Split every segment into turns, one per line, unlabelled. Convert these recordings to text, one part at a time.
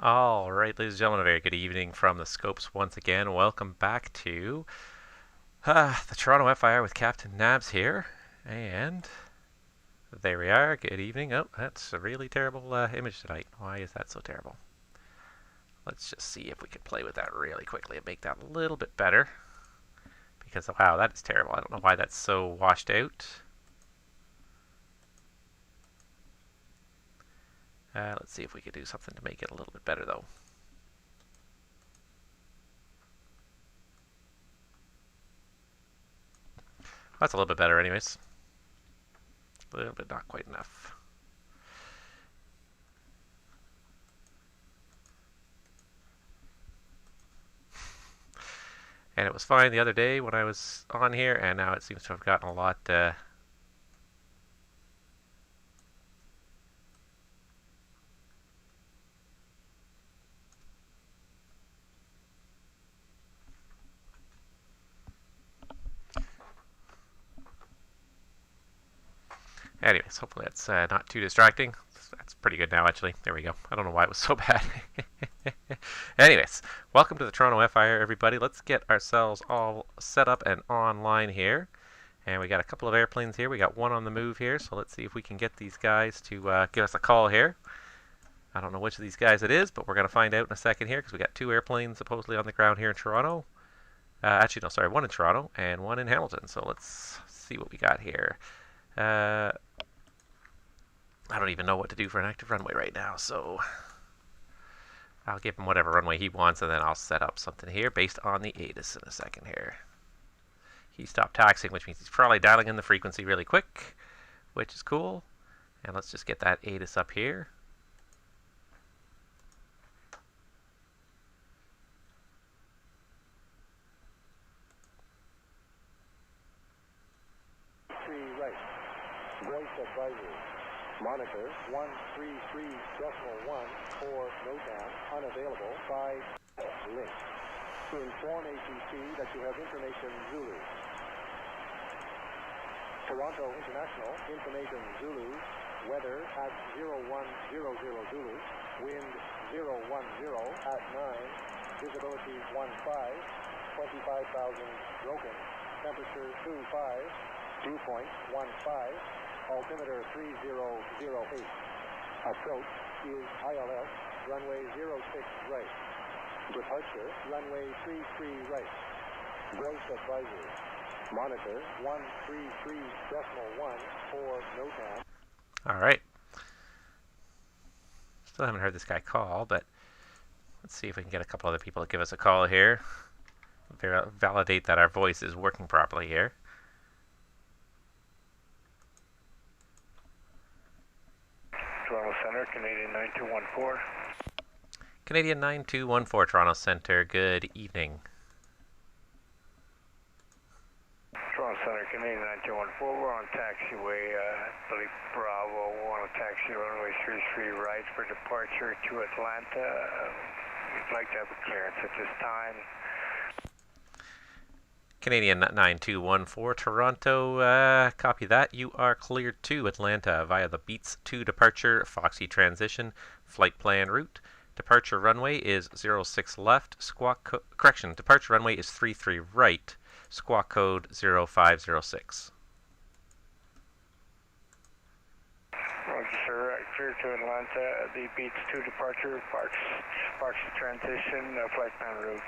All right, ladies and gentlemen, a very good evening from the Scopes once again. Welcome back to the Toronto FIR with Captain Nabs here. And there we are. Good evening. Oh, that's a really terrible image tonight. Why is that so terrible? Let's just see if we can play with that really quickly and make that a little bit better. Because, wow, that is terrible. I don't know why that's so washed out. Let's see if we can do something to make it a little bit better, though. That's a little bit better anyways. A little bit not quite enough. And it was fine the other day when I was on here, and now it seems to have gotten a lot anyways, hopefully that's not too distracting. That's pretty good now, actually. There we go. I don't know why it was so bad. Anyways, welcome to the Toronto FIR, everybody. Let's get ourselves all set up and online here. And we got a couple of airplanes here. We got one on the move here, so let's see if we can get these guys to give us a call here. I don't know which of these guys it is, but we're going to find out in a second here because we got two airplanes supposedly on the ground here in Toronto. Actually, no, sorry, one in Toronto and one in Hamilton. So let's see what we got here. I don't even know what to do for an active runway right now, so I'll give him whatever runway he wants, and then I'll set up something here based on the ATC in a second here. He stopped taxiing, which means he's probably dialing in the frequency really quick, which is cool. And let's just get that ATC up here.
Monitor 133.1 for NOTAM, unavailable by link. To inform ATC that you have information Zulu. Toronto International, information Zulu, weather at 0100 Zulu, wind 010 at 9, visibility 15, 25,000 broken, temperature 25, dew point 15, altimeter 3008. Approach is ILS, runway 06 right. Departure, runway 33 right. Gross advisory. Monitor 133.1 for NOTAM.
All right. Still haven't heard this guy call, but let's see if we can get a couple other people to give us a call here. Validate that our voice is working properly here.
Toronto Center, Canadian 9214.
Canadian 9214, Toronto Center. Good evening.
Toronto Center, Canadian 9214. We're on taxiway, Billy Bravo. We're on taxi runway 33 right for departure to Atlanta. We'd like to have a clearance at this time.
Canadian 9214, Toronto, copy that. You are cleared to Atlanta via the Beats 2 departure, Foxy transition, flight plan route. Departure runway is 06 left, correction, departure runway is 33 right, squawk code 0506.
Roger, sir. Clear to Atlanta. The Beats 2 departure, Foxy transition, flight plan route,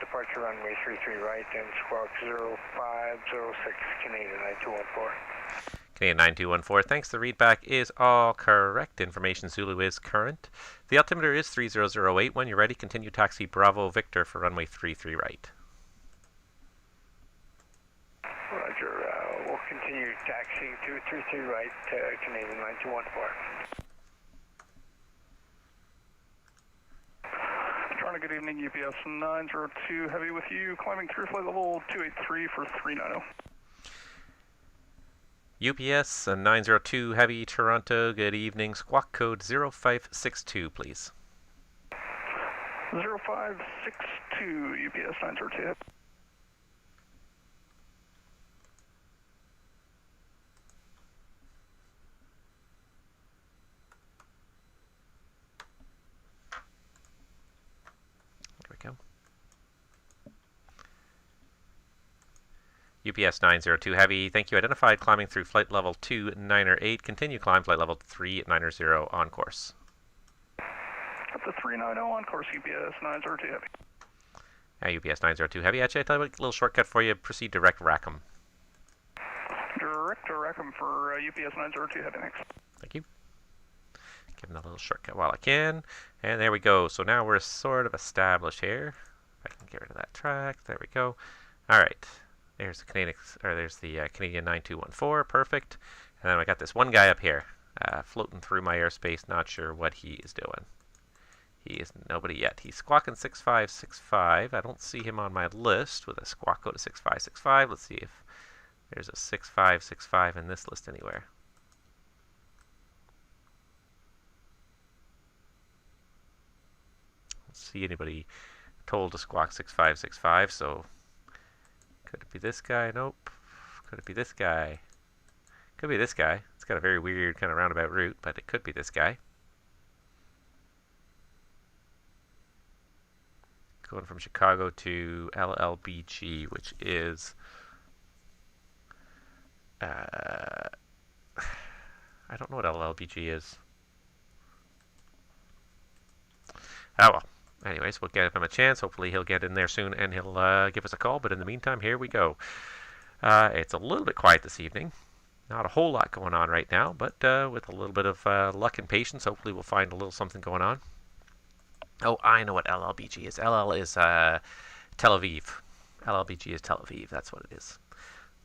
departure runway 33 right, and squawk 0506, Canadian 9214.
Canadian 9214, thanks. The readback is all correct. Information Zulu is current. The altimeter is 3008. When you're ready, continue taxi Bravo Victor for runway 33 right.
Roger. We'll continue taxiing to 33 right, Canadian 9214.
Toronto, good evening, UPS 902 Heavy with you, climbing through flight level 283 for 390.
UPS 902 Heavy, Toronto, good evening. Squawk code 0562, please.
0562, UPS 902.
UPS 902 Heavy, thank you. Identified climbing through flight level 298. Continue climb flight level 390 on course.
Up to 390 on course, UPS 902 Heavy.
UPS 902 Heavy. Actually, I tell you what, a little shortcut for you. Proceed direct Rackham.
Direct to Rackham for UPS 902 Heavy, thanks.
Thank you. Give him a little shortcut while I can. And there we go. So now we're sort of established here. If I can get rid of that track. There we go. All right. There's the Canadian 9214. Perfect. And then I got this one guy up here floating through my airspace. Not sure what he is doing. He is nobody yet. He's squawking 6565. I don't see him on my list with a squawk code of 6565. Let's see if there's a 6565 in this list anywhere. Don't see anybody told to squawk 6565, so could it be this guy? Nope. Could it be this guy? Could be this guy. It's got a very weird kind of roundabout route, but it could be this guy. Going from Chicago to LLBG, which is I don't know what LLBG is. Oh well. Anyways, we'll give him a chance. Hopefully he'll get in there soon and he'll give us a call. But in the meantime, here we go. It's a little bit quiet this evening. Not a whole lot going on right now, but with a little bit of luck and patience, hopefully we'll find a little something going on. Oh, I know what LLBG is. LL is Tel Aviv. LLBG is Tel Aviv. That's what it is.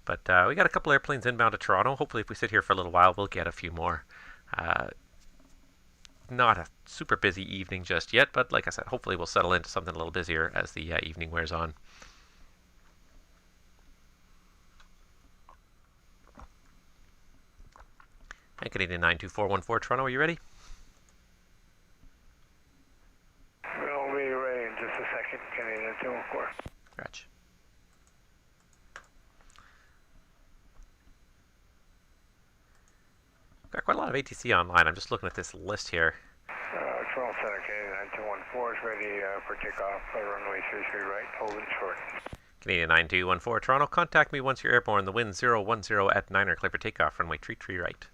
But we got a couple airplanes inbound to Toronto. Hopefully if we sit here for a little while, we'll get a few more. Not a super busy evening just yet, but like I said, hopefully we'll settle into something a little busier as the evening wears on. And Canadian 92414 Toronto, are you ready?
We'll be ready in just a second, Canadian 214.
Gotcha. Got quite a lot of ATC online. I'm just looking at this list here.
Toronto Center, Canadian 9214 is ready for takeoff. Runway 33 right, holding short.
Canadian 9214 Toronto, contact me once you're airborne. The wind 010 at 9er, clear for takeoff. Runway 33 right.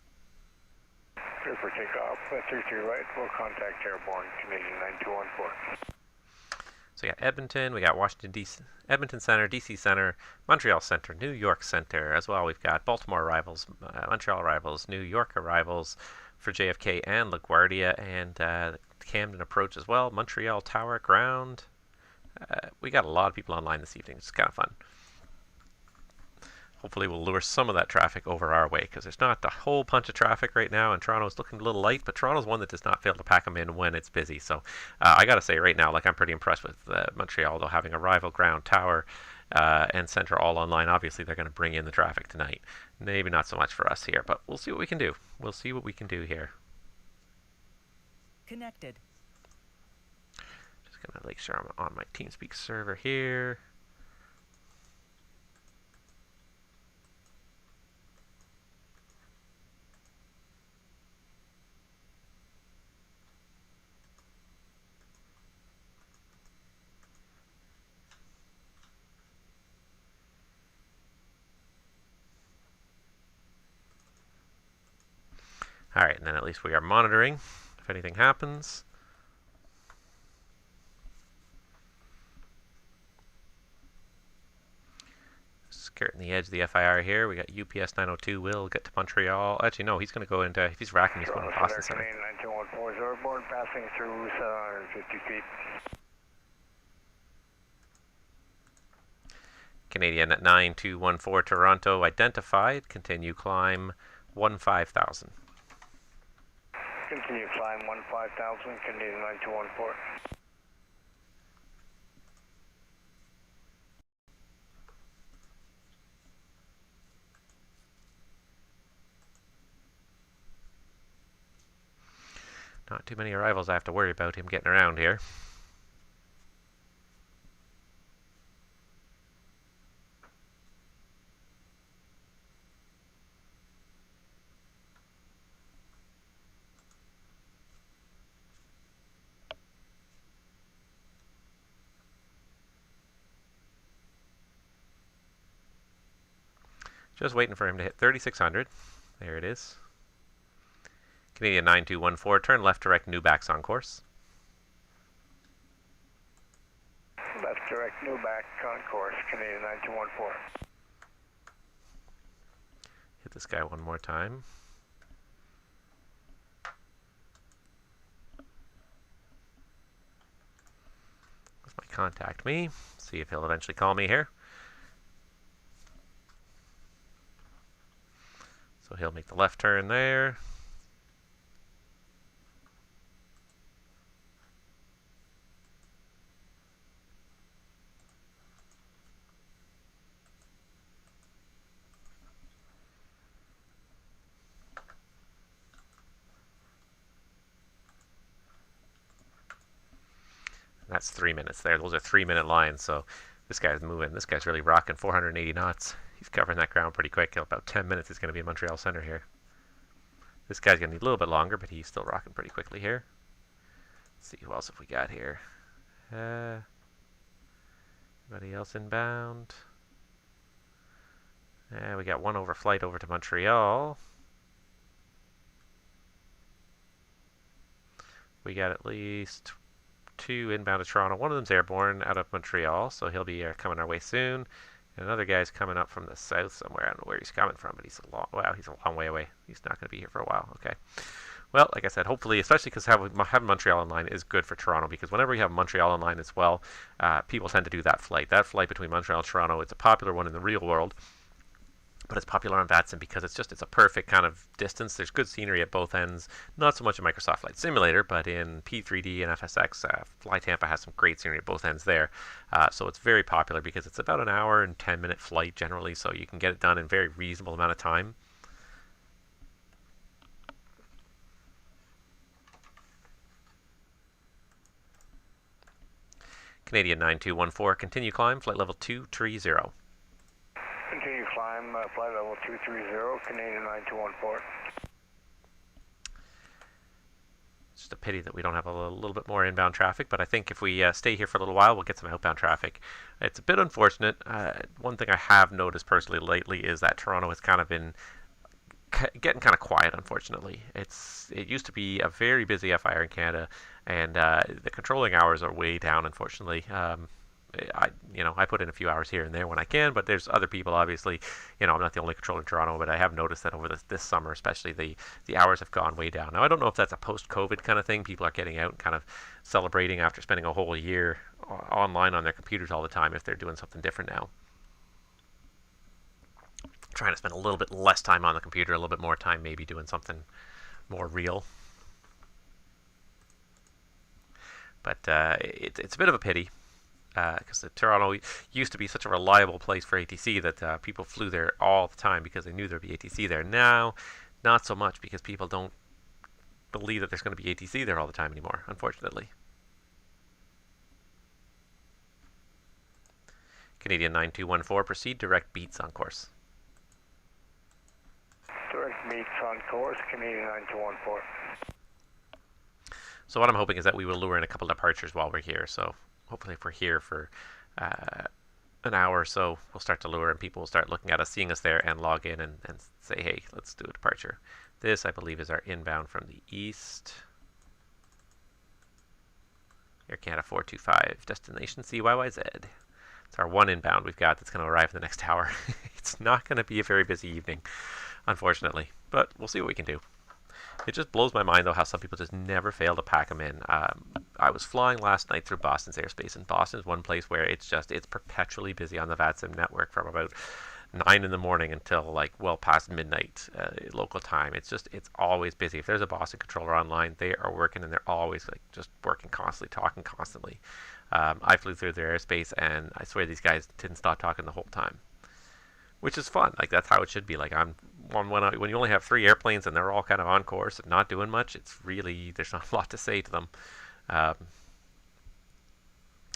Clear for takeoff, 33 right. We'll contact airborne, Canadian 9214.
So we got Edmonton, we got Washington, D.C., Edmonton Center, D.C. Center, Montreal Center, New York Center as well. We've got Baltimore arrivals, Montreal arrivals, New York arrivals for JFK and LaGuardia, and Camden approach as well. Montreal Tower ground. We got a lot of people online this evening. It's kind of fun. Hopefully we'll lure some of that traffic over our way, because there's not a whole bunch of traffic right now, and Toronto's looking a little light, but Toronto's one that does not fail to pack them in when it's busy. So I got to say right now, like, I'm pretty impressed with Montreal, though, having arrival, ground, tower, and center all online. Obviously, they're going to bring in the traffic tonight. Maybe not so much for us here, but we'll see what we can do. We'll see what we can do here.
Connected.
Just going to make sure I'm on my TeamSpeak server here. Alright, and then at least we are monitoring if anything happens. Skirting the edge of the FIR here. We got UPS 902 will get to Montreal. Actually, no, he's going to go into, if he's racking, he's going to Boston Center.
Canadian 9214 is airborne, passing through 750 feet.
Canadian at 9214 Toronto identified. Continue climb 15,000.
Continue climb 15,000, Canadian 9214.
Not too many arrivals I have to worry about him getting around here. Just waiting for him to hit 3600. There it is. Canadian 9214, turn left direct Newbacks on course.
Left direct Newback on course, Canadian 9214.
Hit this guy one more time. This might contact me. See if he'll eventually call me here. So he'll make the left turn there. That's 3 minutes there. Those are 3-minute lines, so this guy's moving. This guy's really rocking 480 knots. He's covering that ground pretty quick. In about 10 minutes, he's going to be in Montreal Center here. This guy's going to need a little bit longer, but he's still rocking pretty quickly here. Let's see who else have we got here. Anybody else inbound? We got one overflight over to Montreal. We got at least 2 inbound to Toronto. One of them's airborne out of Montreal, so he'll be coming our way soon. And another guy's coming up from the south somewhere. I don't know where he's coming from, but he's a long way away. He's not going to be here for a while. Okay. Well, like I said, hopefully, especially because having Montreal online is good for Toronto, because whenever we have Montreal online as well, people tend to do that flight. That flight between Montreal and Toronto, it's a popular one in the real world, but it's popular on VATSIM because it's a perfect kind of distance. There's good scenery at both ends. Not so much in Microsoft Flight Simulator, but in P3D and FSX, Fly Tampa has some great scenery at both ends there. So it's very popular because it's about an hour and 10-minute flight generally, so you can get it done in a very reasonable amount of time. Canadian 9214, continue climb, flight level 230.
Continue climb, flight level 230, Canadian 9214.
It's just a pity that we don't have a little bit more inbound traffic, but I think if we stay here for a little while, we'll get some outbound traffic. It's a bit unfortunate. One thing I have noticed personally lately is that Toronto has kind of been getting kind of quiet, unfortunately. It used to be a very busy FIR in Canada, and the controlling hours are way down, unfortunately. I put in a few hours here and there when I can, but there's other people, obviously. I'm not the only controller in Toronto, but I have noticed that over this summer, especially, the hours have gone way down. Now, I don't know if that's a post-COVID kind of thing. People are getting out and kind of celebrating after spending a whole year online on their computers all the time, if they're doing something different now. Trying to spend a little bit less time on the computer, a little bit more time maybe doing something more real. But it's a bit of a pity, because Toronto used to be such a reliable place for ATC that people flew there all the time because they knew there'd be ATC there. Now, not so much, because people don't believe that there's going to be ATC there all the time anymore, unfortunately. Canadian 9214, proceed direct beats on course.
Direct beats on course, Canadian 9214.
So what I'm hoping is that we will lure in a couple departures while we're here. So hopefully if we're here for an hour or so, we'll start to lure, and people will start looking at us, seeing us there, and log in and say, hey, let's do a departure. This, I believe, is our inbound from the east. Air Canada 425, destination CYYZ. It's our one inbound we've got that's going to arrive in the next hour. It's not going to be a very busy evening, unfortunately, but we'll see what we can do. It just blows my mind, though, how some people just never fail to pack them in. I was flying last night through Boston's airspace, and Boston is one place where it's perpetually busy on the VATSIM network from about 9 in the morning until like well past midnight local time. It's always busy. If there's a Boston controller online, they are working, and they're always like just working constantly, talking constantly. I flew through their airspace, and I swear these guys didn't stop talking the whole time, which is fun. Like, that's how it should be. Like, when you only have 3 airplanes and they're all kind of on course and not doing much, it's really, there's not a lot to say to them.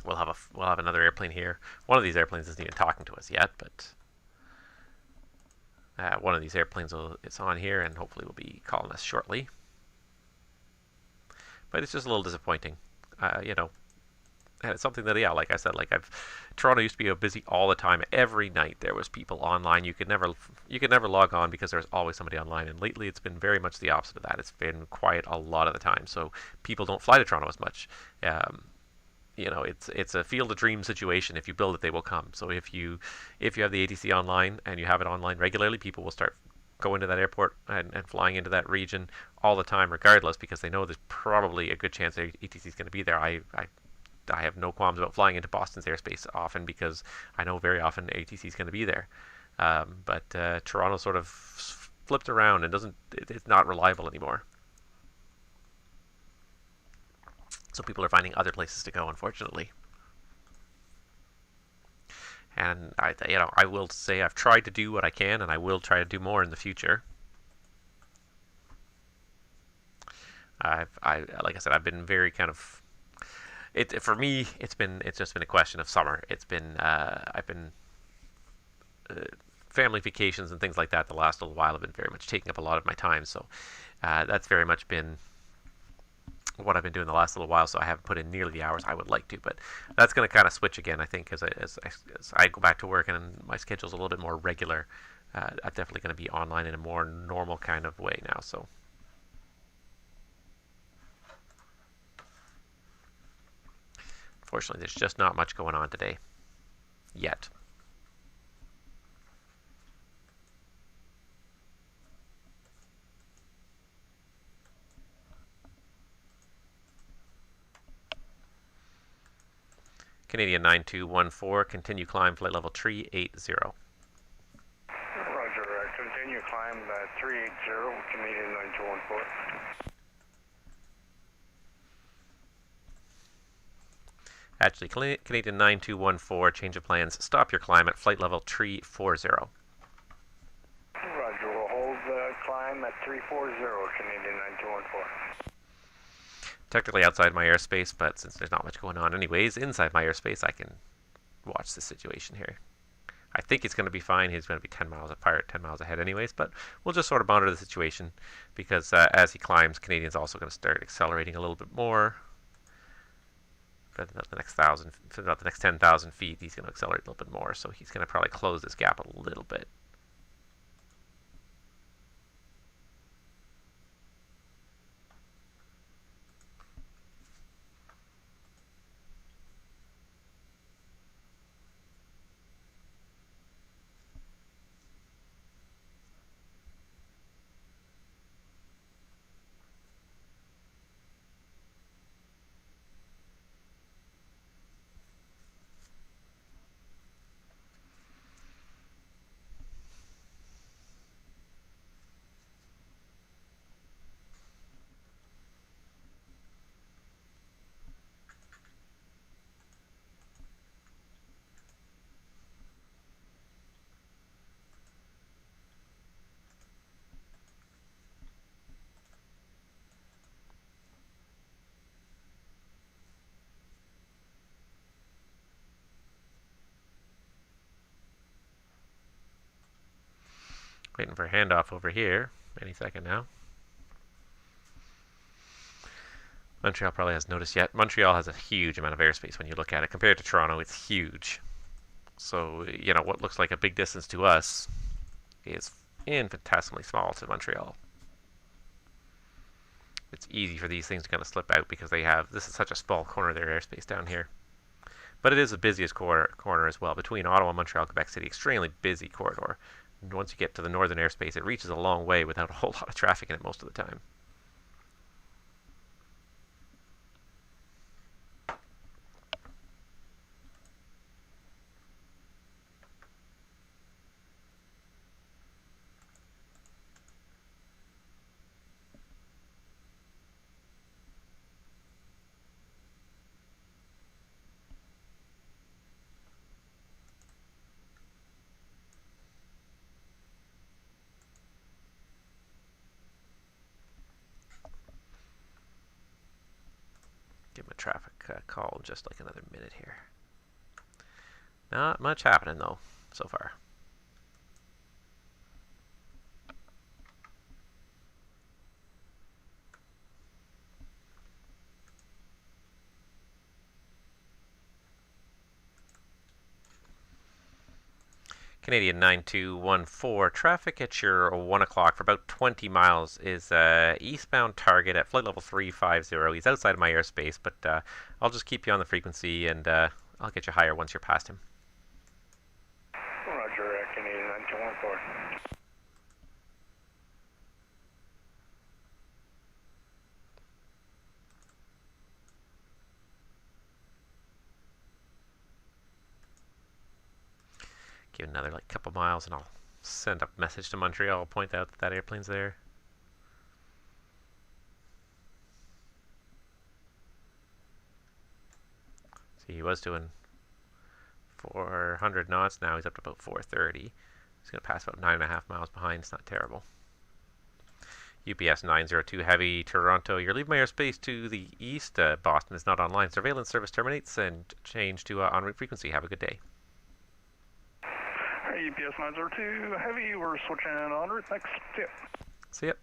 We'll have another airplane here. One of these airplanes isn't even talking to us yet, but one of these airplanes is on here, and hopefully will be calling us shortly. But it's just a little disappointing. And it's something that, yeah, like I said, Toronto used to be busy all the time. Every night there was people online. You could never log on because there's always somebody online. And lately it's been very much the opposite of that. It's been quiet a lot of the time. So people don't fly to Toronto as much. It's a field of dream situation. If you build it, they will come. So if you have the ATC online and you have it online regularly, people will start going to that airport and flying into that region all the time, regardless, because they know there's probably a good chance that ATC is going to be there. I have no qualms about flying into Boston's airspace often because I know very often ATC is going to be there. But Toronto sort of flipped around and it's not reliable anymore. So people are finding other places to go, unfortunately. And I will say I've tried to do what I can, and I will try to do more in the future. Like I said, I've been very kind of. For me, it's just been a question of summer. I've been family vacations and things like that. The last little while have been very much taking up a lot of my time. So that's very much been what I've been doing the last little while, so I haven't put in nearly the hours I would like to, but that's going to kind of switch again, I think, as I go back to work and my schedule's a little bit more regular. I'm definitely going to be online in a more normal kind of way now, so. Unfortunately, there's just not much going on today. Yet. Canadian 9214, continue climb, flight level 380.
Roger, continue climb 380, Canadian 9214.
Actually, Canadian 9214, change of plans, stop your climb at flight level 340.
Roger, we'll hold climb at 340, Canadian 9214.
Technically outside my airspace, but since there's not much going on anyways, inside my airspace, I can watch the situation here. I think he's going to be fine. He's going to be 10 miles apart, 10 miles ahead anyways, but we'll just sort of monitor the situation because as he climbs, Canadian's also going to start accelerating a little bit more. For about the next 10,000 feet, he's going to accelerate a little bit more, so he's going to probably close this gap a little bit. Waiting for a handoff over here any second now. Montreal probably hasn't noticed yet. Montreal has a huge amount of airspace when you look at it. Compared to Toronto, it's huge. So, what looks like a big distance to us is infinitesimally small to Montreal. It's easy for these things to kind of slip out because this is such a small corner of their airspace down here. But it is the busiest corner as well. Between Ottawa, Montreal, Quebec City, extremely busy corridor. And once you get to the northern airspace, it reaches a long way without a whole lot of traffic in it most of the time. Give him a traffic call in just like another minute here. Not much happening though, so far. Canadian 9214, traffic at your 1 o'clock for about 20 miles is eastbound target at flight level 350. He's outside of my airspace, but I'll just keep you on the frequency and I'll get you higher once you're past him.
Roger, Canadian 9214.
Give another like couple miles and I'll send a message to Montreal, point out that that airplane's there. See, he was doing 400 knots, now he's up to about 430. He's going to pass about 9.5 miles behind, it's not terrible. UPS 902 Heavy, Toronto, you're leaving my airspace to the east. Boston is not online. Surveillance service terminates and change to en route frequency. Have a good day.
UPS 902 Heavy, we're switching en route. Next tip.
See ya.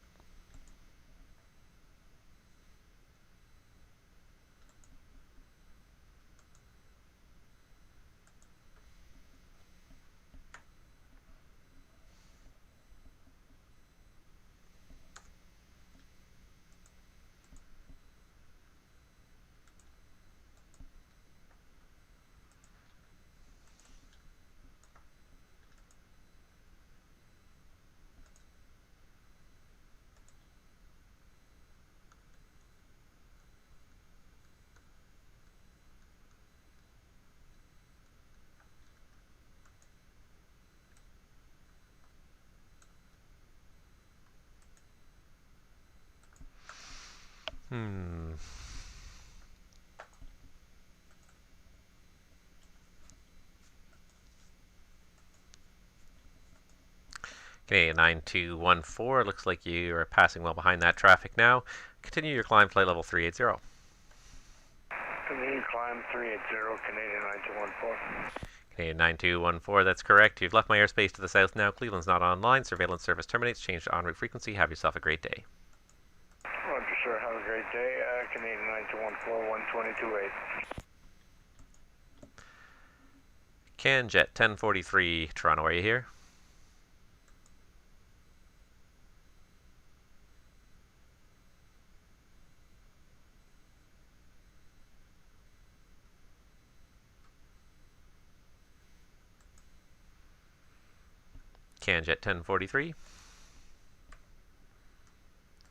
Canadian 9214, looks like you are passing well behind that traffic now. Continue your climb, flight level 380.
Continue climb 380, Canadian 9214.
Canadian 9214, that's correct. You've left my airspace to the south now. Cleveland's not online. Surveillance service terminates. Change to en route frequency. Have yourself a great day.
Roger, sir. Have a great day. Canadian 9214, 122.8.
CanJet 1043, Toronto, are you here? CanJet 1043.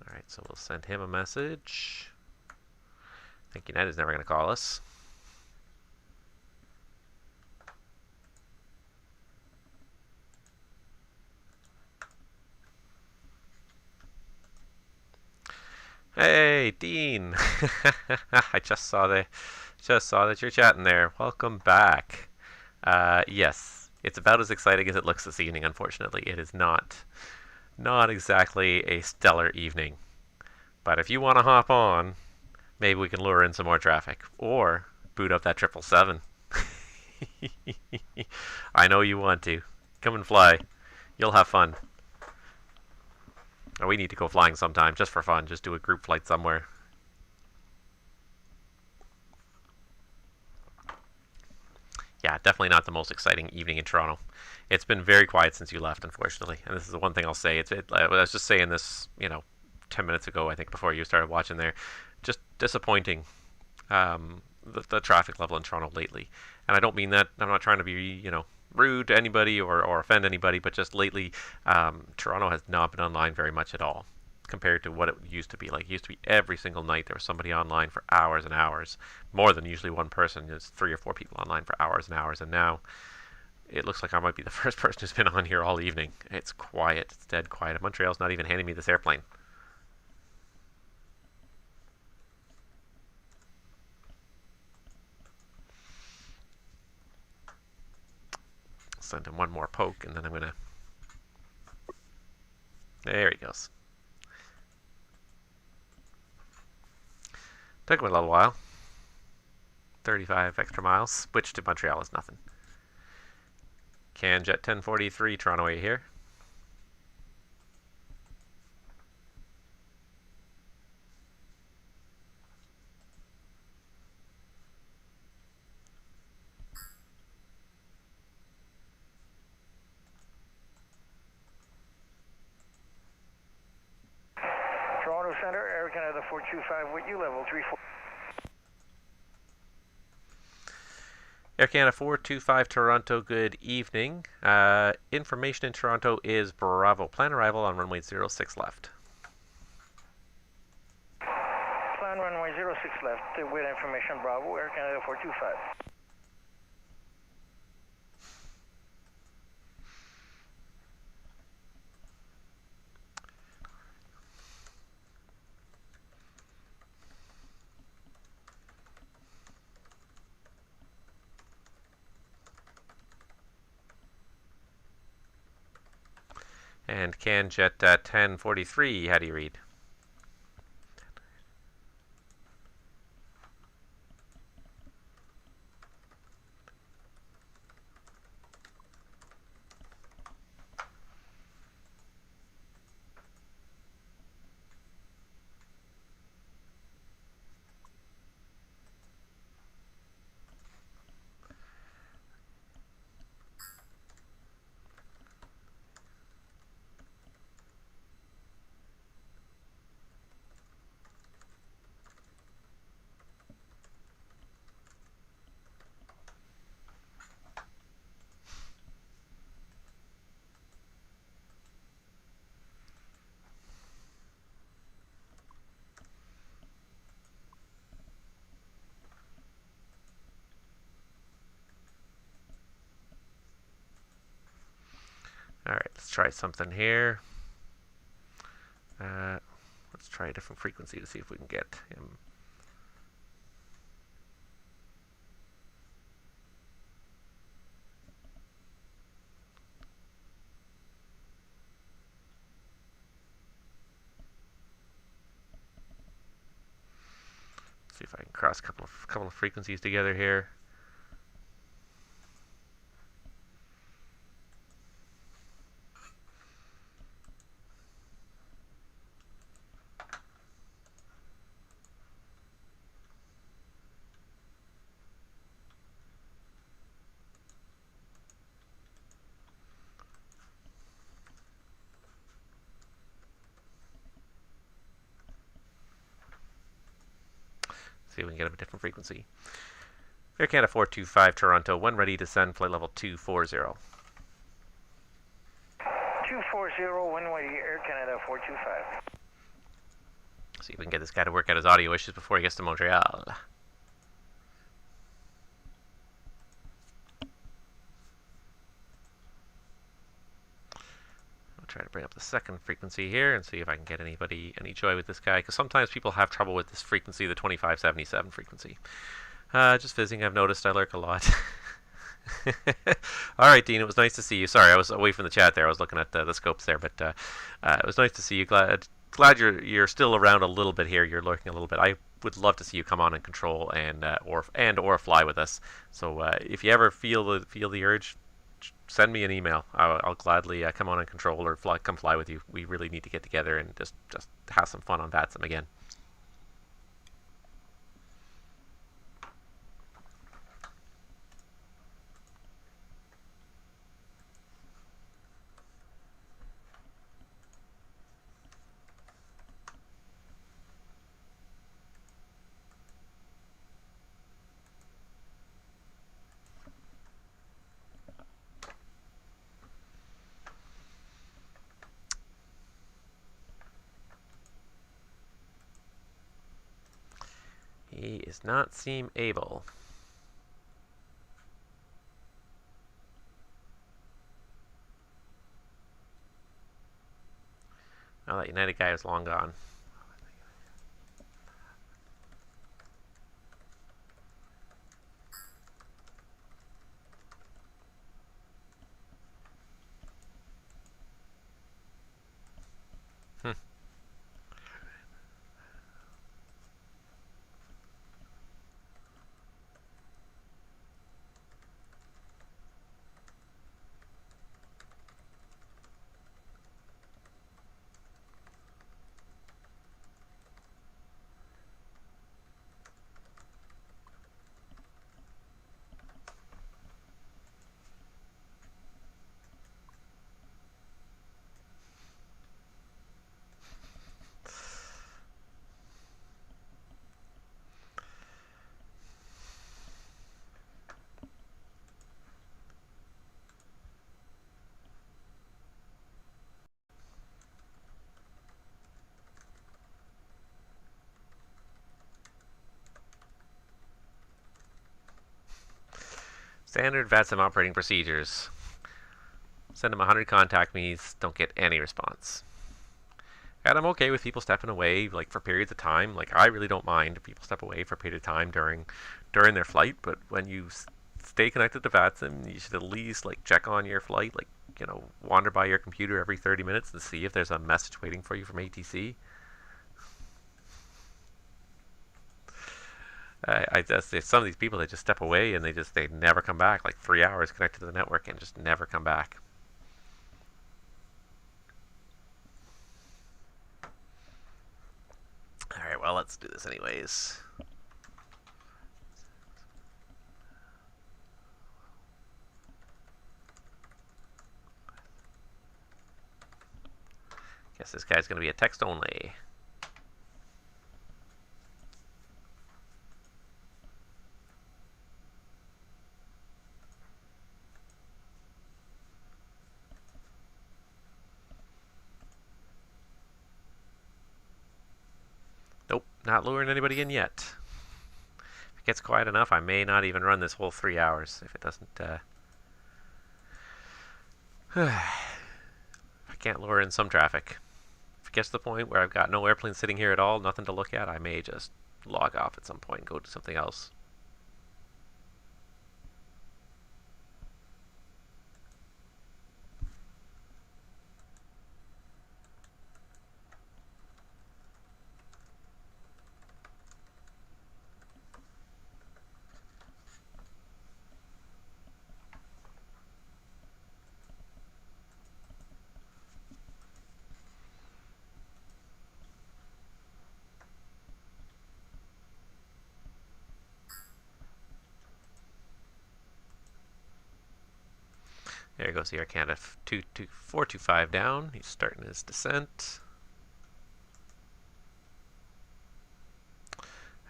Alright, so we'll send him a message. I think United's never going to call us. Hey, Dean! I just saw that you're chatting there. Welcome back. Yes, it's about as exciting as it looks this evening. Unfortunately, it is not exactly a stellar evening. But if you want to hop on, maybe we can lure in some more traffic or boot up that 777. I know you want to. Come and fly. You'll have fun. Oh, we need to go flying sometime, just for fun. Just do a group flight somewhere. Yeah, definitely not the most exciting evening in Toronto. It's been very quiet since you left, unfortunately. And this is the one thing I'll say. I was just saying this, 10 minutes ago, I think, before you started watching there. Just disappointing, the traffic level in Toronto lately. And I don't mean that. I'm not trying to be, rude to anybody or offend anybody, but just lately, Toronto has not been online very much at all compared to what it used to be. Like, it used to be every single night there was somebody online for hours and hours, more than usually one person. There's 3 or 4 people online for hours and hours, and now it looks like I might be the first person who's been on here all evening. It's quiet. It's dead quiet. Montreal's not even handing me this airplane. Send him one more poke, and then I'm gonna... There he goes. Took him a little while. 35 extra miles, which to Montreal is nothing. CanJet 1043, Toronto, are you here?
Toronto Center, Air Canada 425 with you, level 34.
Air Canada 425 Toronto, good evening. Information in Toronto is Bravo. Plan arrival on runway 06 left.
Plan runway 06 left with information Bravo, Air Canada 425.
And CanJet 1043, how do you read? All right, let's try something here. Let's try a different frequency to see if we can get him. See if I can cross a couple of frequencies together here. See if we can get a different frequency. Air Canada 425 Toronto, when ready, descend flight level 240.
240, when ready, Air Canada 425.
See if we can get this guy to work out his audio issues before he gets to Montreal. Try to bring up the second frequency here and see if I can get any joy with this guy, because sometimes people have trouble with this frequency, the 2577 frequency. Just visiting, I've noticed I lurk a lot. All right, Dean, it was nice to see you. Sorry, I was away from the chat there. I was looking at the scopes there, but it was nice to see you. Glad you're still around a little bit here. You're lurking a little bit. I would love to see you come on and control and or fly with us. So if you ever feel the urge, send me an email. I'll gladly come on and control or come fly with you. We really need to get together and just have some fun on VATSIM again. He does not seem able. Oh, that United guy is long gone. Standard VATSIM operating procedures. Send them 100 contact me's, don't get any response. And I'm okay with people stepping away, like, for periods of time. Like, I really don't mind if people step away for a period of time during their flight, but when you stay connected to VATSIM, you should at least, like, check on your flight, like, you know, wander by your computer every 30 minutes and see if there's a message waiting for you from ATC. I just, there's some of these people that just step away and they never come back, like 3 hours connected to the network and just never come back. Alright, well, let's do this anyways. Guess this guy's going to be a text only. Nope, not luring anybody in yet. If it gets quiet enough, I may not even run this whole 3 hours if it doesn't. If I can't lure in some traffic. If it gets to the point where I've got no airplane sitting here at all, nothing to look at, I may just log off at some point and go do something else. There goes the Air Canada 425 down. He's starting his descent.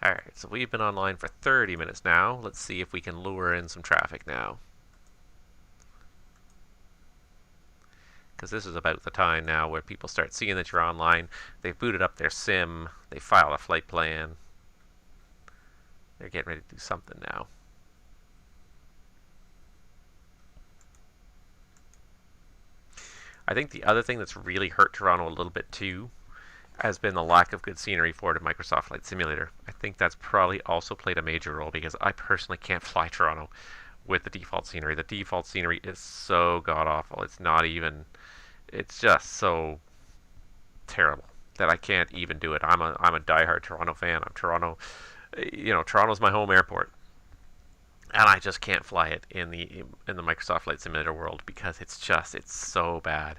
Alright, so we've been online for 30 minutes now. Let's see if we can lure in some traffic now. Because this is about the time now where people start seeing that you're online. They've booted up their SIM. They filed a flight plan. They're getting ready to do something now. I think the other thing that's really hurt Toronto a little bit too has been the lack of good scenery for the Microsoft Flight Simulator. I think that's probably also played a major role because I personally can't fly Toronto with the default scenery. The default scenery is so god-awful. It's not even, it's just so terrible that I can't even do it. I'm a diehard Toronto fan. I'm Toronto, you know, Toronto's my home airport. And I just can't fly it in the Microsoft Flight Simulator world because it's so bad.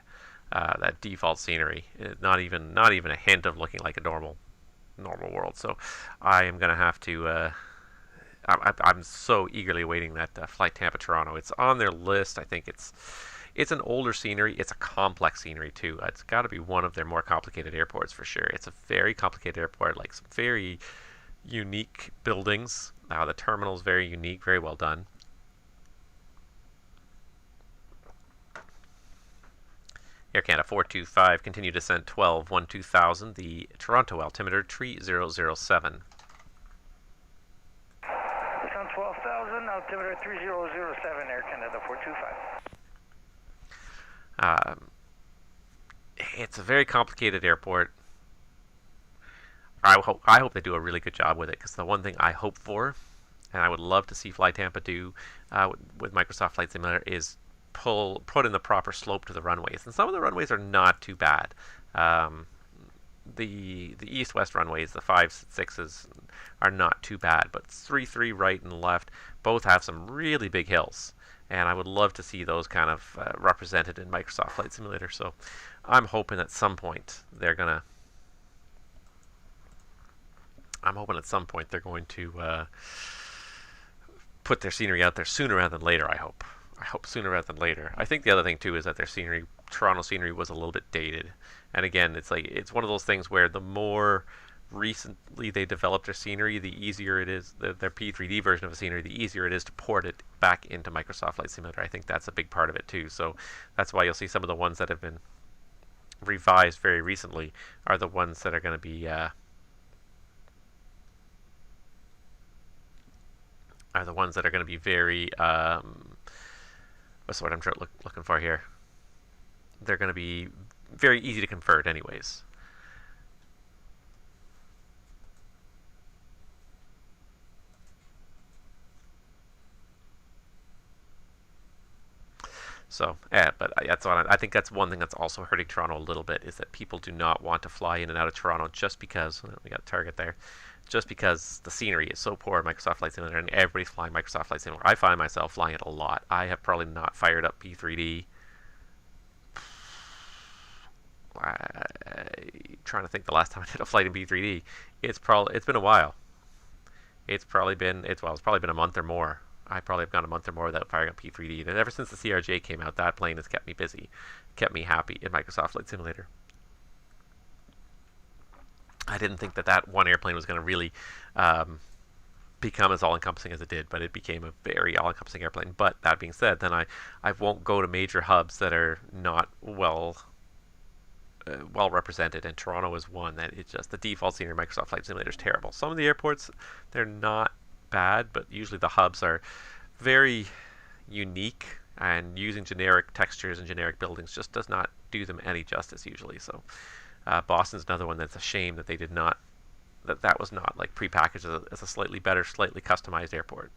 That default scenery, not even a hint of looking like a normal world. So I am gonna have to. I'm so eagerly awaiting that Flight Tampa Toronto. It's on their list. I think it's an older scenery. It's a complex scenery too. It's got to be one of their more complicated airports for sure. It's a very complicated airport, like some very unique buildings. The terminal is very unique, very well done. Air Canada 425, continue descent 12-2000, the Toronto altimeter 3007.
Descent 12,000, altimeter 3007, Air Canada 425.
It's a very complicated airport. I hope they do a really good job with it, because the one thing I hope for, and I would love to see Fly Tampa do with Microsoft Flight Simulator, is put in the proper slope to the runways. And some of the runways are not too bad. The east-west runways, the 5s, 6s, are not too bad, but 3-3 right and left both have some really big hills. And I would love to see those kind of represented in Microsoft Flight Simulator. So I'm hoping at some point they're going to put their scenery out there sooner rather than later, I hope. I hope sooner rather than later. I think the other thing too is that their scenery, Toronto scenery, was a little bit dated. And again, it's one of those things where the more recently they develop their scenery, the easier it is, their P3D version of a scenery, the easier it is to port it back into Microsoft Flight Simulator. I think that's a big part of it too. So that's why you'll see some of the ones that have been revised very recently are the ones that are going to be are the ones that are going to be very what's the word I'm looking for here? They're going to be very easy to convert, anyways. So, yeah, but that's on. I think that's one thing that's also hurting Toronto a little bit is that people do not want to fly in and out of Toronto just because we got a target there, just because the scenery is so poor in Microsoft Flight Simulator and everybody's flying Microsoft Flight Simulator. I find myself flying it a lot. I have probably not fired up P3D. Trying to think the last time I did a flight in P3D. It's been a while. It's probably been a month or more. I probably have gone a month or more without firing up P3D. And ever since the CRJ came out, that plane has kept me busy, kept me happy in Microsoft Flight Simulator. I didn't think that one airplane was going to really become as all-encompassing as it did, but it became a very all-encompassing airplane. But that being said, then I won't go to major hubs that are not well represented, and Toronto is one that it's just the default scenery Microsoft Flight Simulator is terrible. Some of the airports, they're not bad, but usually the hubs are very unique, and using generic textures and generic buildings just does not do them any justice usually. So Boston's another one that's a shame that they did not, that was not like prepackaged as a slightly better, slightly customized airport.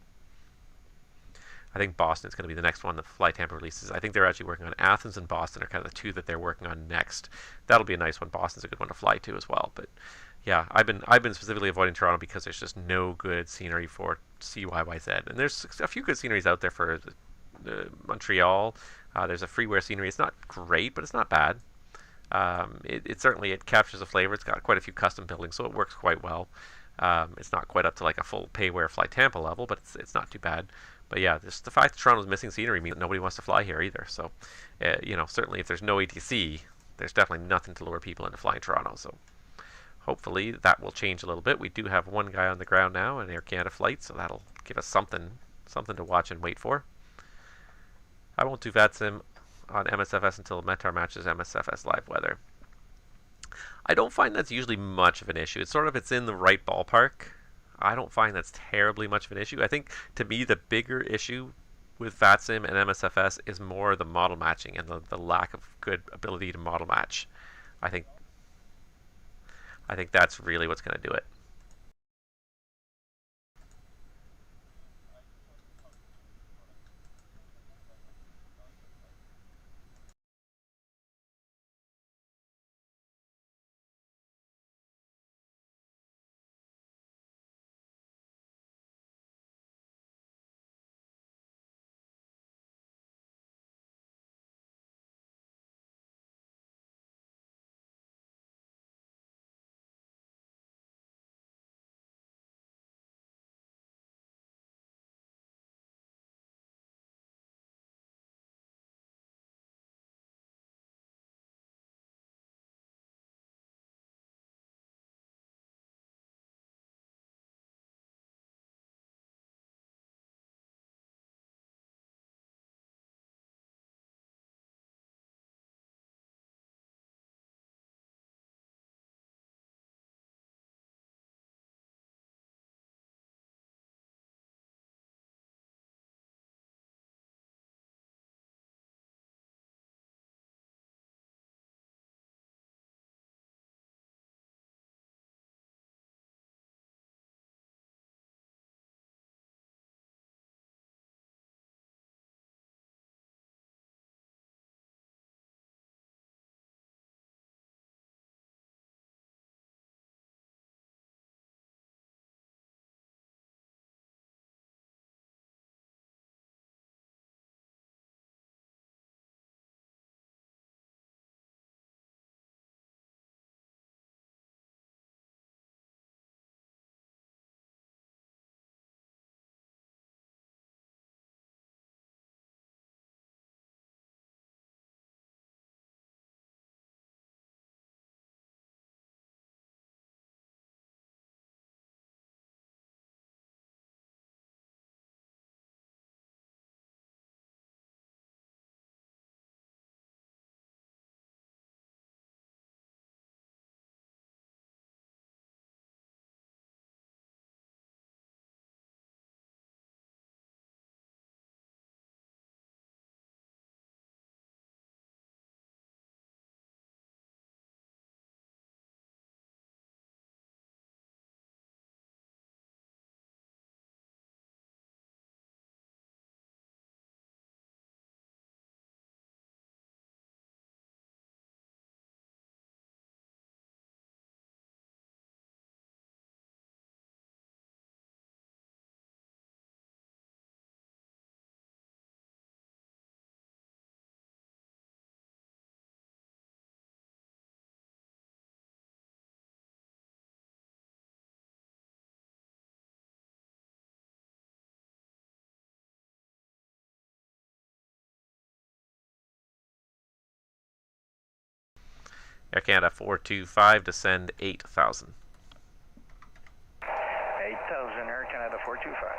I think Boston is going to be the next one that FlyTampa releases. I think they're actually working on Athens and Boston are kind of the two that they're working on next. That'll be a nice one. Boston's a good one to fly to as well. But yeah, I've been specifically avoiding Toronto because there's just no good scenery for CYYZ, and there's a few good sceneries out there for Montreal. There's a freeware scenery. It's not great, but it's not bad. It certainly captures the flavor. It's got quite a few custom buildings, so it works quite well. It's not quite up to like a full payware FlyTampa level, but it's not too bad. But yeah, just the fact that Toronto's missing scenery means that nobody wants to fly here either. So, certainly if there's no ATC, there's definitely nothing to lure people into flying Toronto. So hopefully that will change a little bit. We do have one guy on the ground now, an Air Canada flight, so that'll give us something to watch and wait for. I won't do VATSIM on MSFS until METAR matches MSFS live weather. I don't find that's usually much of an issue. It's in the right ballpark. I don't find that's terribly much of an issue. I think, to me, the bigger issue with VATSIM and MSFS is more the model matching and the lack of good ability to model match. I think that's really what's going to do it. Air Canada 425, descend 8,000.
8,000, Air Canada 425.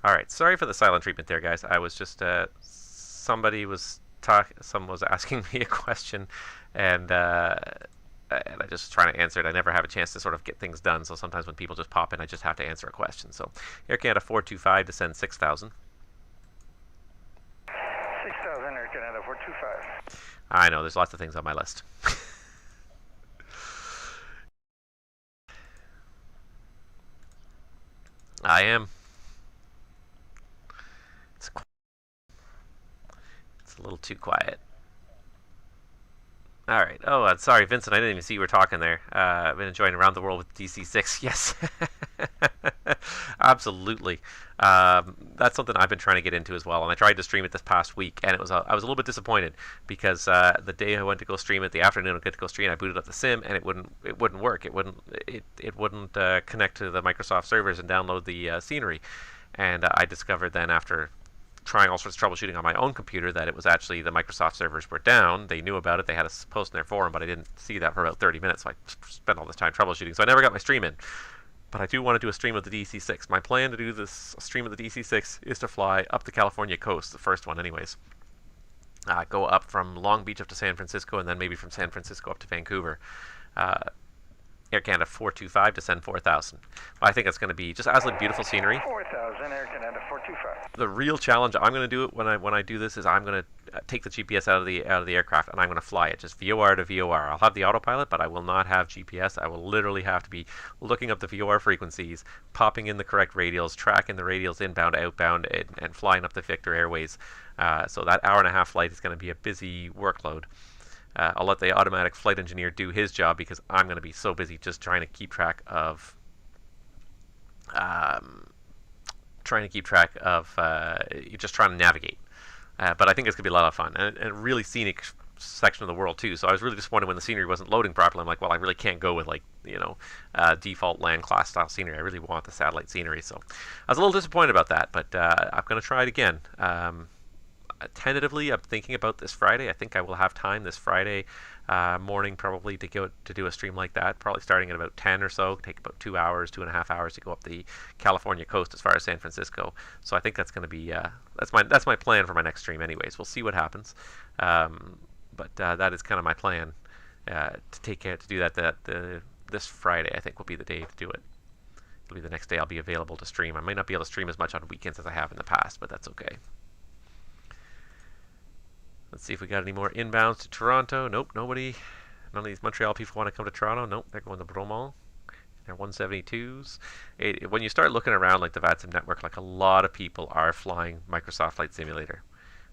Alright, sorry for the silent treatment there, guys. I was just, somebody was someone was asking me a question, and I just was trying to answer it. I never have a chance to sort of get things done, so sometimes when people just pop in, I just have to answer a question. So, Air Canada 425, descend 6,000.
6,000, Air Canada 425.
I know, there's lots of things on my list. I am. It's It's a little too quiet. All right. Oh, sorry, Vincent. I didn't even see you were talking there. I've been enjoying Around the World with DC6. Yes, absolutely. That's something I've been trying to get into as well. And I tried to stream it this past week, and I was a little bit disappointed because the day I went to go stream it, the afternoon I get to go stream, I booted up the sim, and it wouldn't work. It wouldn't connect to the Microsoft servers and download the scenery. And I discovered then after trying all sorts of troubleshooting on my own computer that it was actually the Microsoft servers were down. They knew about it. They had a post in their forum, but I didn't see that for about 30 minutes, so I spent all this time troubleshooting. So I never got my stream in. But I do want to do a stream of the DC6. My plan to do this stream of the DC6 is to fly up the California coast, the first one anyways. Go up from Long Beach up to San Francisco, and then maybe from San Francisco up to Vancouver. Air Canada 425 to send 4,000. I think it's going to be just absolutely beautiful scenery.
4,000, Air Canada 425.
The real challenge I'm going to do it when I do this is I'm going to take the GPS out of the aircraft and I'm going to fly it just VOR to VOR. I'll have the autopilot, but I will not have GPS. I will literally have to be looking up the VOR frequencies, popping in the correct radials, tracking the radials inbound, outbound, and flying up the Victor Airways. So that hour-and-a-half flight is going to be a busy workload. I'll let the automatic flight engineer do his job because I'm going to be so busy just trying to keep track of just trying to navigate. But I think it's going to be a lot of fun and a really scenic section of the world too. So I was really disappointed when the scenery wasn't loading properly. I'm like, well, I really can't go with default land class style scenery. I really want the satellite scenery. So I was a little disappointed about that, but I'm going to try it again. Tentatively, I'm thinking about this Friday. I think I will have time this Friday morning probably to do a stream like that. Probably starting at about 10 or so. Take about 2 hours, 2.5 hours to go up the California coast as far as San Francisco. So I think that's going to be that's my plan for my next stream. Anyways, we'll see what happens. But that is kind of my plan to do that. This Friday I think will be the day to do it. It'll be the next day I'll be available to stream. I might not be able to stream as much on weekends as I have in the past, but that's okay. Let's see if we got any more inbounds to Toronto. Nope, nobody. None of these Montreal people want to come to Toronto. Nope, they're going to Bromont. They're 172s. When you start looking around like the VATSIM network, like a lot of people are flying Microsoft Flight Simulator.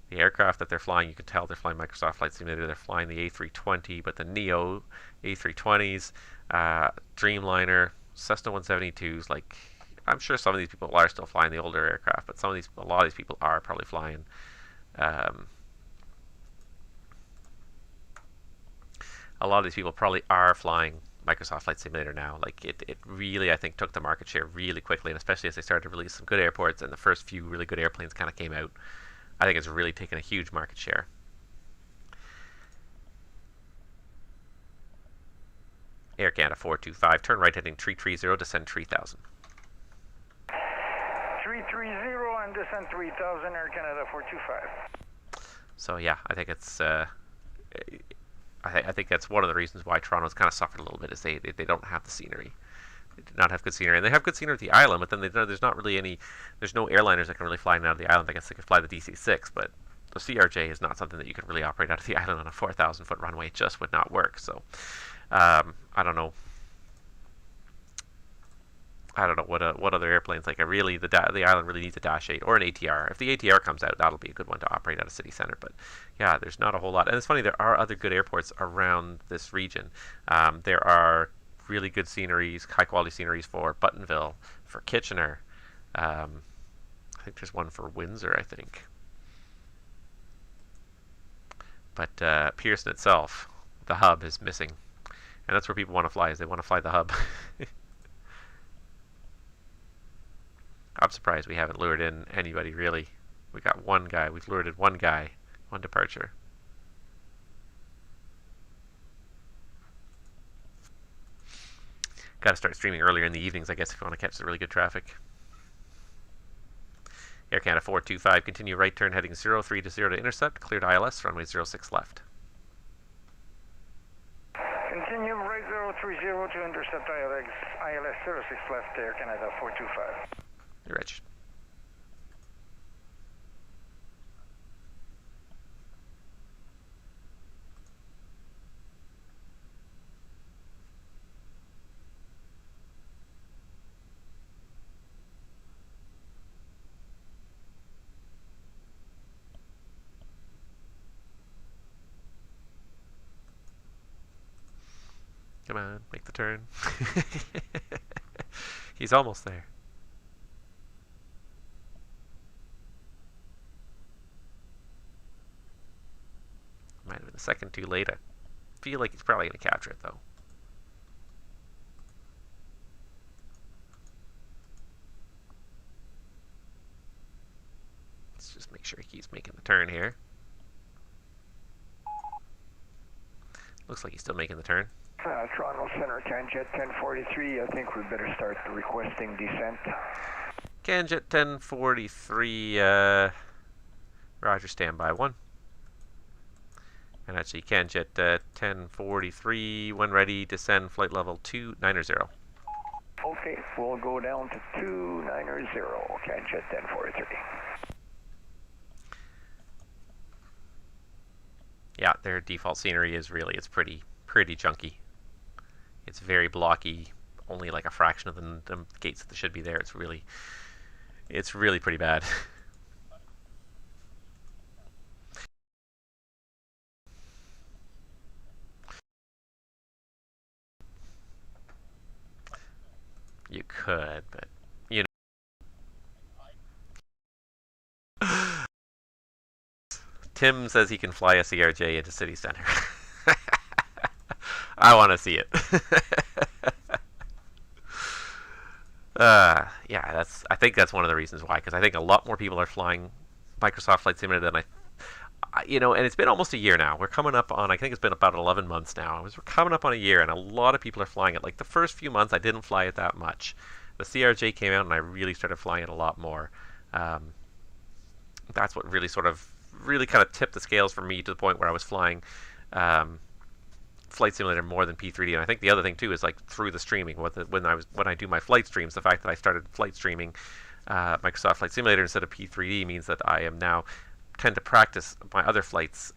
The aircraft that they're flying, you can tell they're flying Microsoft Flight Simulator. They're flying the A320, but the Neo A320s, Dreamliner, Cessna 172s. Like, I'm sure some of these people are still flying the older aircraft, but a lot of these people are probably flying. A lot of these people probably are flying Microsoft Flight Simulator now. Like it really, I think, took the market share really quickly, and especially as they started to release some good airports and the first few really good airplanes kind of came out. I think it's really taken a huge market share. Air Canada 425, turn right heading 330, descend 3,000.
330 and descend 3,000, Air Canada 425.
So yeah, I think it's. I think that's one of the reasons why Toronto's kind of suffered a little bit is they don't have the scenery. They do not have good scenery, and they have good scenery at the island, but then there's not really there's no airliners that can really fly out of the island. I guess they could fly the DC-6, but the CRJ is not something that you can really operate out of the island on a 4,000-foot runway. It just would not work. So I don't know. I don't know what other airplanes like. The island really needs a Dash 8 or an ATR. If the ATR comes out, that'll be a good one to operate out of city center. But yeah, there's not a whole lot. And it's funny, there are other good airports around this region. There are really good sceneries, high quality sceneries for Buttonville, for Kitchener. I think there's one for Windsor, I think. But Pearson itself, the hub is missing, and that's where people want to fly. Is they want to fly the hub. I'm surprised we haven't lured in anybody, really. We got one guy. We've lured in one guy. One departure. Got to start streaming earlier in the evenings, I guess, if you want to catch the really good traffic. Air Canada 425, continue right turn heading 030 to intercept. Cleared ILS, runway 06 left.
Continue right 030 to intercept ILS 06 left, Air Canada 425.
You're rich. Come on, make the turn. He's almost there. Might have been a second too late. I feel like he's probably going to capture it, though. Let's just make sure he keeps making the turn here. Looks like he's still making the turn.
Toronto Center, CanJet 1043. I think we better start requesting descent.
CanJet 1043, Roger, standby 1. And actually, CanJet 1043, when ready, descend flight level 290.
Okay, we'll go down to 290, CanJet 1043.
Yeah, their default scenery is really, it's pretty junky. It's very blocky, only like a fraction of the gates that should be there. It's really pretty bad. You could, but you know. Tim says he can fly a CRJ into city center. I want to see it. Yeah, I think that's one of the reasons why, because I think a lot more people are flying Microsoft Flight Simulator than you know, and it's been almost a year now. We're coming up on, I think it's been about 11 months now. We're coming up on a year, and a lot of people are flying it. Like the first few months, I didn't fly it that much. The CRJ came out, and I really started flying it a lot more. That's what really kind of tipped the scales for me to the point where I was flying Flight Simulator more than P3D. And I think the other thing too is like through the streaming. When I do my flight streams, the fact that I started flight streaming Microsoft Flight Simulator instead of P3D means that I am now tend to practice my other flights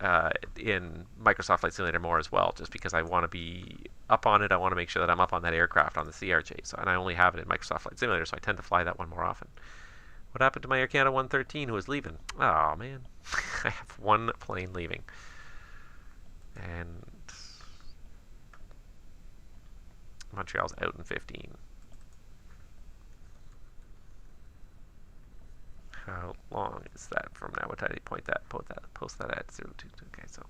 in Microsoft Flight Simulator more as well, just because I want to be up on it. I want to make sure that I'm up on that aircraft on the CRJ. So, and I only have it in Microsoft Flight Simulator, so I tend to fly that one more often. What happened to my Air Canada 113 who was leaving? Oh man, I have one plane leaving, and Montreal's out in 15. How long is that from now? What time did you post that at 02? Okay, so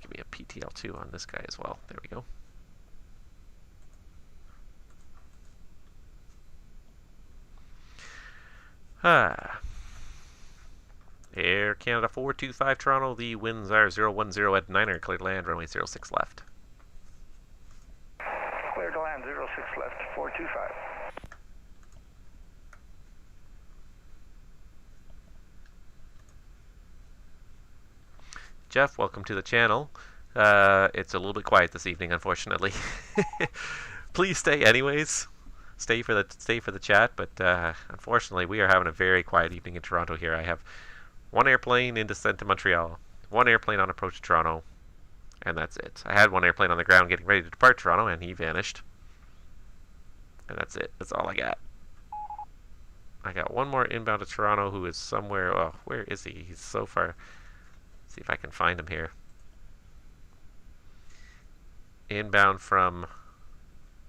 give me a PTL2 on this guy as well. There we go. Air Canada 425 Toronto. The winds are 010 at 9er. Clear to land, runway 06 left.
Clear to land, 06 left, 425.
Jeff, welcome to the channel. It's a little bit quiet this evening, unfortunately. Please stay anyways. Stay for the chat, but unfortunately we are having a very quiet evening in Toronto here. I have one airplane in descent to Montreal, one airplane on approach to Toronto, and that's it. I had one airplane on the ground getting ready to depart Toronto, and he vanished. And that's it. That's all I got. I got one more inbound to Toronto who is somewhere. Oh, where is he? He's so far. Let's see if I can find him here. Inbound from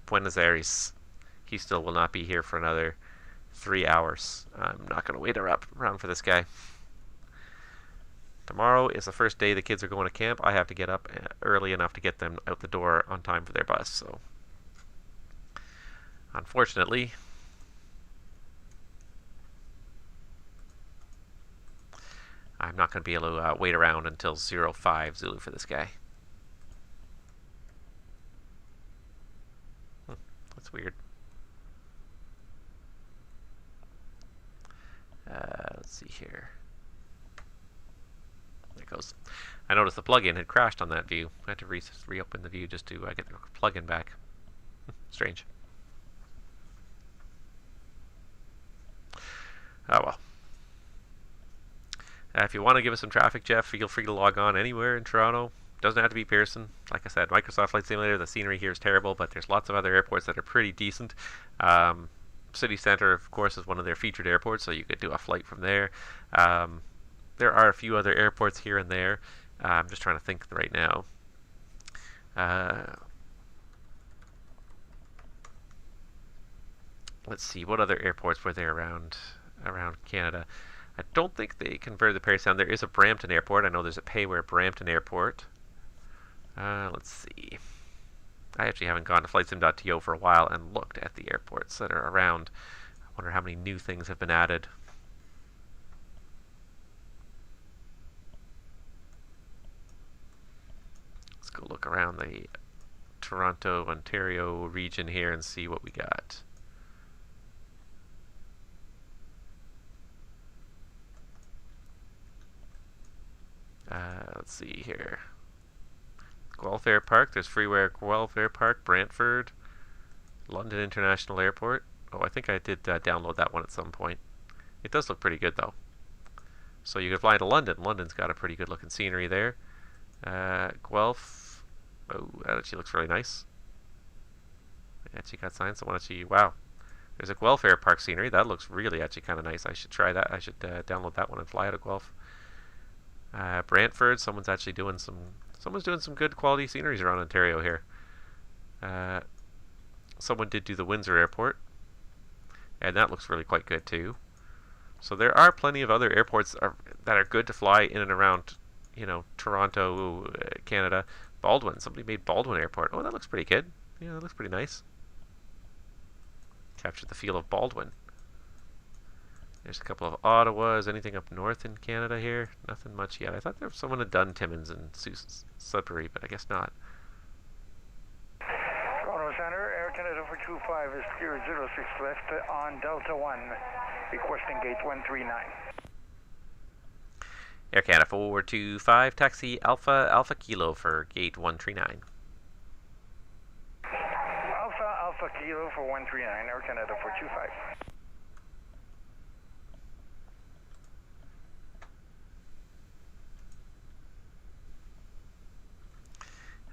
Buenos Aires. He still will not be here for another 3 hours. I'm not going to wait around for this guy. Tomorrow is the first day the kids are going to camp. I have to get up early enough to get them out the door on time for their bus. So, unfortunately, I'm not going to be able to wait around until 05 Zulu for this guy. That's weird. Let's see here. There it goes. I noticed the plugin had crashed on that view. I had to reopen the view just to get the plugin back. Strange. Oh well. If you want to give us some traffic, Jeff, feel free to log on anywhere in Toronto. Doesn't have to be Pearson. Like I said, Microsoft Flight Simulator, the scenery here is terrible, but there's lots of other airports that are pretty decent. City Center, of course, is one of their featured airports, so you could do a flight from there. There are a few other airports here and there. I'm just trying to think right now. Let's see, what other airports were there around Canada? I don't think they converted the Parry Sound. There is a Brampton Airport. I know there's a Payware Brampton Airport. Let's see. I actually haven't gone to flightsim.to for a while and looked at the airports that are around. I wonder how many new things have been added. Let's go look around the Toronto, Ontario region here and see what we got. Let's see here. Guelph Air Park. There's Freeware Guelph Air Park, Brantford, London International Airport. Oh, I think I did download that one at some point. It does look pretty good, though. So you can fly to London. London's got a pretty good looking scenery there. Guelph. Oh, that actually looks really nice. It actually got signs. So why don't you... Wow. There's a Guelph Air Park scenery. That looks really actually kind of nice. I should try that. I should download that one and fly out of Guelph. Brantford, someone's doing some good quality sceneries around Ontario here. Someone did do the Windsor Airport, and that looks really quite good too. So there are plenty of other airports that are good to fly in and around, you know, Toronto, Canada. Baldwin, somebody made Baldwin Airport. Oh, that looks pretty good. Yeah, that looks pretty nice. Captured the feel of Baldwin. There's a couple of Ottawas. Anything up north in Canada here? Nothing much yet. I thought there was someone had done Timmins and Sudbury, but I guess not.
Toronto Center, Air Canada for 25 is clear 06 left on Delta 1, requesting gate 139.
Air Canada 425, taxi Alpha Kilo for gate 139.
Alpha Kilo for 139, Air Canada 425.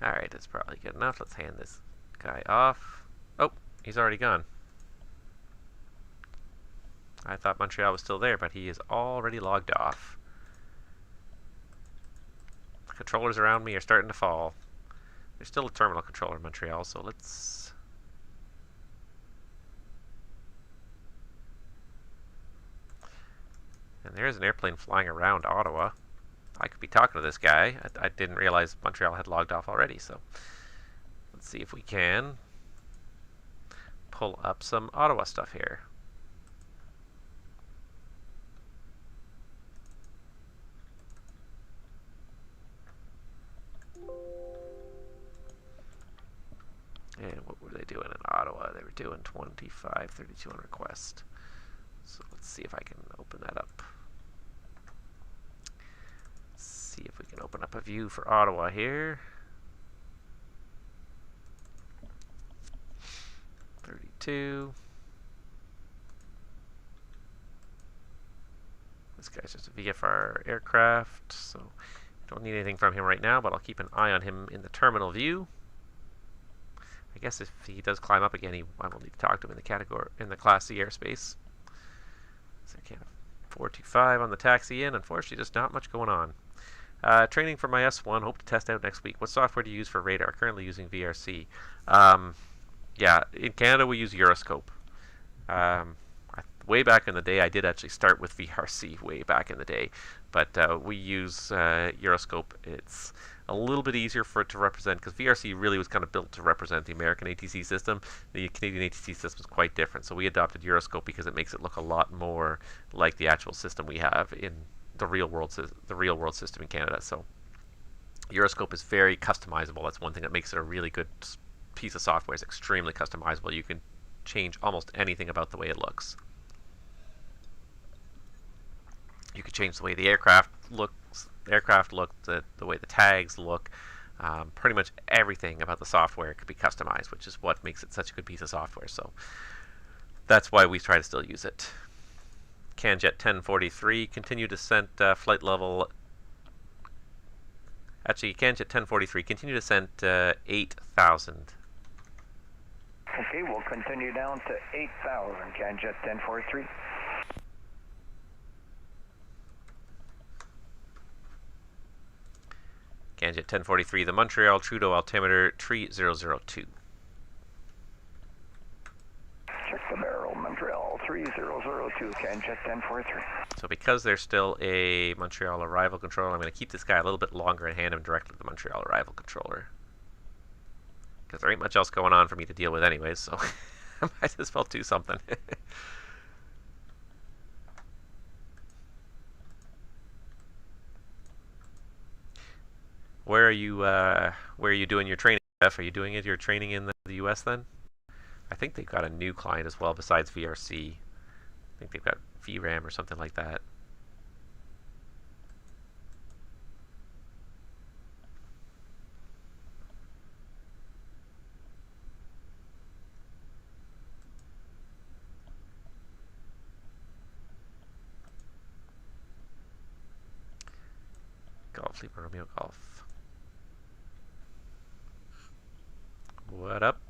Alright, that's probably good enough. Let's hand this guy off. Oh, he's already gone. I thought Montreal was still there, but he is already logged off. The controllers around me are starting to fall. There's still a terminal controller in Montreal, so let's... And there's an airplane flying around Ottawa. I could be talking to this guy. I didn't realize Montreal had logged off already, so let's see if we can pull up some Ottawa stuff here. And what were they doing in Ottawa? They were doing 2532 on request. So let's see if I can open that up. See if we can open up a view for Ottawa here. 32. This guy's just a VFR aircraft, so I don't need anything from him right now, but I'll keep an eye on him in the terminal view. I guess if he does climb up again, I will need to talk to him in the Class C airspace. So I can't. 425 on the taxi in. Unfortunately, just not much going on. Training for my S1. Hope to test out next week. What software do you use for radar? Currently using VRC. Yeah, in Canada we use Euroscope. Way back in the day, I did actually start with VRC way back in the day, but we use Euroscope. It's a little bit easier for it to represent because VRC really was kind of built to represent the American ATC system. The Canadian ATC system is quite different, so we adopted Euroscope because it makes it look a lot more like the actual system we have in the real world system in Canada. So Euroscope is very customizable. That's one thing that makes it a really good piece of software. It's extremely customizable. You can change almost anything about the way it looks. You could change the way the aircraft looks, the way the tags look. Pretty much everything about the software could be customized, which is what makes it such a good piece of software. So that's why we try to still use it. CanJet 1043, continue descent, flight level Actually, Canjet 1043, continue descent 8,000.
Okay, we'll continue down to 8,000, Canjet 1043.
Canjet 1043, the Montreal Trudeau altimeter 3002.
Check the barrel, Montreal 3002, Canjet 1043.
So because there's still a Montreal arrival controller, I'm going to keep this guy a little bit longer and hand him directly to the Montreal arrival controller. Because there ain't much else going on for me to deal with anyways, so I might as well do something. Where are you doing your training, Jeff? Are you doing your training in the US then? I think they've got a new client as well besides VRC. I think they've got VRAM or something like that. Golf, Lima, Romeo, Golf. What up?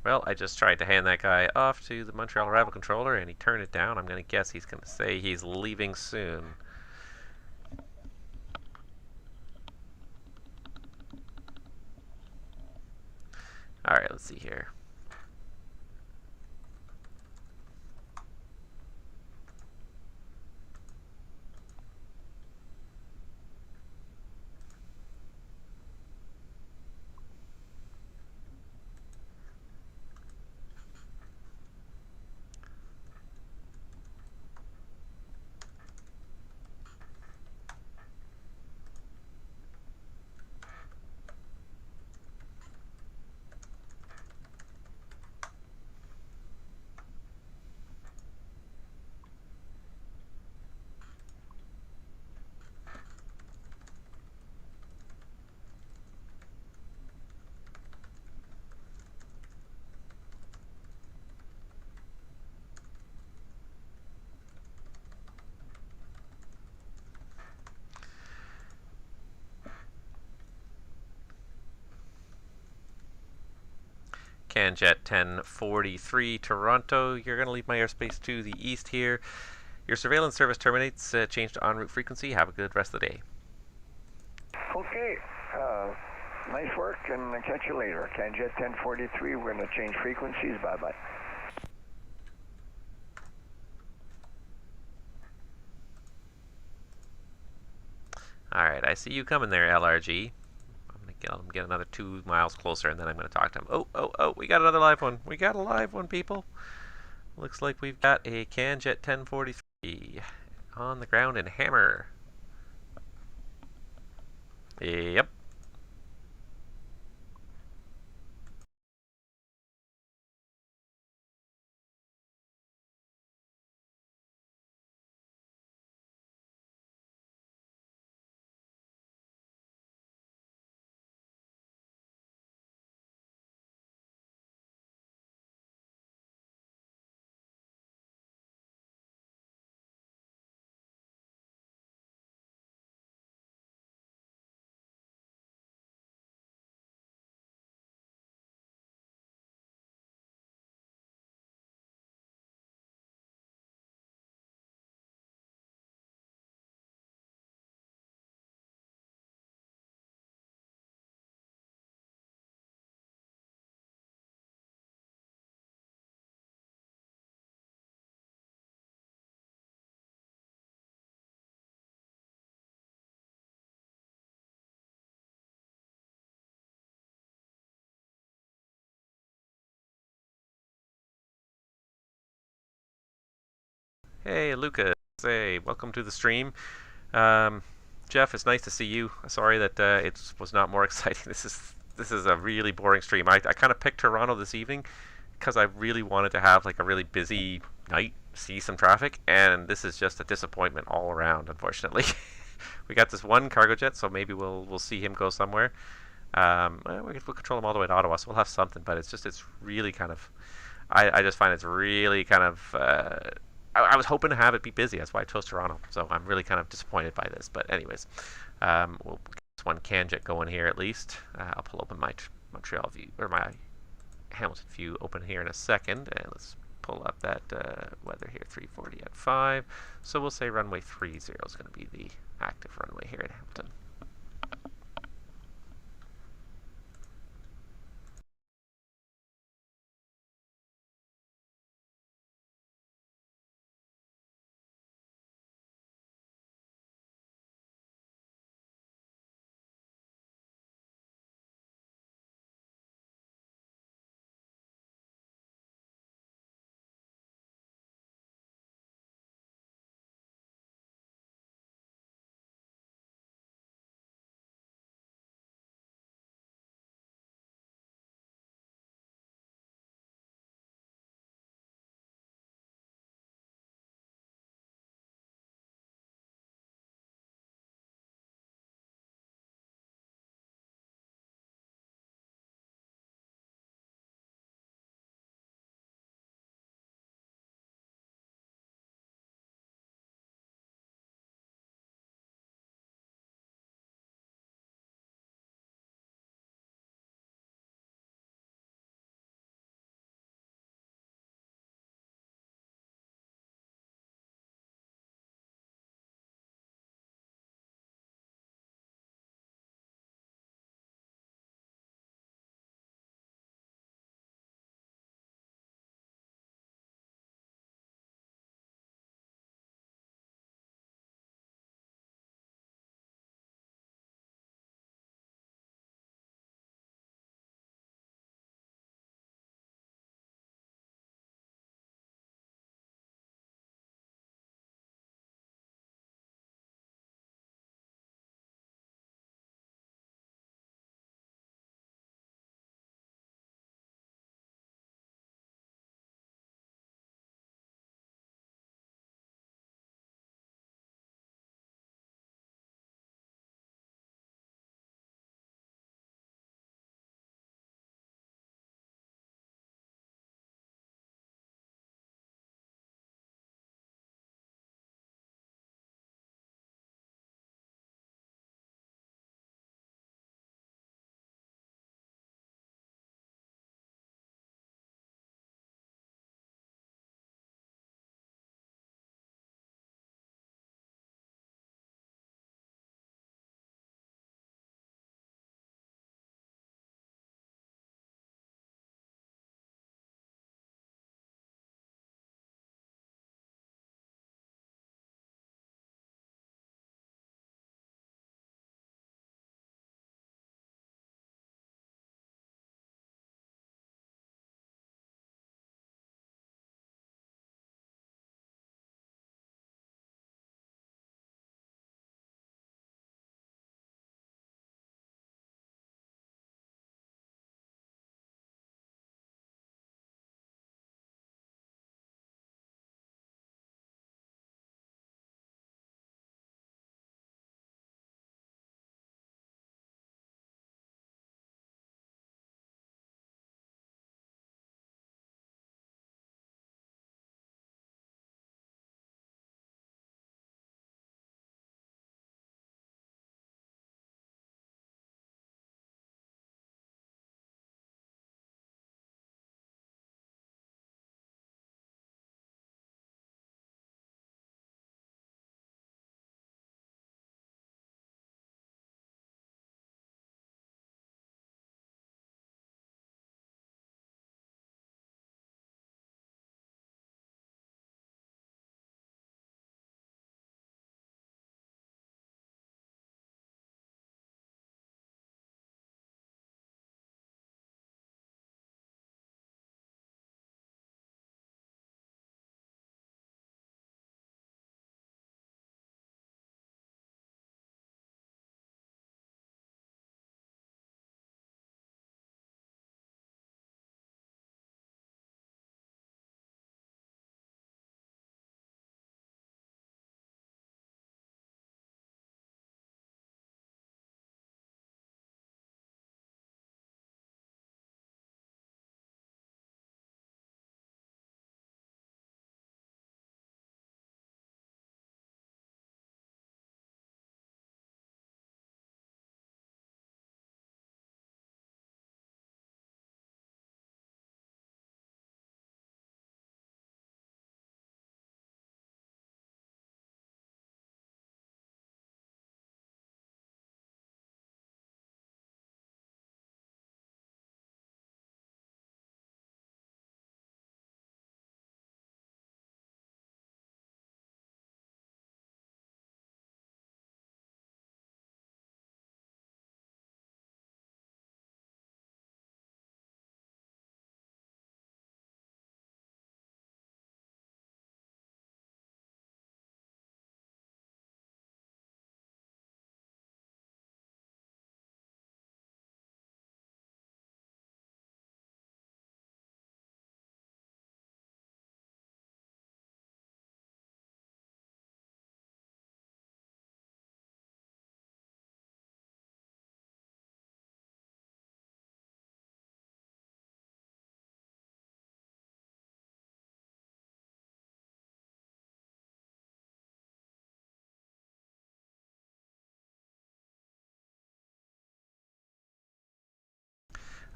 Well, I just tried to hand that guy off to the Montreal arrival controller, and he turned it down. I'm going to guess he's going to say he's leaving soon. All right, let's see here. CanJet 1043 Toronto, you're going to leave my airspace to the east here. Your surveillance service terminates. Change to en route frequency. Have a good rest of the day.
Okay. Nice work, and I'll catch you later. CanJet 1043, we're going to change frequencies. Bye-bye.
Alright, I see you coming there, LRG. I'm going to get another 2 miles closer, and then I'm going to talk to him. Oh, we got another live one. We got a live one, people. Looks like we've got a CanJet 1043 on the ground in Hammer. Yep. Hey, Lucas. Hey, welcome to the stream. Jeff, it's nice to see you. Sorry that it was not more exciting. This is a really boring stream. I kind of picked Toronto this evening because I really wanted to have like a really busy night, see some traffic, and this is just a disappointment all around, unfortunately. We got this one cargo jet, so maybe we'll see him go somewhere. We'll control him all the way to Ottawa, so we'll have something. But it's really kind of, I just find it's really kind of. I was hoping to have it be busy. That's why I chose Toronto. So I'm really kind of disappointed by this. But anyways, we'll get this one CanJet going here at least. I'll pull open my Montreal view or my Hamilton view open here in a second, and let's pull up that weather here, 340 at 5. So we'll say runway 30 is going to be the active runway here at Hamilton.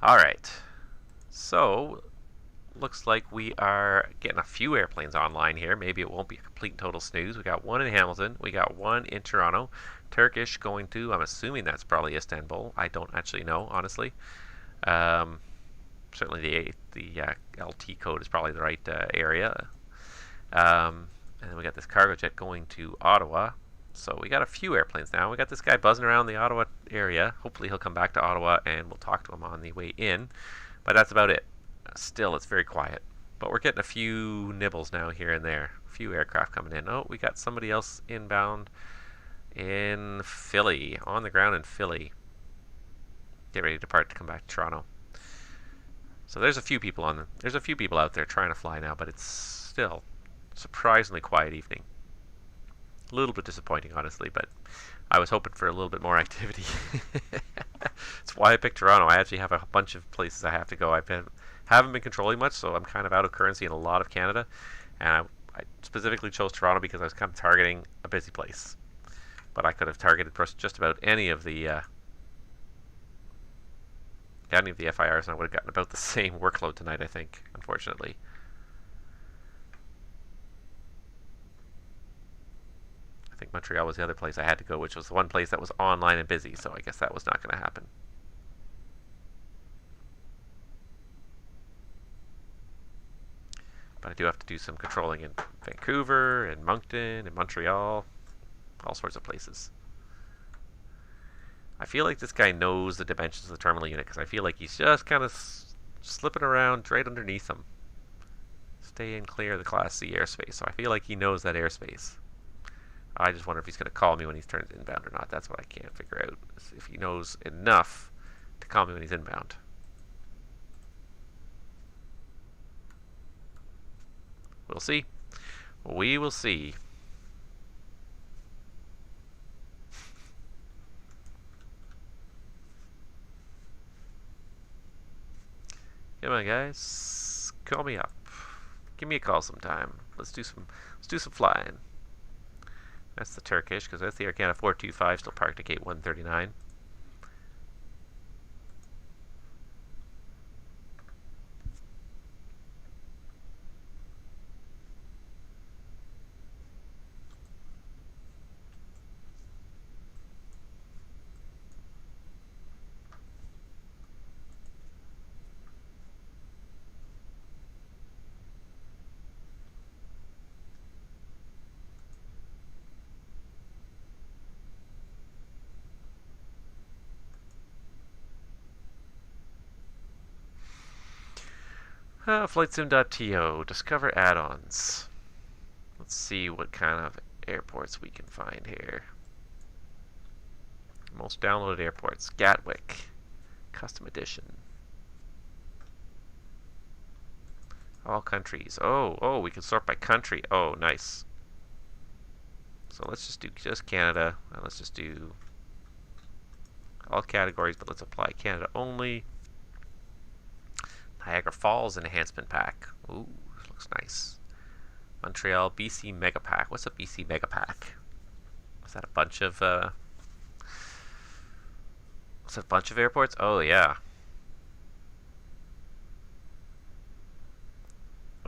Alright, so looks like we are getting a few airplanes online here. Maybe it won't be a complete and total snooze. We got one in Hamilton, we got one in Toronto. Turkish going to, I'm assuming that's probably Istanbul. I don't actually know, honestly. Certainly the LT code is probably the right area. And then we got this cargo jet going to Ottawa. So we got a few airplanes now. We got this guy buzzing around the Ottawa area. Hopefully he'll come back to Ottawa and we'll talk to him on the way in. But that's about it. Still, it's very quiet. But we're getting a few nibbles now here and there. A few aircraft coming in. Oh, we got somebody else inbound in Philly. On the ground in Philly. Get ready to depart to come back to Toronto. So there's a few people out there trying to fly now, but it's still a surprisingly quiet evening. A little bit disappointing, honestly, but I was hoping for a little bit more activity. That's why I picked Toronto. I actually have a bunch of places I have to go. Haven't been controlling much, so I'm kind of out of currency in a lot of Canada. And I specifically chose Toronto because I was kind of targeting a busy place. But I could have targeted just about any of the FIRs, and I would have gotten about the same workload tonight, I think, unfortunately. I think Montreal was the other place I had to go, which was the one place that was online and busy, so I guess that was not going to happen. But I do have to do some controlling in Vancouver, and Moncton, and Montreal, all sorts of places. I feel like this guy knows the dimensions of the terminal unit, because I feel like he's just kind of slipping around right underneath them. Staying clear of the Class C airspace, so I feel like he knows that airspace. I just wonder if he's going to call me when he turns inbound or not. That's what I can't figure out, if he knows enough to call me when he's inbound. We'll see. We will see. Come on, guys. Call me up. Give me a call sometime. Let's do some flying. That's the Turkish, because that's the Air Canada 425 still parked at gate 139. FlightSim.to, discover add-ons. Let's see what kind of airports we can find here. Most downloaded airports, Gatwick, custom edition. All countries. Oh, we can sort by country. Oh, nice. So let's just do just Canada, and let's just do all categories, but let's apply Canada only. Niagara Falls enhancement pack. Ooh, looks nice. Montreal BC Mega Pack. What's a BC Mega Pack? Is that a bunch of airports? Oh yeah.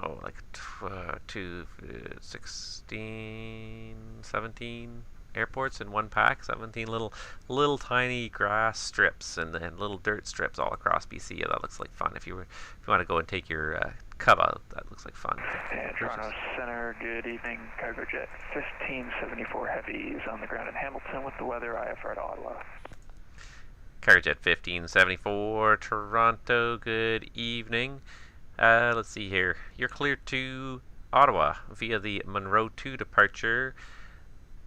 Oh, like 16, 17 airports in one pack. 17 little tiny grass strips and little dirt strips all across BC. Yeah, that looks like fun. If you want to go and take your cub out, that looks like fun.
Toronto Center, good evening. Cargo Jet 1574 Heavy is on the ground in Hamilton with the weather. IFR to Ottawa.
Cargo Jet 1574 Toronto, good evening. Let's see here. You're cleared to Ottawa via the Monroe 2 departure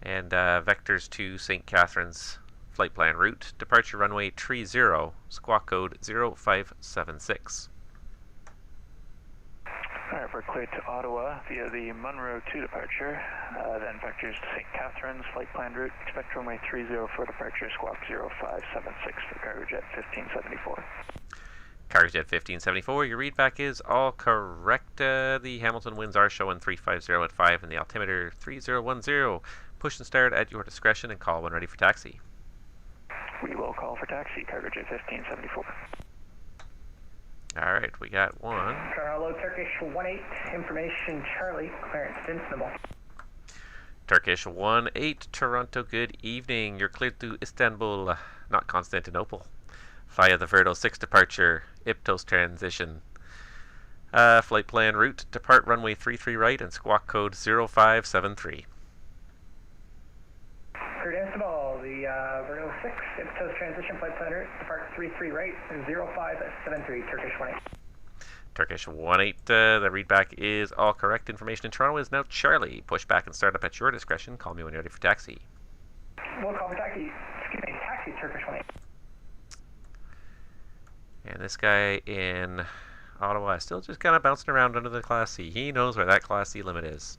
and vectors to St. Catharines flight plan route. Departure runway 30, squawk code 0576.
Alright, we're cleared to Ottawa via the Monroe 2 departure, then vectors to St. Catharines flight plan route. Expect runway 30 for departure, squawk 0576 for Cargo Jet 1574.
Cargo Jet 1574, your readback is all correct. The Hamilton winds are showing 350 at 5 and the altimeter 3010. Push and start at your discretion and call when ready for taxi.
We will call for taxi, Cargo Jet 1574.
Alright, we got one.
Hello, Turkish 1-8, information Charlie, clearance Istanbul.
Turkish 1-8, Toronto, good evening. You're cleared to Istanbul, not Constantinople, via the Verdo 6 departure, Iptos transition. Flight plan route, depart runway 33 right and squawk code 0573.
Cleared Istanbul, the Verdo 6, Iptos transition, flight plan route, depart 33 right and 0573, Turkish 1-8.
Turkish 1-8, the readback is all correct. Information in Toronto is now Charlie. Push back and start up at your discretion. Call me when you're ready for taxi.
We'll call for taxi. Excuse me, taxi, Turkish 1-8.
And this guy in Ottawa is still just kind of bouncing around under the Class C. He knows where that Class C limit is.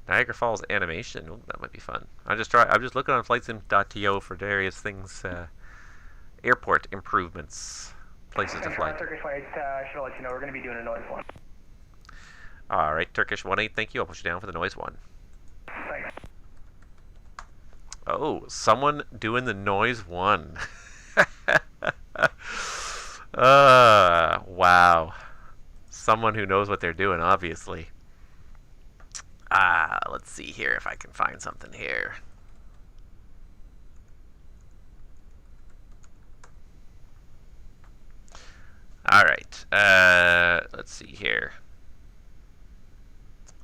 Niagara Falls animation. Ooh, that might be fun. I'm just looking on flightsim.to for various things, airport improvements. Places to fly.
Turkish 1-8, should let you know we're going to be doing a noise one.
Alright, Turkish 1-8, thank you. I'll push you down for the noise one.
Thanks.
Oh, someone doing the noise one. Wow. Someone who knows what they're doing, obviously. Let's see here if I can find something here. Alright, let's see here.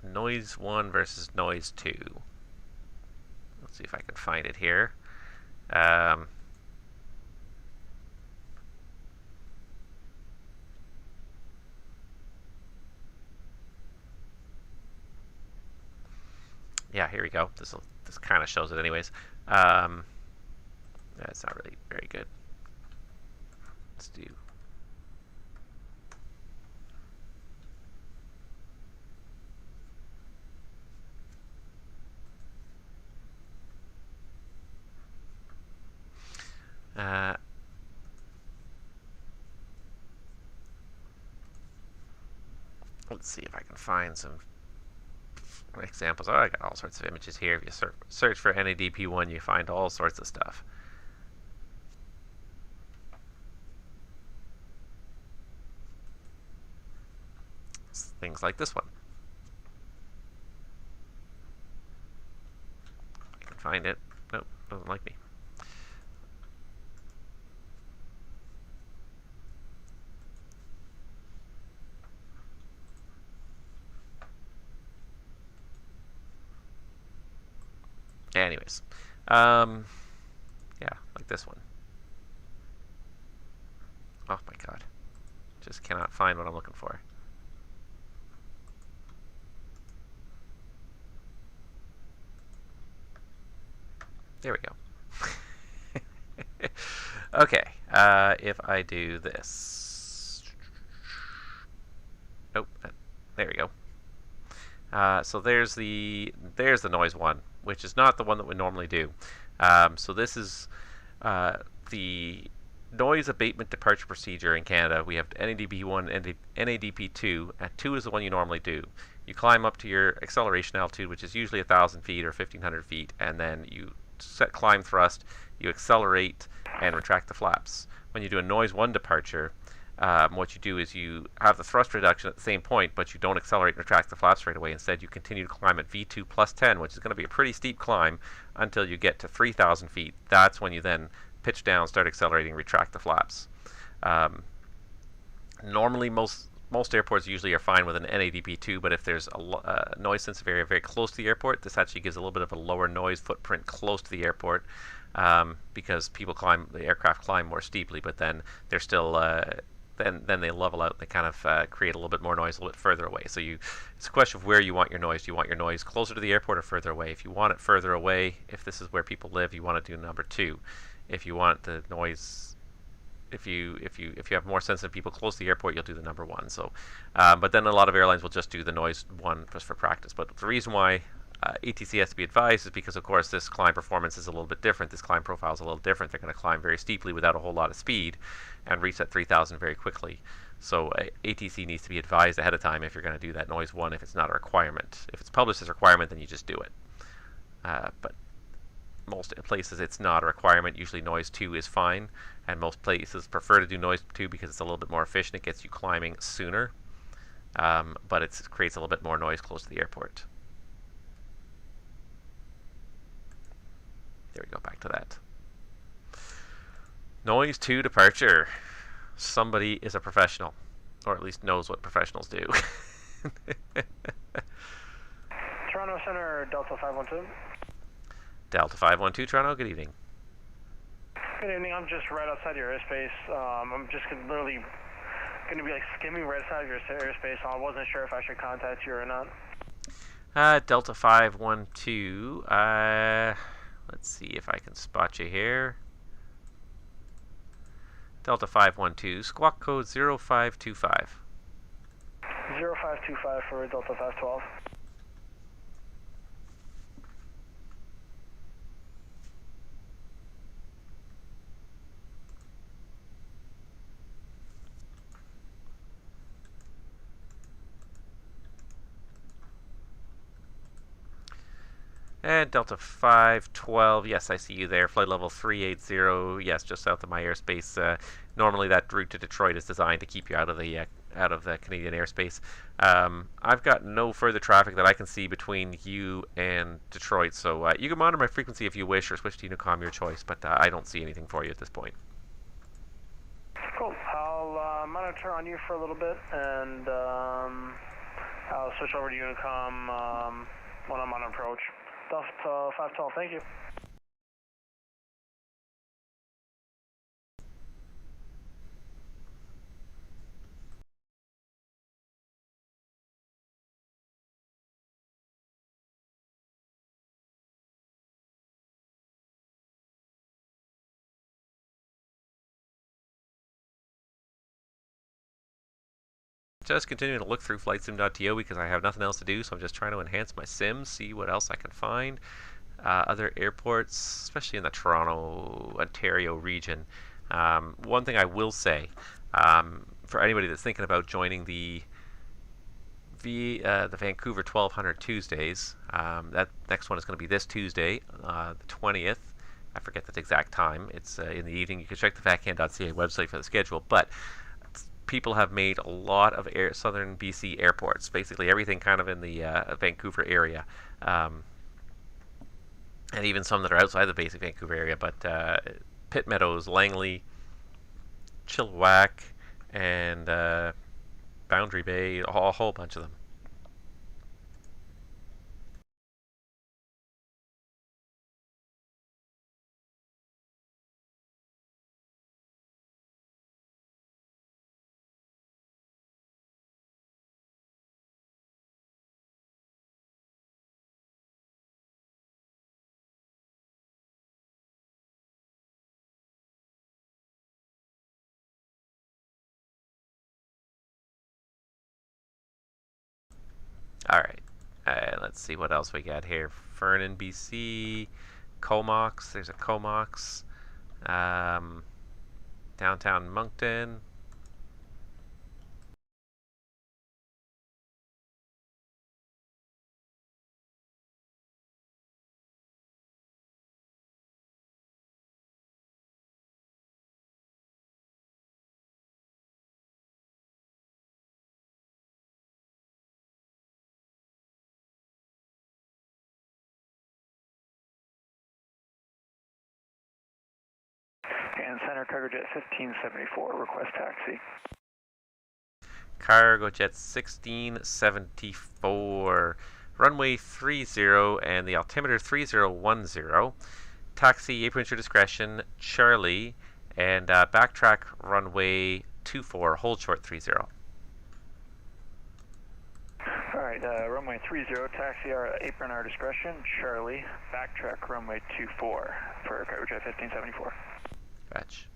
Noise 1 versus noise 2. Let's see if I can find it here. Yeah, here we go. This kind of shows it anyways. That's not really very good. Let's do... let's see if I can find some examples. Oh, I got all sorts of images here. If you search for NADP1, you find all sorts of stuff. Things like this one. I can find it. Nope, doesn't like me. Anyways, yeah, like this one. Oh my god, just cannot find what I'm looking for. There we go. Okay, if I do this. Nope, there we go. So there's the noise one, which is not the one that we normally do. So this is the noise abatement departure procedure in Canada. We have NADP1 and NADP2, and 2 is the one you normally do. You climb up to your acceleration altitude, which is usually 1,000 feet or 1,500 feet, and then you set climb thrust, you accelerate, and retract the flaps. When you do a noise 1 departure, what you do is you have the thrust reduction at the same point, but you don't accelerate and retract the flaps right away. Instead, you continue to climb at V2 plus 10, which is going to be a pretty steep climb until you get to 3,000 feet. That's when you then pitch down, start accelerating, retract the flaps. Normally, most airports usually are fine with an NADP2, but if there's a noise sensitive area very close to the airport, this actually gives a little bit of a lower noise footprint close to the airport, because the aircraft climb more steeply, but then they're still then they level out. They kind of create a little bit more noise a little bit further away. So it's a question of where you want your noise. Do you want your noise closer to the airport or further away? If you want it further away, if this is where people live, you want to do number 2. If you want the noise, if you have more sensitive people close to the airport, you'll do the number 1. So, but then a lot of airlines will just do the noise 1 just for practice. But the reason why ATC has to be advised is because, of course, this climb performance is a little bit different. This climb profile is a little different. They're going to climb very steeply without a whole lot of speed and reach that 3,000 very quickly. So ATC needs to be advised ahead of time if you're going to do that noise 1 if it's not a requirement. If it's published as a requirement, then you just do it. But most places it's not a requirement. Usually noise 2 is fine, and most places prefer to do noise 2 because it's a little bit more efficient. It gets you climbing sooner, but it creates a little bit more noise close to the airport. There we go, back to that. Noise 2 departure. Somebody is a professional, or at least knows what professionals do.
Toronto Center, Delta 512.
Delta 512, Toronto, good evening.
Good evening, I'm just right outside your airspace. I'm just literally going to be like skimming right outside of your airspace. I wasn't sure if I should contact you or not.
Delta 512, let's see if I can spot you here. Delta 512, squawk code 0525.
0525 for Delta 512.
And Delta 512, yes, I see you there. Flight level 380, yes, just south of my airspace. Normally, that route to Detroit is designed to keep you out of the Canadian airspace. I've got no further traffic that I can see between you and Detroit, so you can monitor my frequency if you wish, or switch to Unicom, your choice. But I don't see anything for you at this point.
Cool. I'll monitor on you for a little bit, and I'll switch over to Unicom when I'm on approach. Delta 512, thank you.
Just continuing to look through flightsim.to because I have nothing else to do, so I'm just trying to enhance my sim, see what else I can find. Other airports, especially in the Toronto, Ontario region. One thing I will say, for anybody that's thinking about joining the Vancouver 1200 Tuesdays, that next one is going to be this Tuesday, the 20th. I forget the exact time. It's in the evening. You can check the vatcan.ca website for the schedule, but people have made a lot of southern BC airports, basically everything kind of in the Vancouver area. And even some that are outside the basic Vancouver area, but Pitt Meadows, Langley, Chilliwack, and Boundary Bay, a whole bunch of them. Alright, let's see what else we got here. Fernan, BC, Comox, there's a Comox, downtown Moncton.
And Center Cargo Jet 1574, request taxi.
Cargo Jet 1674, runway 30 and the altimeter 3010. Taxi, apron at your discretion, Charlie, and backtrack runway 24, hold short 30.
Alright, runway 30, taxi apron our discretion, Charlie, backtrack runway 24 for Cargo Jet 1574.
Batch.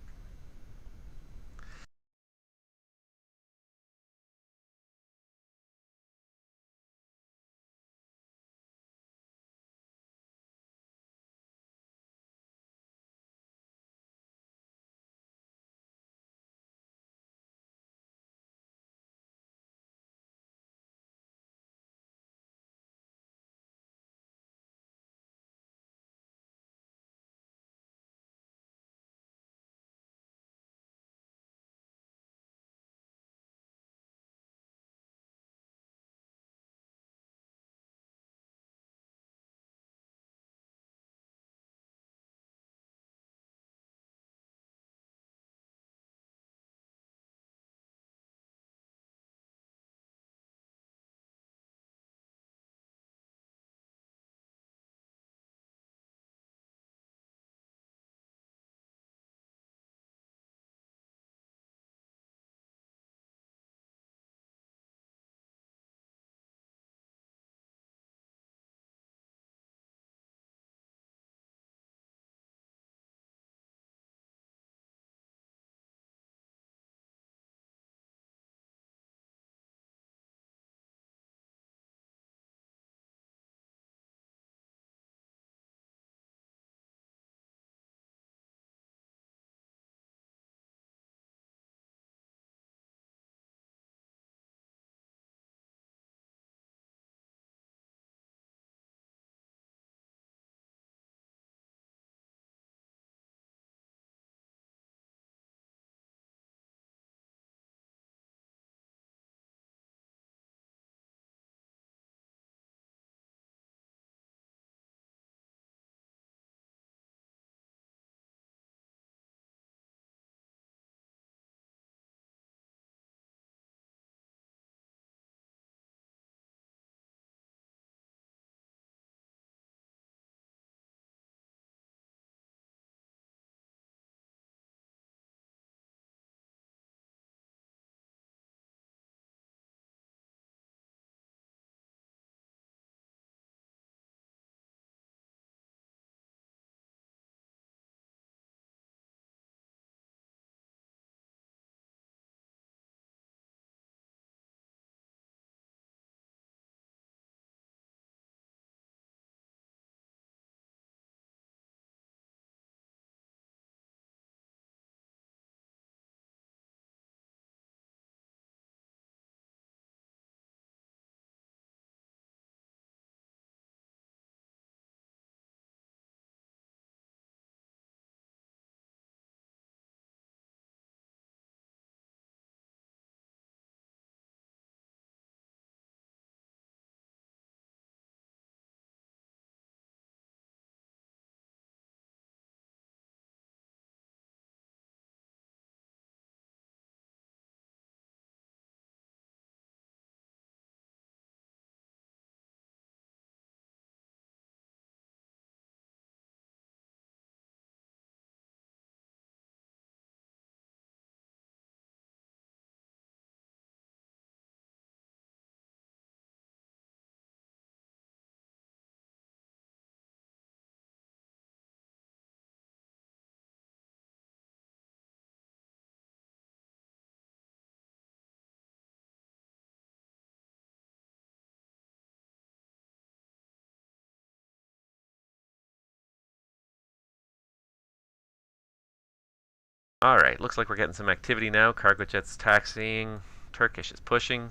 Alright, looks like we're getting some activity now. Cargo jet's taxiing. Turkish is pushing.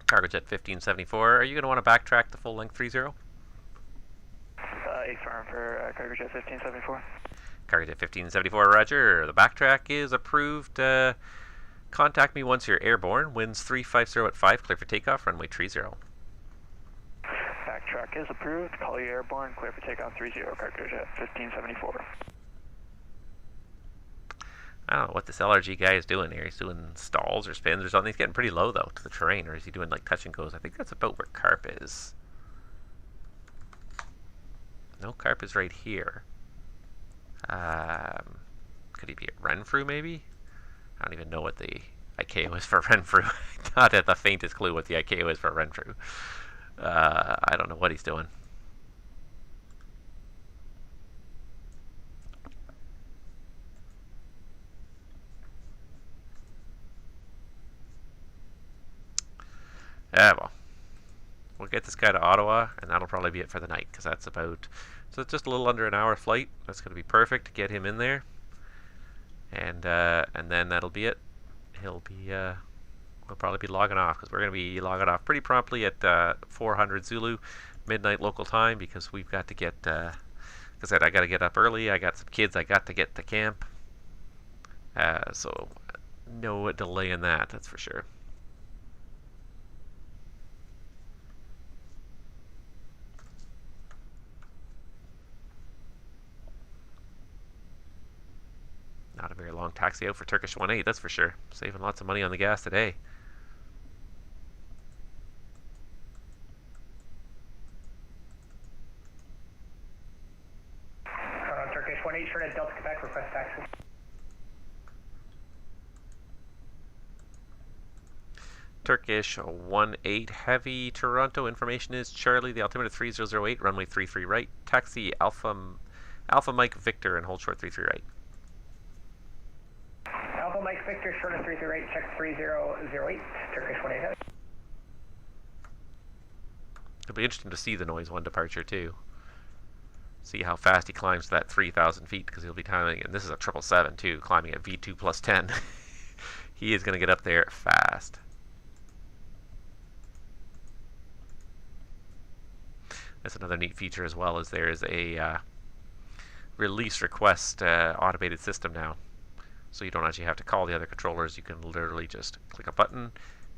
Cargo jet 1574. Are you going to want to backtrack the full length 30?
Affirm for Cargo Jet 1574.
Cargo jet 1574, roger. The backtrack is approved. Contact me once you're airborne. Winds 350 at 5, clear for takeoff, runway 30.
Backtrack is approved. Call you airborne, clear for takeoff 30, Cargo Jet 1574.
I don't know what this LRG guy is doing here. He's doing stalls or spins or something. He's getting pretty low, though, to the terrain. Or is he doing, like, touch and goes? I think that's about where Carp is. No, Carp is right here. Could he be at Renfrew, maybe? I don't even know what the ICAO is for Renfrew. Not at the faintest clue what the ICAO is for Renfrew. I don't know what he's doing. Yeah, well, we'll get this guy to Ottawa, and that'll probably be it for the night, because that's about, so it's just a little under an hour flight. That's going to be perfect to get him in there, and then that'll be it. He'll be, we'll probably be logging off, because we're going to be logging off pretty promptly at 400 Zulu, midnight local time, because we've got to get, like I said, I got to get up early. I got some kids I got to get to camp, so no delay in that, that's for sure. Not a very long taxi out for Turkish 18, that's for sure. Saving lots of money on the gas today.
Turkish 18, short at Delta Quebec, request taxi.
Turkish 18 Heavy Toronto. Information is Charlie, the altimeter 3008, runway 33 right. Taxi Alpha Mike Victor and hold short 33 right.
Alpha Mike Victor, short of 33 right, check 3008, Turkish 18 Heavy.
It'll be interesting to see the noise one departure too. See how fast he climbs to that 3,000 feet, because he'll be timing, and this is a 777 too, climbing at V2 plus 10. He is going to get up there fast. That's another neat feature as well, is there is a release request automated system now. So you don't actually have to call the other controllers. You can literally just click a button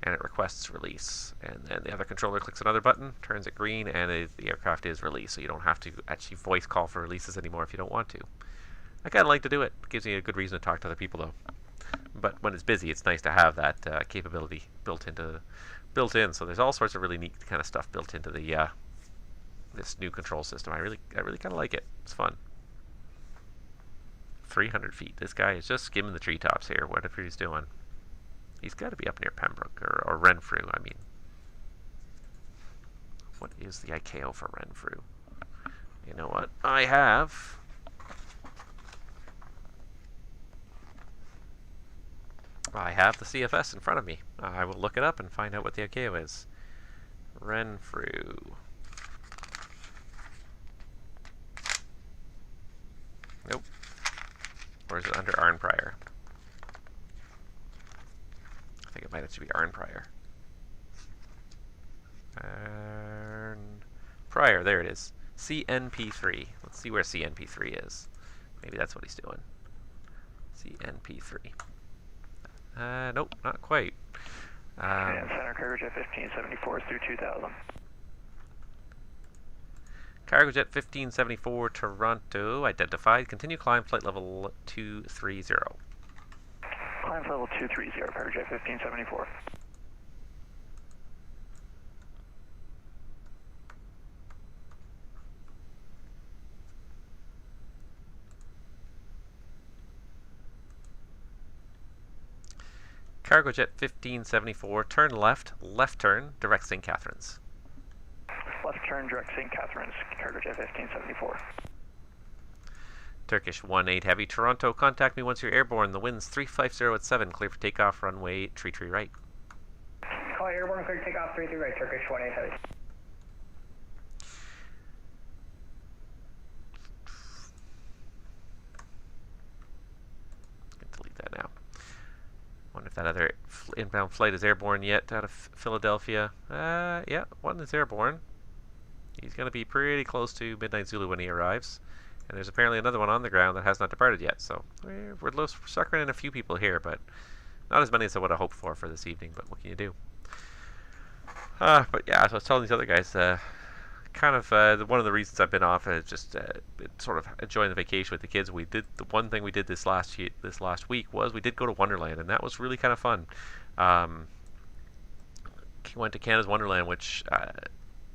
and it requests release. And then the other controller clicks another button, turns it green, and the aircraft is released. So you don't have to actually voice call for releases anymore if you don't want to. I kind of like to do it. It gives me a good reason to talk to other people, though. But when it's busy, it's nice to have that capability built in. So there's all sorts of really neat kind of stuff built into the this new control system. I really kind of like it. It's fun. 300 feet. This guy is just skimming the treetops here, whatever he's doing. He's got to be up near Pembroke or Renfrew. I mean, what is the ICAO for Renfrew? You know what? I have the CFS in front of me. I will look it up and find out what the ICAO is. Renfrew. Nope. Or is it under Arnprior? I think it might actually be Arnprior. Arnprior, there it is. CNP3. Let's see where CNP3 is. Maybe that's what he's doing. CNP3. Nope, not quite.
Center Cargo Jet 1574 through 2000.
Cargo Jet 1574 Toronto identified. Continue climb flight level 230.
Climb level 230, Cargo Jet 1574.
Cargo Jet 1574, turn left, left turn, direct St. Catharines.
Left turn, direct St. Catharines, Cargo Jet 1574.
Turkish 18 Heavy Toronto, contact me once you're airborne. The wind's 350 at 7, clear for takeoff, runway 33 right.
Call airborne, clear takeoff 33 right, Turkish 18 Heavy.
if that other inbound flight is airborne yet out of Philadelphia. Yeah, one is airborne. He's going to be pretty close to Midnight Zulu when he arrives. And there's apparently another one on the ground that has not departed yet. So we're suckering in a few people here, but not as many as I would have hoped for this evening. But what can you do? But yeah, as I was telling these other guys, kind of one of the reasons I've been off is just sort of enjoying the vacation with the kids. We did the one thing we did this last week was we did go to Wonderland, and that was really kind of fun. Went to Canada's Wonderland, which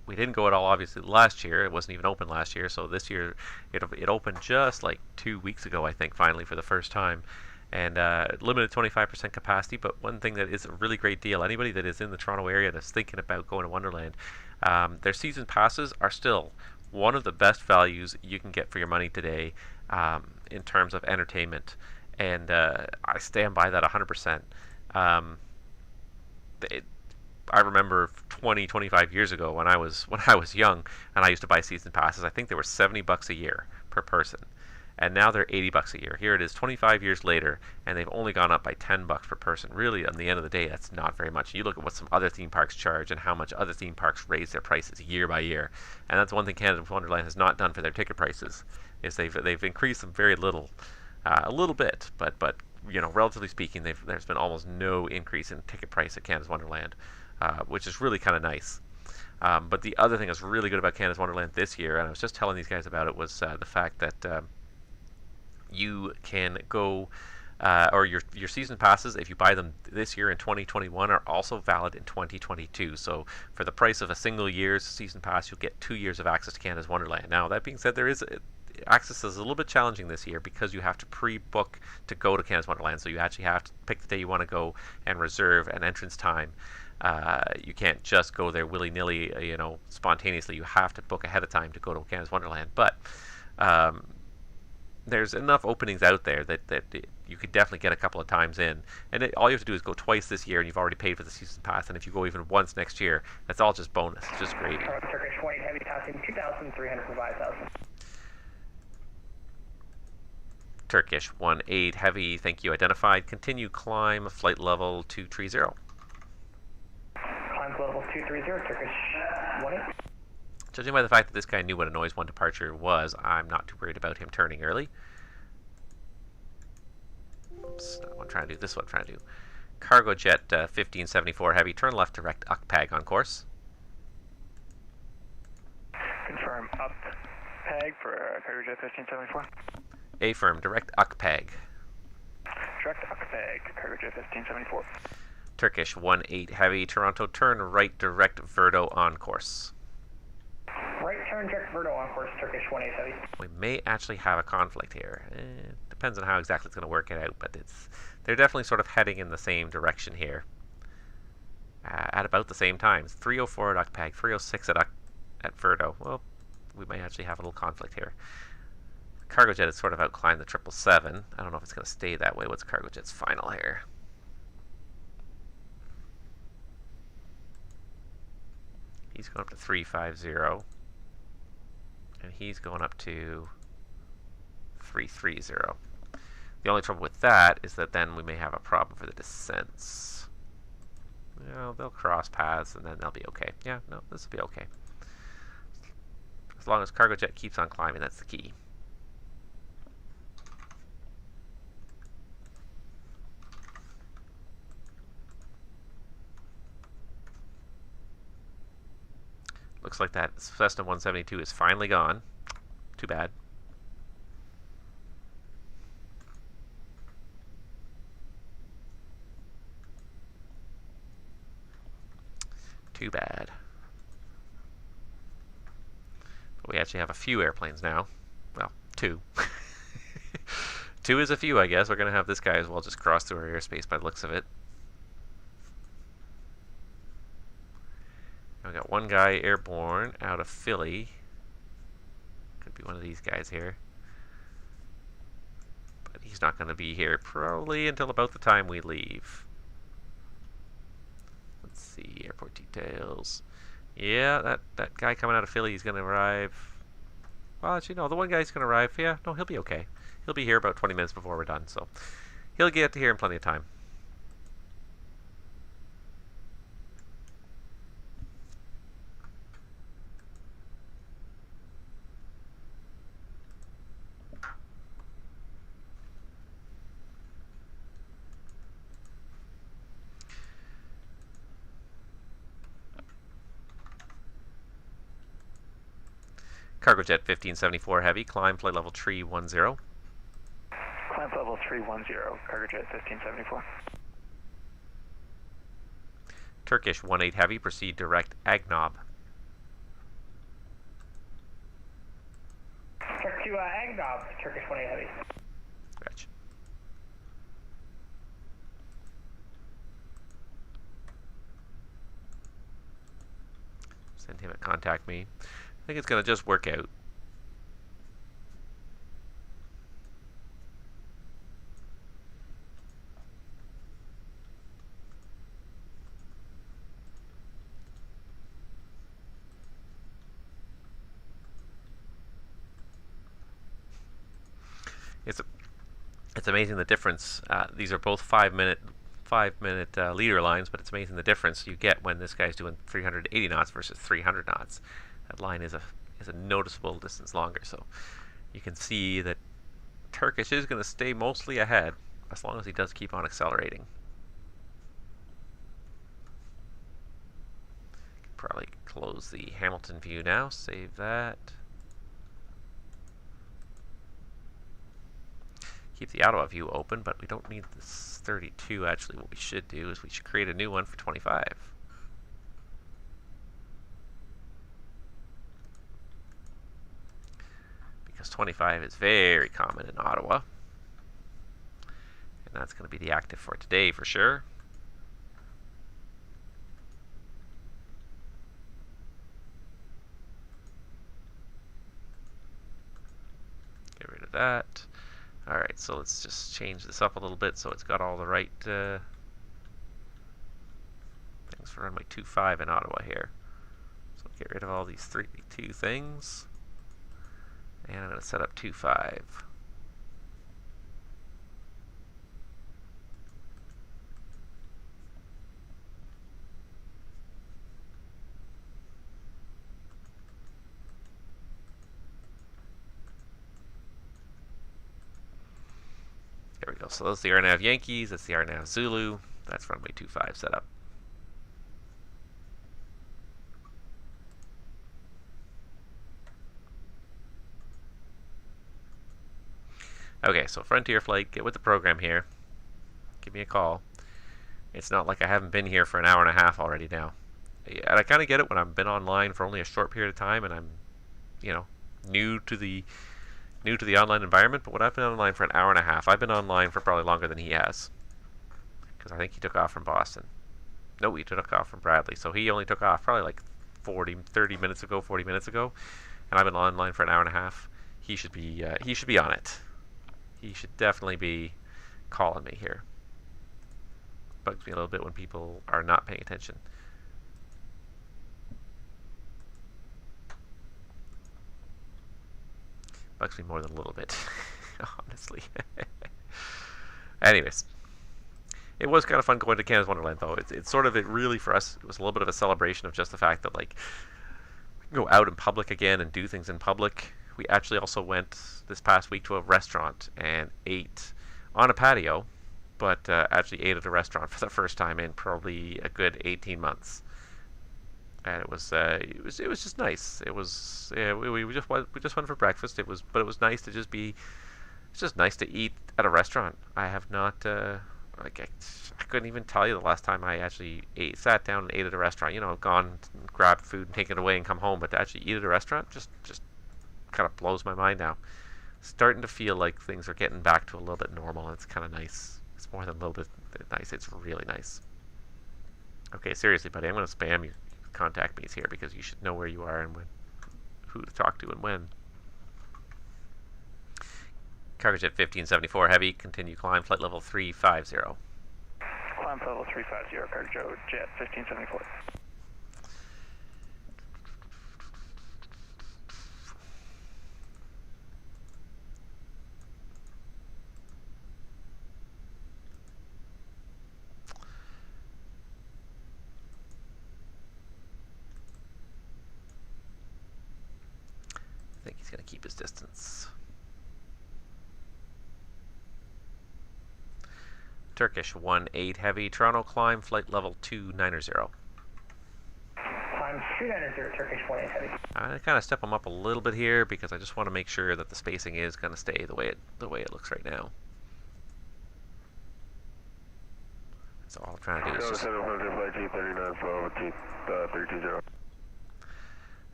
we didn't go at all obviously last year. It wasn't even open last year, so this year it opened just like 2 weeks ago, I think, finally for the first time. And limited 25% capacity, but one thing that is a really great deal, anybody that is in the Toronto area that's thinking about going to Wonderland, their season passes are still one of the best values you can get for your money today in terms of entertainment, and I stand by that 100%. I remember 25 years ago when I was young and I used to buy season passes. I think they were $70 a year per person. And now they're $80 a year. Here it is 25 years later, and they've only gone up by $10 per person. Really, on the end of the day, that's not very much. You look at what some other theme parks charge and how much other theme parks raise their prices year by year. And that's one thing Canada's Wonderland has not done for their ticket prices, is they've increased them very little, a little bit, but you know, relatively speaking, there's been almost no increase in ticket price at Canada's Wonderland, which is really kind of nice. But the other thing that's really good about Canada's Wonderland this year, and I was just telling these guys about it, was the fact that you can go, or your season passes, if you buy them this year in 2021, are also valid in 2022. So for the price of a single year's season pass, you'll get 2 years of access to Canada's Wonderland. Now, that being said, access is a little bit challenging this year because you have to pre-book to go to Canada's Wonderland. So you actually have to pick the day you want to go and reserve an entrance time. You can't just go there willy-nilly, spontaneously. You have to book ahead of time to go to Canada's Wonderland. But there's enough openings out there that you could definitely get a couple of times in. And all you have to do is go twice this year, and you've already paid for the season pass. And if you go even once next year, that's all just bonus. It's just gravy.
Turkish 1-8 heavy passing 2,300 for 5,000.
Turkish 1-8 heavy, thank you, identified. Continue climb, flight level 230.
Climb to level 230, Turkish 1-8.
Judging by the fact that this guy knew what a noise one departure was, I'm not too worried about him turning early. Oops, not what I'm trying to do. This is what I'm trying to do. Cargo jet 1574 heavy, turn left direct UCPAG on course.
Confirm up PAG for cargo jet 1574.
Affirm, direct UCPAG.
Direct UCPAG, cargo jet 1574.
Turkish 1-8 heavy, Toronto, turn right direct Verdo on course.
Right turn direct Verdo on course, Turkish 1-8 heavy.
We may actually have a conflict here. Depends on how exactly it's going to work it out, but they're definitely sort of heading in the same direction here. At about the same time. 304 at UCPAG, 306 at Verdo. Well, we may actually have a little conflict here. Cargo jet has sort of outclimbed the 777. I don't know if it's going to stay that way. What's cargo jet's final here? He's going up to 350. And he's going up to 330. The only trouble with that is that then we may have a problem for the descents. They'll cross paths and then they'll be okay. Yeah, no, this will be okay. As long as cargo jet keeps on climbing, that's the key. Looks like that Cessna 172 is finally gone. Too bad. Too bad. But we actually have a few airplanes now. Well, two. Two is a few, I guess. We're going to have this guy as well just cross through our airspace by the looks of it. We got one guy airborne out of Philly. Could be one of these guys here. But he's not going to be here probably until about the time we leave. Let's see, airport details. Yeah, that guy coming out of Philly is going to arrive. Well, actually, no, the one guy's going to arrive. Yeah, no, he'll be okay. He'll be here about 20 minutes before we're done, so he'll get to here in plenty of time. Cargo Jet 1574 Heavy, climb flight level 310.
Climb level 310, Cargo Jet 1574.
Turkish 18 Heavy, proceed direct Agnob.
Check to Agnob, Turkish 18 Heavy.
Gotcha. Send him a contact me. I think it's going to just work out. It's amazing the difference. These are both 5-minute leader lines, but it's amazing the difference you get when this guy's doing 380 knots versus 300 knots. That line is a noticeable distance longer, so you can see that Turkish is going to stay mostly ahead as long as he does keep on accelerating. Probably close the Hamilton view now, save that. Keep the Ottawa view open, but we don't need this 32. Actually, what we should do is we should create a new one for 25. Because 25 is very common in Ottawa. And that's going to be the active for today for sure. Get rid of that. Alright, so let's just change this up a little bit so it's got all the right things for runway 25 in Ottawa here. So get rid of all these 32 things. And I'm going to set up 25. There we go. So those are the RNAV Yankees. That's the RNAV Zulu. That's runway 25 set up. Okay, so Frontier Flight, get with the program here. Give me a call. It's not like I haven't been here for an hour and a half already now. And I kind of get it when I've been online for only a short period of time and I'm, you know, new to the online environment, but when I've been online for an hour and a half, I've been online for probably longer than he has. Because I think he took off from Boston. No, he took off from Bradley. So he only took off probably like 40 minutes ago. And I've been online for an hour and a half. He should be on it. He should definitely be calling me here. Bugs me a little bit when people are not paying attention. Bugs me more than a little bit, honestly. Anyways, it was kind of fun going to Canada's Wonderland, though. It's sort of, it really, for us, it was a little bit of a celebration of just the fact that, like, we can go out in public again and do things in public. We actually also went this past week to a restaurant and ate on a patio, but actually ate at a restaurant for the first time in probably a good 18 months. And it was just nice. It was we just went for breakfast. But it was nice to just be. It's just nice to eat at a restaurant. I have not like I couldn't even tell you the last time I actually sat down and ate at a restaurant. You know, gone and grabbed food and taken it away and come home. But to actually eat at a restaurant just kind of blows my mind now. Starting to feel like things are getting back to a little bit normal. It's kind of nice. It's more than a little bit nice. It's really nice. Okay, seriously, buddy, I'm going to spam your contact me's here because you should know where you are and who to talk to and when. Cargo Jet 1574 Heavy, continue climb, flight level 350.
Climb level 350, Cargo Jet 1574.
I think he's going to keep his distance. Turkish 18 Heavy, Toronto climb, flight level 290.
Climb 390 Turkish 18 Heavy.
I'm going to kind of step them up a little bit here because I just want to make sure that the spacing is going to stay the way it looks right now. So all I'm trying to do is just...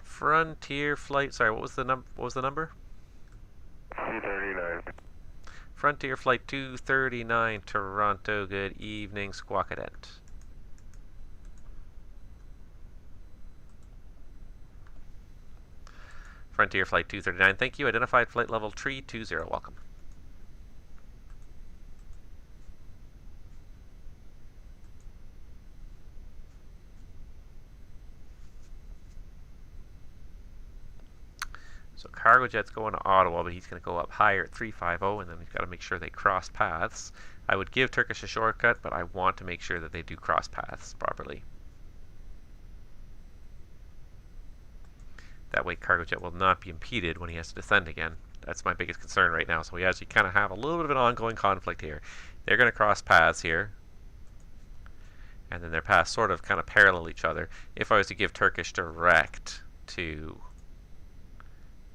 Frontier flight, sorry, what was the number?
239.
Frontier flight 239, Toronto, good evening, Squawkadent. Frontier flight 239, thank you, identified flight level 320, welcome. So cargo jet's going to Ottawa, but he's going to go up higher at 350, and then we've got to make sure they cross paths. I would give Turkish a shortcut, but I want to make sure that they do cross paths properly. That way cargo jet will not be impeded when he has to descend again. That's my biggest concern right now. So we actually kind of have a little bit of an ongoing conflict here. They're going to cross paths here. And then their paths sort of kind of parallel each other. If I was to give Turkish direct to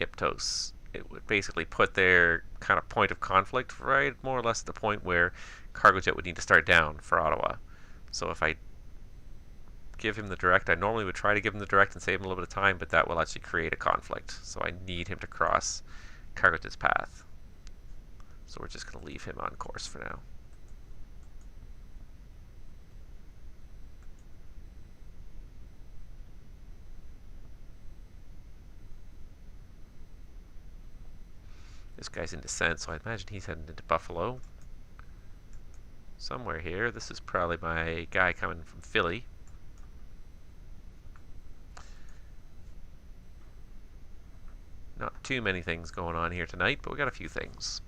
Iptos, it would basically put their kind of point of conflict right more or less at the point where cargo jet would need to start down for Ottawa. So if I give him the direct, I normally would try to give him the direct and save him a little bit of time, but that will actually create a conflict. So I need him to cross cargo jet's path. So we're just going to leave him on course for now. This guy's in descent, so I imagine he's heading into Buffalo. Somewhere here. This is probably my guy coming from Philly. Not too many things going on here tonight, but we got a few things.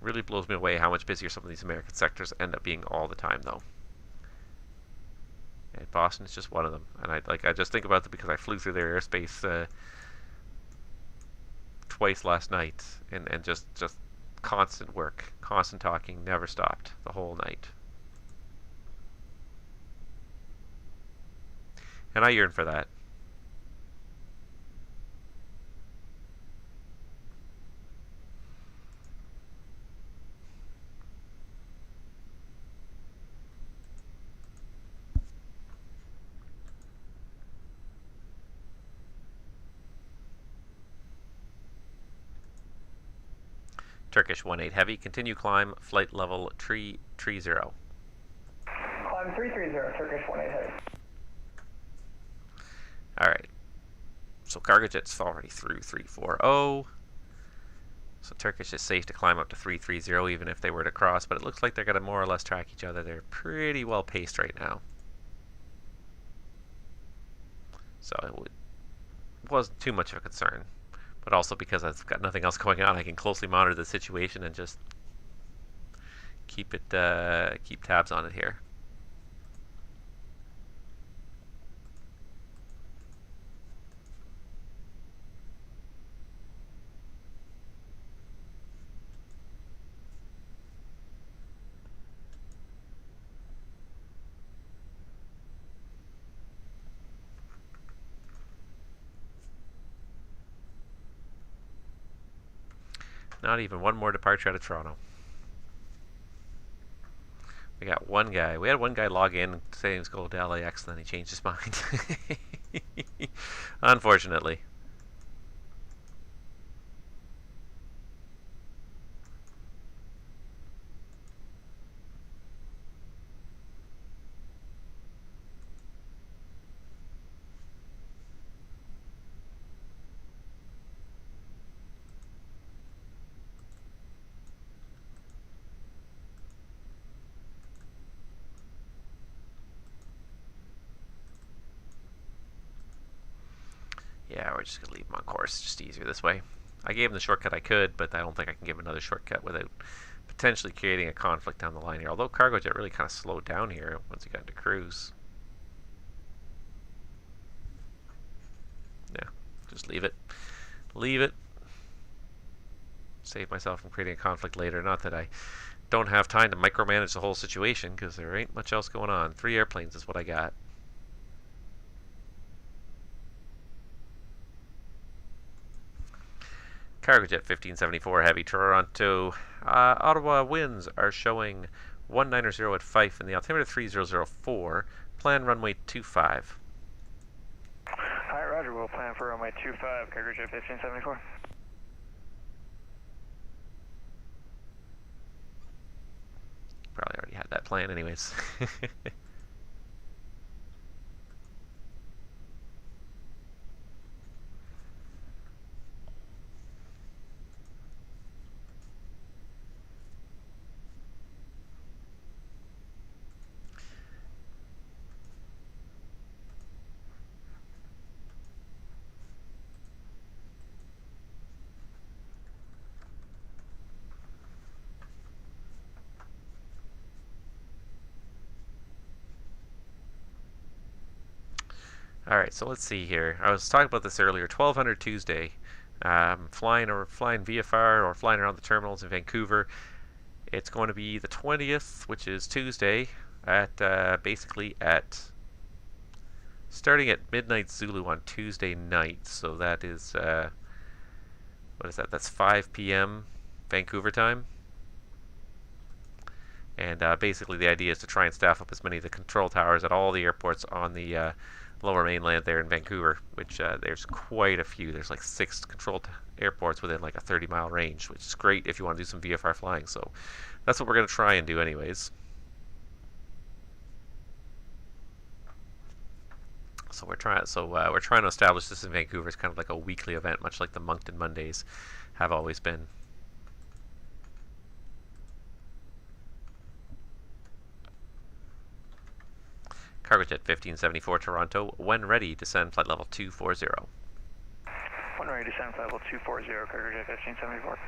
Really blows me away how much busier some of these American sectors end up being all the time, though. And Boston is just one of them, and I just think about it because I flew through their airspace twice last night, and just constant work, constant talking, never stopped the whole night. And I yearn for that. Turkish 18 Heavy, continue climb, flight level 330.
Climb 330, Turkish 18 Heavy.
Alright. So cargo jet's already through 340. So Turkish is safe to climb up to 330 even if they were to cross, but it looks like they're going to more or less track each other. They're pretty well paced right now. So it wasn't too much of a concern. But also because I've got nothing else going on, I can closely monitor the situation and just keep tabs on it here. Not even one more departure out of Toronto. We got one guy. We had one guy log in saying he was going to LAX, and then he changed his mind. Unfortunately. Yeah, we're just going to leave him on course. It's just easier this way. I gave him the shortcut I could, but I don't think I can give another shortcut without potentially creating a conflict down the line here. Although cargo jet really kind of slowed down here once he got into cruise. Yeah, just leave it. Leave it. Save myself from creating a conflict later. Not that I don't have time to micromanage the whole situation because there ain't much else going on. 3 airplanes is what I got. Cargojet 1574 Heavy Toronto. Ottawa winds are showing 190 at Fife and the altimeter 3004. Plan runway 25.
Hi, Roger. We'll plan for runway 25, Cargojet 1574.
Probably already had that plan anyways. Alright, so let's see here. I was talking about this earlier. 1200 Tuesday. Flying VFR or flying around the terminals in Vancouver. It's going to be the 20th, which is Tuesday, at basically at starting at midnight Zulu on Tuesday night. So that is what is that? That's 5 p.m. Vancouver time. And basically the idea is to try and staff up as many of the control towers at all the airports on the lower mainland there in Vancouver, which there's quite a few. There's like 6 controlled airports within like a 30-mile range, which is great if you want to do some VFR flying. So that's what we're going to try and do anyways. So we're trying to establish this in Vancouver. It's kind of like a weekly event, much like the Moncton Mondays have always been. Cargojet 1574 Toronto, when ready, descend flight level 240.
When ready, descend flight level 240, Cargojet 1574.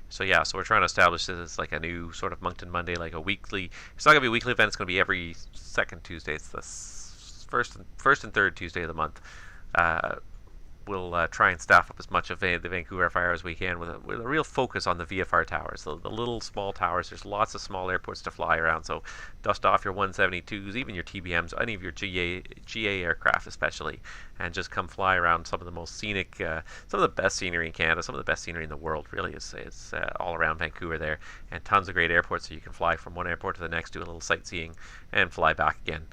So yeah, so we're trying to establish this as like a new sort of Moncton Monday, like a weekly. It's not gonna be a weekly event. It's gonna be every second Tuesday. It's the first and third Tuesday of the month. We'll try and staff up as much of the Vancouver FIR as we can with a real focus on the VFR towers, the little small towers. There's lots of small airports to fly around, so dust off your 172s, even your TBMs, any of your GA aircraft especially, and just come fly around some of the most scenic, some of the best scenery in Canada, some of the best scenery in the world, really, is all around Vancouver there, and tons of great airports so you can fly from one airport to the next, do a little sightseeing, and fly back again.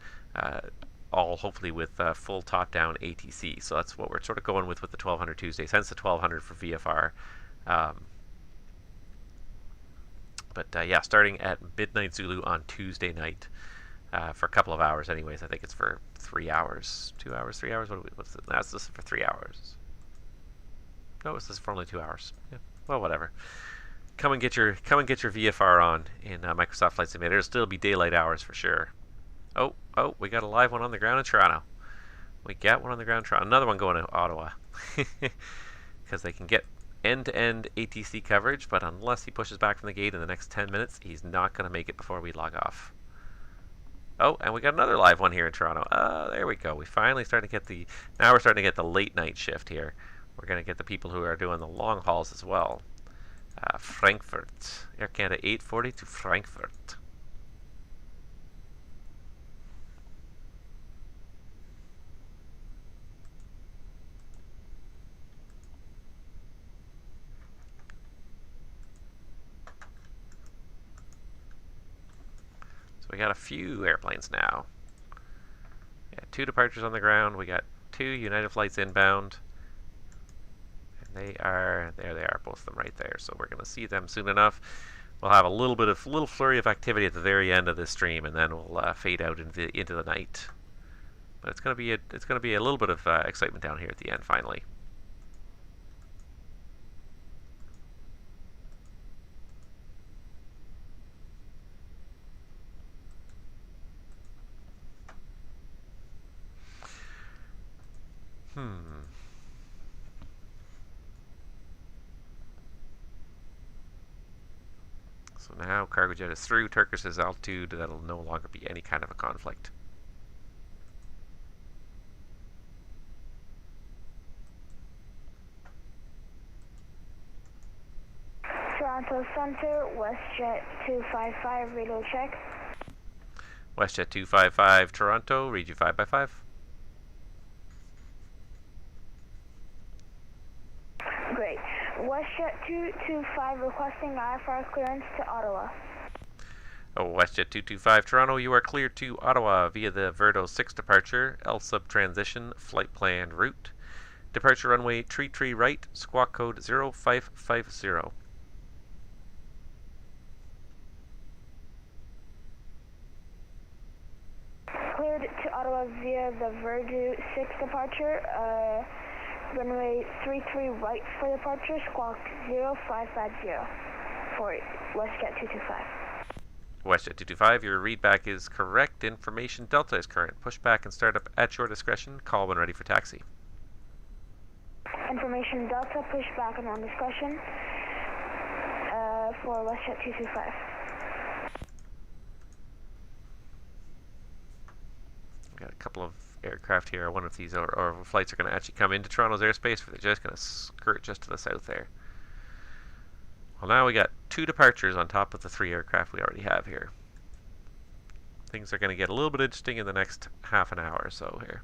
All hopefully with full top-down ATC. So that's what we're sort of going with the 1200 Tuesdays, hence the 1200 for VFR. But yeah, starting at midnight Zulu on Tuesday night for a couple of hours anyways. I think it's for 3 hours. 2 hours, 3 hours? What's it? That's this for 3 hours. No, it's this for only 2 hours. Yeah. Well, whatever. Come and get your VFR on in Microsoft Flight Simulator. It'll still be daylight hours for sure. Oh, we got a live one on the ground in Toronto. We got one on the ground in Toronto. Another one going to Ottawa. Because they can get end-to-end ATC coverage, but unless he pushes back from the gate in the next 10 minutes, he's not going to make it before we log off. Oh, and we got another live one here in Toronto. There we go. We finally starting to get now we're starting to get the late night shift here. We're going to get the people who are doing the long hauls as well. Frankfurt. Air Canada 840 to Frankfurt. We got a few airplanes now. Yeah, 2 departures on the ground. We got 2 United flights inbound. And there they are, both of them right there. So we're gonna see them soon enough. We'll have a little flurry of activity at the very end of this stream, and then we'll fade out into the night. But it's gonna be a little bit of excitement down here at the end finally. So now Cargojet is through Turkish's altitude. That'll no longer be any kind of a conflict.
Toronto Center, WestJet 255, radio check.
WestJet 255 Toronto, read you 5x5.
Great. WestJet 225 requesting IFR clearance to Ottawa.
Oh, WestJet 225 Toronto, you are cleared to Ottawa via the Verdo 6 departure, L-sub transition, flight plan route. Departure runway 33 right, squawk code 0550.
Cleared to Ottawa via the Verdo 6 departure, runway 33 right for departure, squawk 0550 for WestJet 225.
WestJet 225, your readback is correct. Information Delta is current. Pushback and startup at your discretion. Call when ready for taxi.
Information Delta, pushback and on discretion for WestJet 225.
We've got a couple of aircraft here. I wonder if these or flights are going to actually come into Toronto's airspace, or they're just going to skirt just to the south there. Well, now we got 2 departures on top of the 3 aircraft we already have here. Things are going to get a little bit interesting in the next half an hour or so here.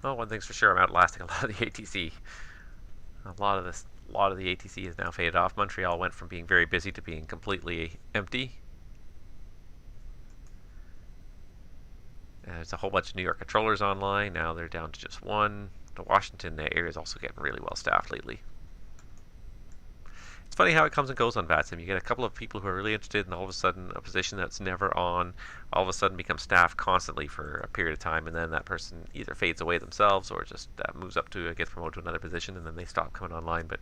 Well, one thing's for sure, I'm outlasting a lot of the ATC. A lot of the ATC is now faded off. Montreal went from being very busy to being completely empty. There's a whole bunch of New York controllers online. Now they're down to just 1. The Washington area is also getting really well staffed lately. It's funny how it comes and goes on VATSIM. You get a couple of people who are really interested, and all of a sudden a position that's never on all of a sudden becomes staffed constantly for a period of time, and then that person either fades away themselves or just moves up to gets promoted to another position, and then they stop coming online. But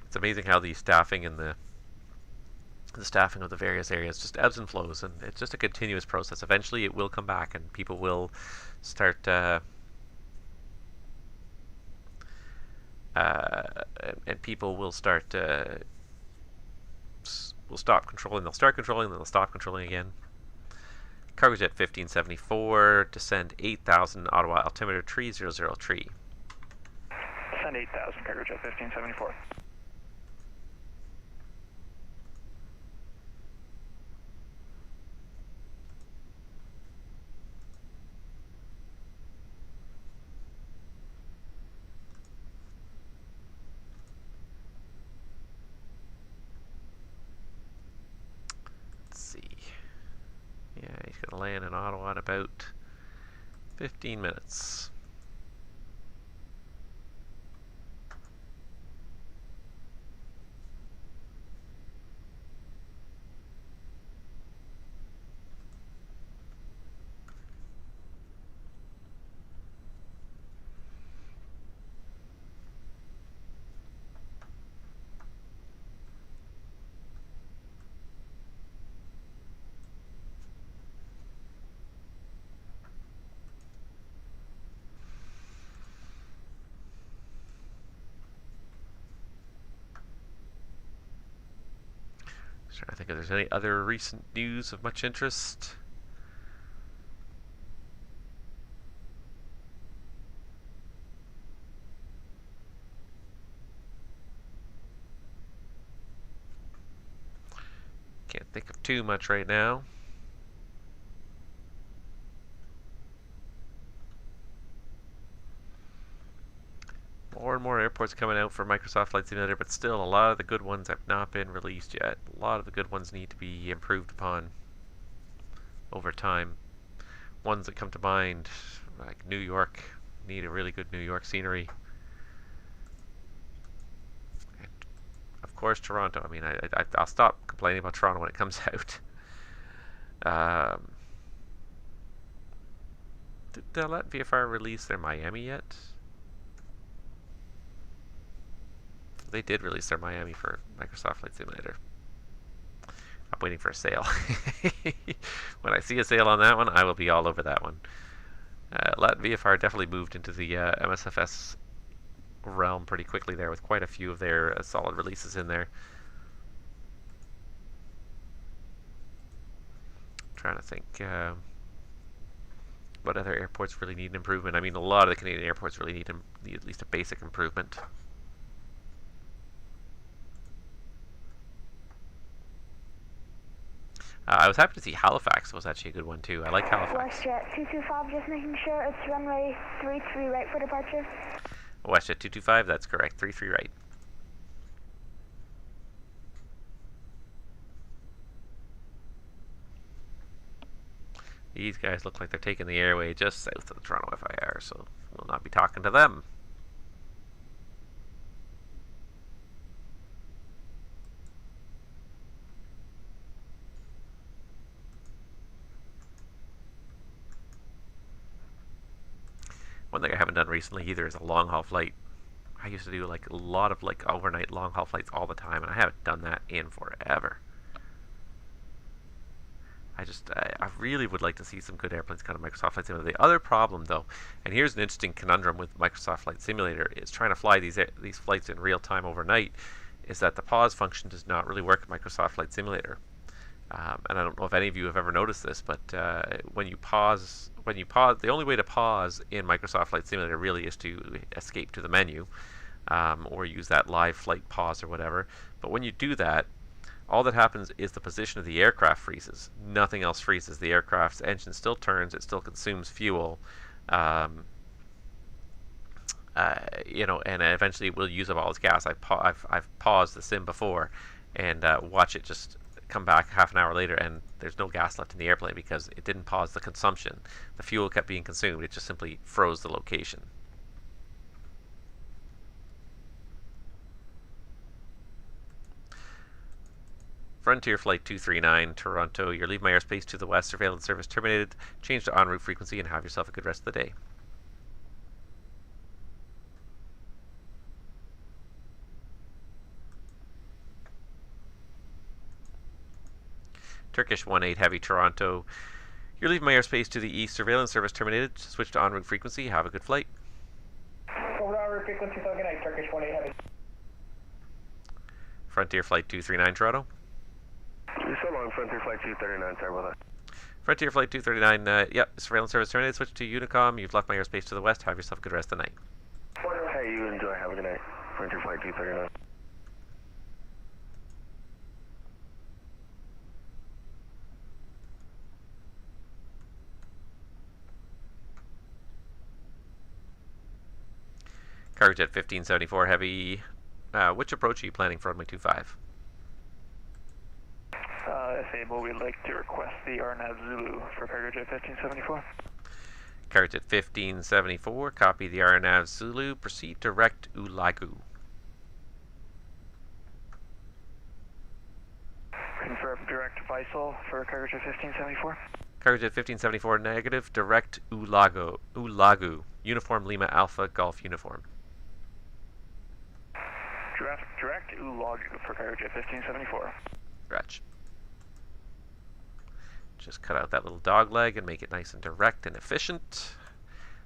it's amazing how the staffing and the staffing of the various areas just ebbs and flows, and it's just a continuous process. Eventually it will come back, and people will start will stop controlling. They'll start controlling, then they'll stop controlling again. Cargo jet 1574, descend 8,000, Ottawa altimeter 300 tree.
Descend 8,000, cargo jet 1574.
Yeah, he's going to land in Ottawa in about 15 minutes. Trying to think if there's any other recent news of much interest. Can't think of too much right now. More and more airports coming out for Microsoft Flight Simulator, but still a lot of the good ones have not been released yet. A lot of the good ones need to be improved upon over time. Ones that come to mind, like New York, need a really good New York scenery. And of course, Toronto. I mean, I'll stop complaining about Toronto when it comes out. Did they let VFR release their Miami yet? They did release their Miami for Microsoft Flight Simulator. I'm waiting for a sale. When I see a sale on that one, I will be all over that one. VFR definitely moved into the MSFS realm pretty quickly there, with quite a few of their solid releases in there. Trying to think what other airports really need an improvement. I mean, a lot of the Canadian airports really need at least a basic improvement. I was happy to see Halifax was actually a good one too. I like Halifax.
WestJet 225, just making sure it's runway 33 right for departure.
WestJet 225, that's correct. 33 right. These guys look like they're taking the airway just south of the Toronto FIR, so we'll not be talking to them. One thing I haven't done recently either is a long haul flight. I used to do like a lot of like overnight long haul flights all the time, and I haven't done that in forever. I really would like to see some good airplanes come out of Microsoft Flight Simulator. The other problem, though, and here's an interesting conundrum with Microsoft Flight Simulator, is trying to fly these flights in real time overnight, is that the pause function does not really work in Microsoft Flight Simulator. And I don't know if any of you have ever noticed this, but when you pause, the only way to pause in Microsoft Flight Simulator really is to escape to the menu, or use that live flight pause or whatever. But when you do that, all that happens is the position of the aircraft freezes. Nothing else freezes. The aircraft's engine still turns. It still consumes fuel. You know, and eventually it will use up all its gas. I've paused the sim before, and watch it just come back half an hour later, and there's no gas left in the airplane because it didn't pause the consumption. The fuel kept being consumed. It just simply froze the location. Frontier Flight 239, Toronto. You're leaving my airspace to the west. Surveillance service terminated. Change to en route frequency and have yourself a good rest of the day. Turkish 18 Heavy, Toronto. You're leaving my airspace to the east. Surveillance service terminated. Switch to en route frequency. Have a good flight.
Over en route frequency, so good night, Turkish 18 Heavy.
Frontier Flight 239, Toronto.
So long, Frontier Flight 239, sorry about that.
Frontier Flight 239, yep, surveillance service terminated. Switch to Unicom. You've left my airspace to the west. Have yourself a good rest of the night.
Hey, you enjoy. Have a good night. Frontier Flight 239.
Cargojet 1574 Heavy. Which approach are you planning for runway 25?
If able, we'd like to request the RNAV Zulu for Cargojet 1574.
Cargojet 1574, copy the RNAV Zulu. Proceed direct Ulagu.
Confirm direct Faisal for Cargojet 1574.
Cargojet 1574, negative, direct Ulagu. Uniform Lima Alpha Golf Uniform.
Direct Ulagu for Cargojet 1574.
Scratch. Just cut out that little dog leg and make it nice and direct and efficient.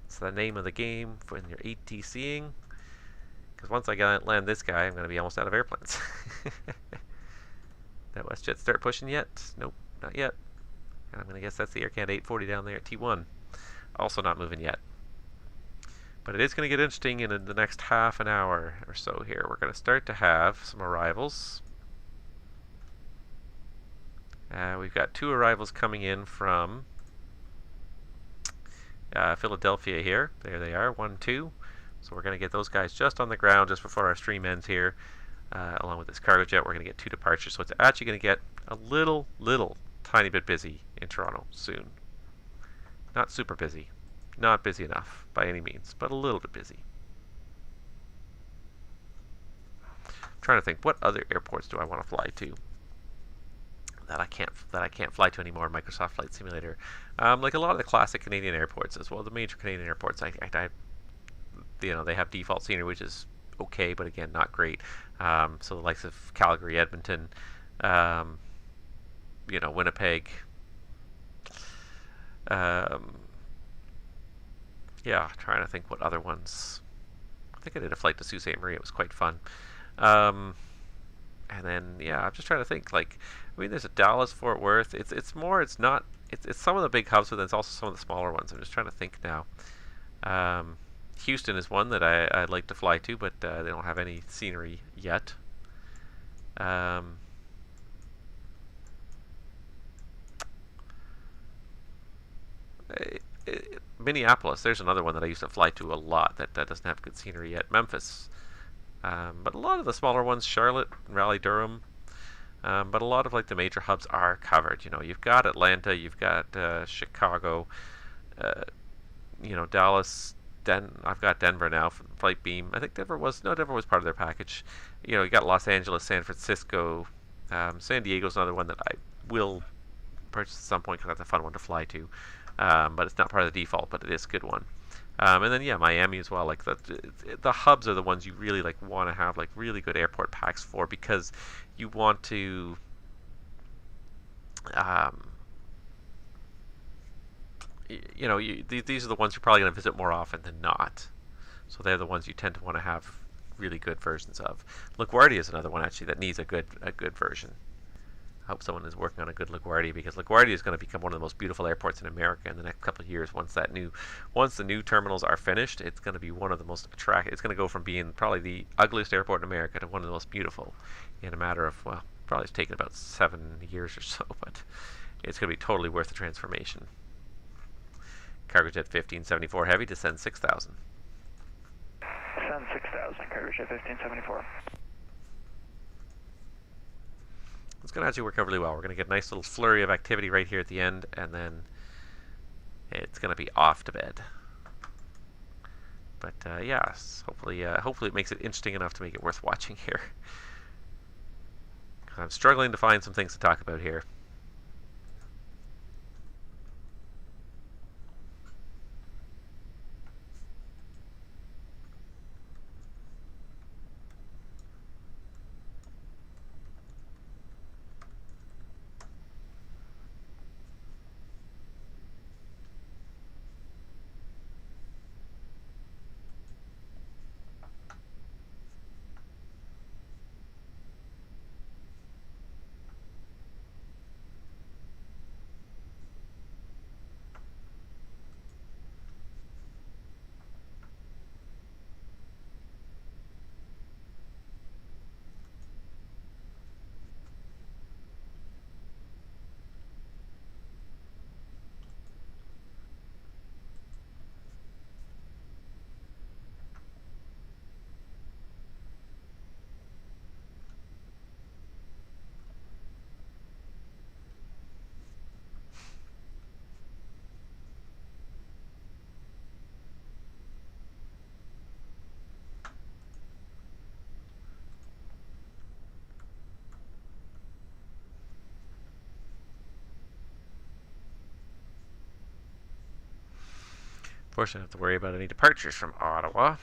It's the name of the game when you're ATCing. Because once I land this guy, I'm going to be almost out of airplanes. That WestJet start pushing yet? Nope, not yet. And I'm going to guess that's the Air Canada 840 down there at T1. Also not moving yet. But it is going to get interesting in the next half an hour or so here. We're going to start to have some arrivals. We've got 2 arrivals coming in from Philadelphia here. There they are, 1, 2. So we're going to get those guys just on the ground just before our stream ends here. Along with this cargo jet, we're going to get 2 departures. So it's actually going to get a little tiny bit busy in Toronto soon. Not super busy. Not busy enough by any means, but a little bit busy. I'm trying to think, what other airports do I want to fly to that I can't fly to anymore in Microsoft Flight Simulator? Like a lot of the classic Canadian airports as well. The major Canadian airports, you know, they have default scenery, which is okay, but again, not great. So the likes of Calgary, Edmonton, you know, Winnipeg, yeah, trying to think what other ones. I think I did a flight to Sault Ste. Marie. It was quite fun. And then yeah, I'm just trying to think. Like, I mean, there's a Dallas, Fort Worth. It's not. It's some of the big hubs, but then it's also some of the smaller ones. I'm just trying to think now. Houston is one that I'd like to fly to, but they don't have any scenery yet. Minneapolis, there's another one that I used to fly to a lot that doesn't have good scenery yet. Memphis, but a lot of the smaller ones, Charlotte, Raleigh, Durham, but a lot of like the major hubs are covered. You know, you've got Atlanta, you've got Chicago, Dallas. I've got Denver now for Flight Beam. I think Denver was part of their package. You know, you got Los Angeles, San Francisco, San Diego's another one that I will purchase at some point because that's a fun one to fly to. But it's not part of the default, but it is a good one. And then yeah, Miami as well. Like the hubs are the ones you really like want to have like really good airport packs for, because you want to these are the ones you're probably going to visit more often than not. So they're the ones you tend to want to have really good versions of. LaGuardia is another one actually that needs a good version. I hope someone is working on a good LaGuardia, because LaGuardia is going to become one of the most beautiful airports in America in the next couple of years. Once the new terminals are finished, it's going to be one of the most attractive. It's going to go from being probably the ugliest airport in America to one of the most beautiful in a matter of, well, probably it's taken about 7 years or so, but it's going to be totally worth the transformation. Cargojet 1574 Heavy, descend 6,000.
Descend 6,000, Cargojet 1574.
It's going to actually work out really well. We're going to get a nice little flurry of activity right here at the end, and then it's going to be off to bed. But yes, hopefully it makes it interesting enough to make it worth watching here. I'm struggling to find some things to talk about here. Fortunately, I don't have to worry about any departures from Ottawa.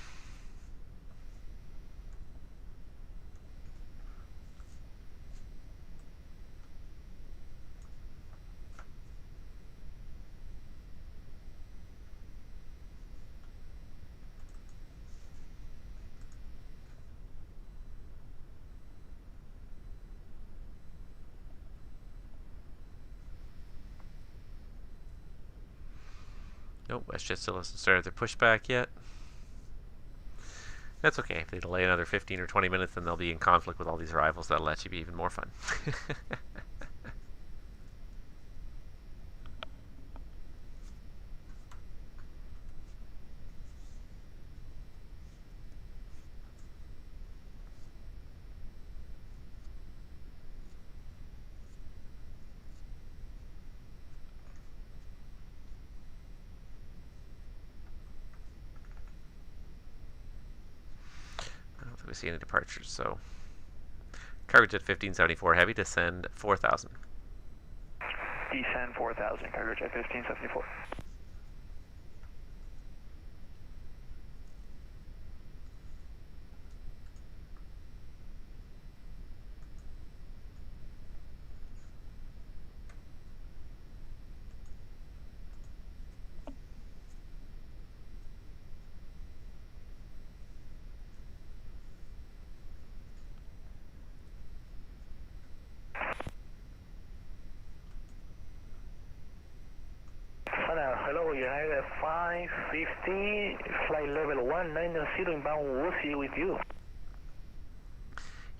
Nope, WestJet still hasn't started their pushback yet. That's okay. If they delay another 15 or 20 minutes, then they'll be in conflict with all these arrivals. That'll actually be even more fun. We see any departures, so Cargojet 1574 Heavy, descend 4,000.
Descend 4,000, Cargojet 1574.
hello, United 550, flight level 190 inbound Wuxi with you.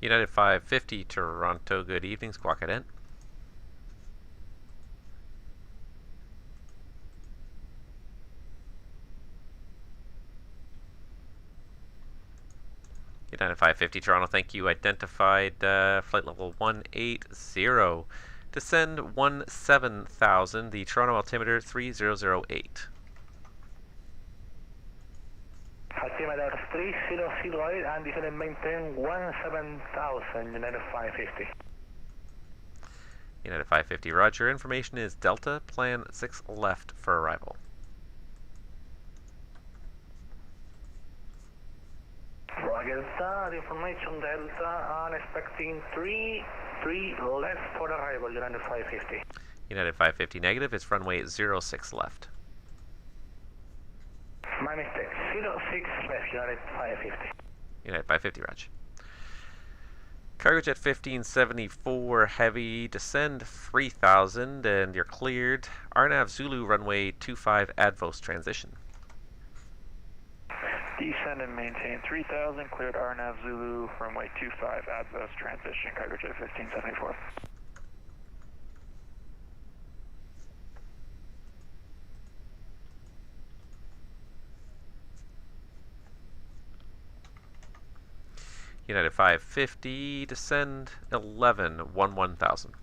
United 550 Toronto, good evening, squawk ident. United 550 Toronto, thank you. Identified flight level 180. Descend 17,000, the Toronto altimeter 3008.
Altimeter 3008 and descend and maintain 17,000, United 550.
United 550, roger. Information is Delta, plan 6 left for arrival.
Roger that, information Delta, and expecting 3 left for arrival, United 550.
United 550 negative, it's runway 06 left.
My mistake, 06 left, United 550.
United 550, roger. Cargo jet 1574 heavy, descend 3000 and you're cleared. RNAV Zulu runway 25 Advos transition.
Descend and maintain 3000, cleared RNAV Zulu, runway 25, Advos transition, cargo jet 1574.
United 550, descend 11, 1000.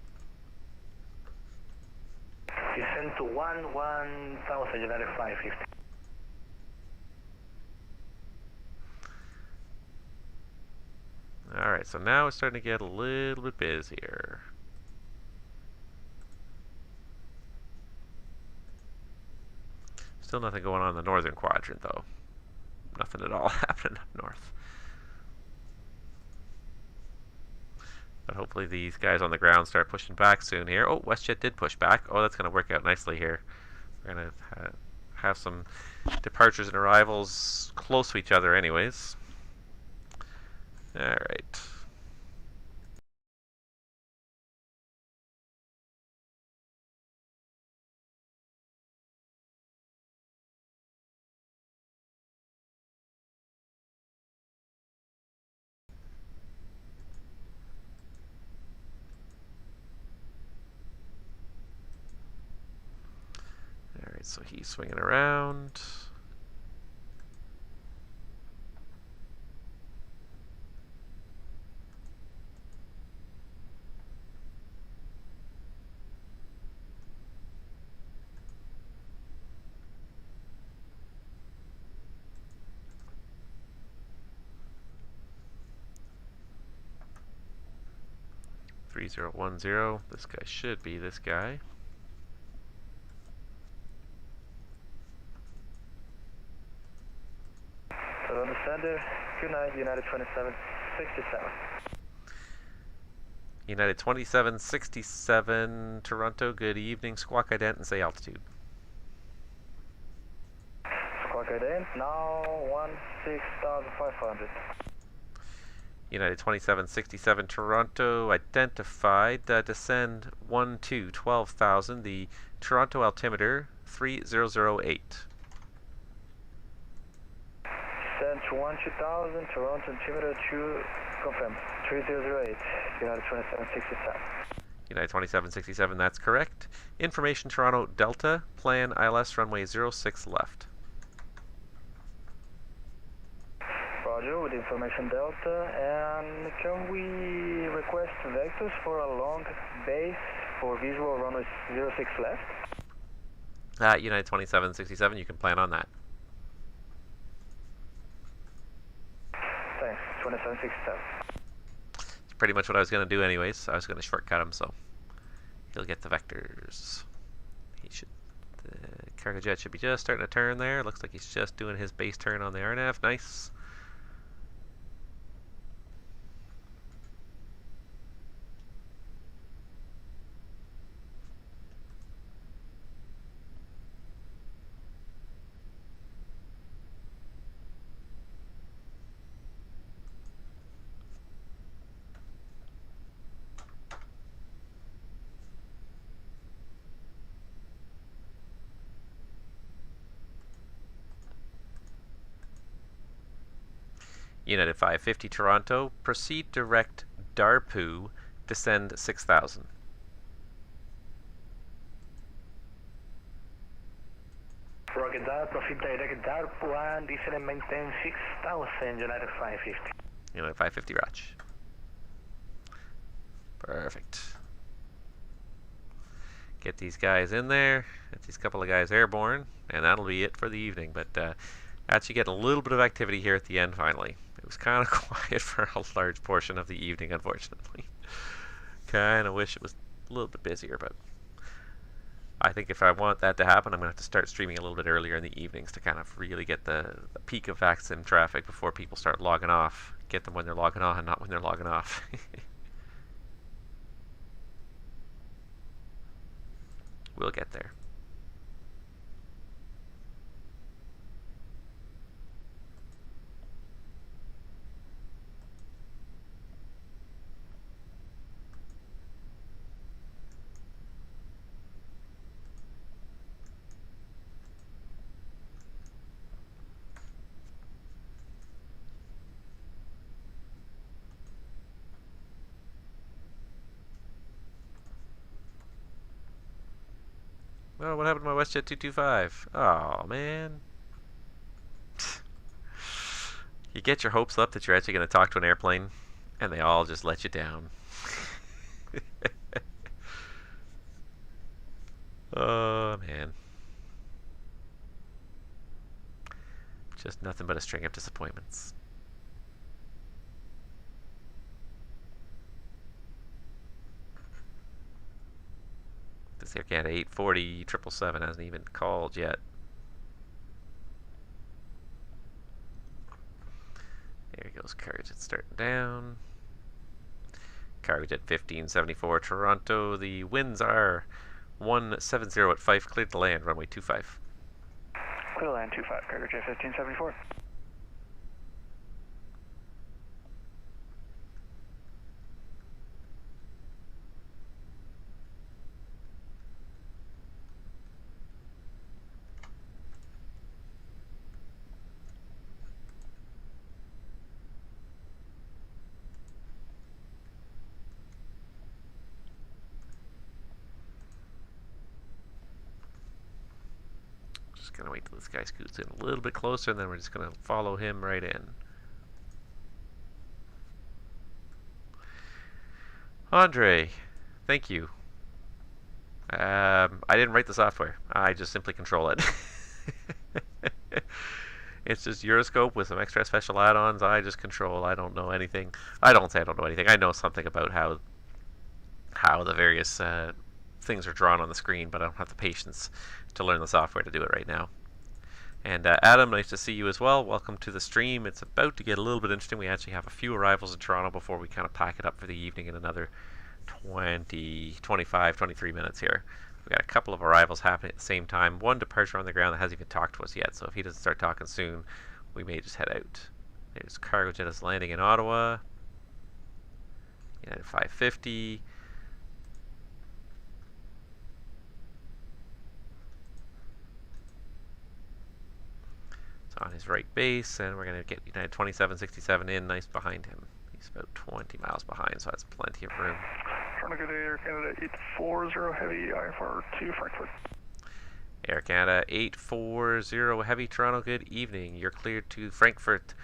Descend to 1000, United 550.
Alright, so now it's starting to get a little bit busier. Still nothing going on in the northern quadrant, though. Nothing at all happening up north. But hopefully these guys on the ground start pushing back soon here. Oh, WestJet did push back. Oh, that's going to work out nicely here. We're going to have some departures and arrivals close to each other anyways. Alright. Alright, so he's swinging around. (3010). This guy should be this guy.
Toronto Center, good night, United 2767.
United 2767 Toronto, good evening. Squawk ident and say altitude.
Squawk ident, now 16,500.
United 2767 Toronto, identified. Descend 12,000. The Toronto altimeter 3008.
Descend to 12,000, Toronto altimeter 2, confirm, 3008, United 2767.
United 2767, that's correct. Information Toronto Delta, plan ILS runway 06 left.
Roger, with information Delta, and can we request vectors for a long base for visual runway 06 left?
United 2767, you can plan on that.
Thanks, 2767.
It's pretty much what I was going to do anyways. I was going to shortcut him, so he'll get the vectors. He should. The cargo jet should be just starting to turn there. Looks like he's just doing his base turn on the RNAV. Nice. United 550 Toronto, proceed direct Darpu, descend 6,000.
Rocket that, proceed direct Darpu and descend and maintain 6,000, United 550.
United 550 Roch. Perfect. Get these guys in there, get these couple of guys airborne, and that'll be it for the evening. But actually get a little bit of activity here at the end finally. It was kind of quiet for a large portion of the evening, unfortunately. Kind of wish it was a little bit busier, but I think if I want that to happen, I'm going to have to start streaming a little bit earlier in the evenings to kind of really get the peak of VATSIM traffic before people start logging off. Get them when they're logging on, not when they're logging off. We'll get there. Oh, what happened to my WestJet 225? Oh, man. You get your hopes up that you're actually going to talk to an airplane, and they all just let you down. Oh, man. Just nothing but a string of disappointments. This Air Canada 840 777 hasn't even called yet. There he goes, cargo jet starting down. Cargo jet 1574 Toronto. The winds are 170 at Fife. Cleared to land, runway 25.
Clear to land 25, cargo jet 1574.
Just gonna wait till this guy scoots in a little bit closer, and then we're just gonna follow him right in. Andre, thank you. I didn't write the software. I just simply control it. It's just Euroscope with some extra special add-ons. I just control. I don't know anything. I don't say I don't know anything. I know something about how the various things are drawn on the screen, but I don't have the patience to learn the software to do it right now. And Adam, nice to see you as well. Welcome to the stream. It's about to get a little bit interesting. We actually have a few arrivals in Toronto before we kind of pack it up for the evening in another 20, 25, 23 minutes here. We've got a couple of arrivals happening at the same time. One departure on the ground that hasn't even talked to us yet, so if he doesn't start talking soon, we may just head out. There's cargo jet is landing in Ottawa. United 550. It's on his right base, and we're going to get United 2767 in nice behind him. He's about 20 miles behind, so that's plenty of room.
Trying to go to Air Canada 840 Heavy IFR to Frankfurt.
Air Canada 840 Heavy Toronto, good evening. You're cleared to Frankfurt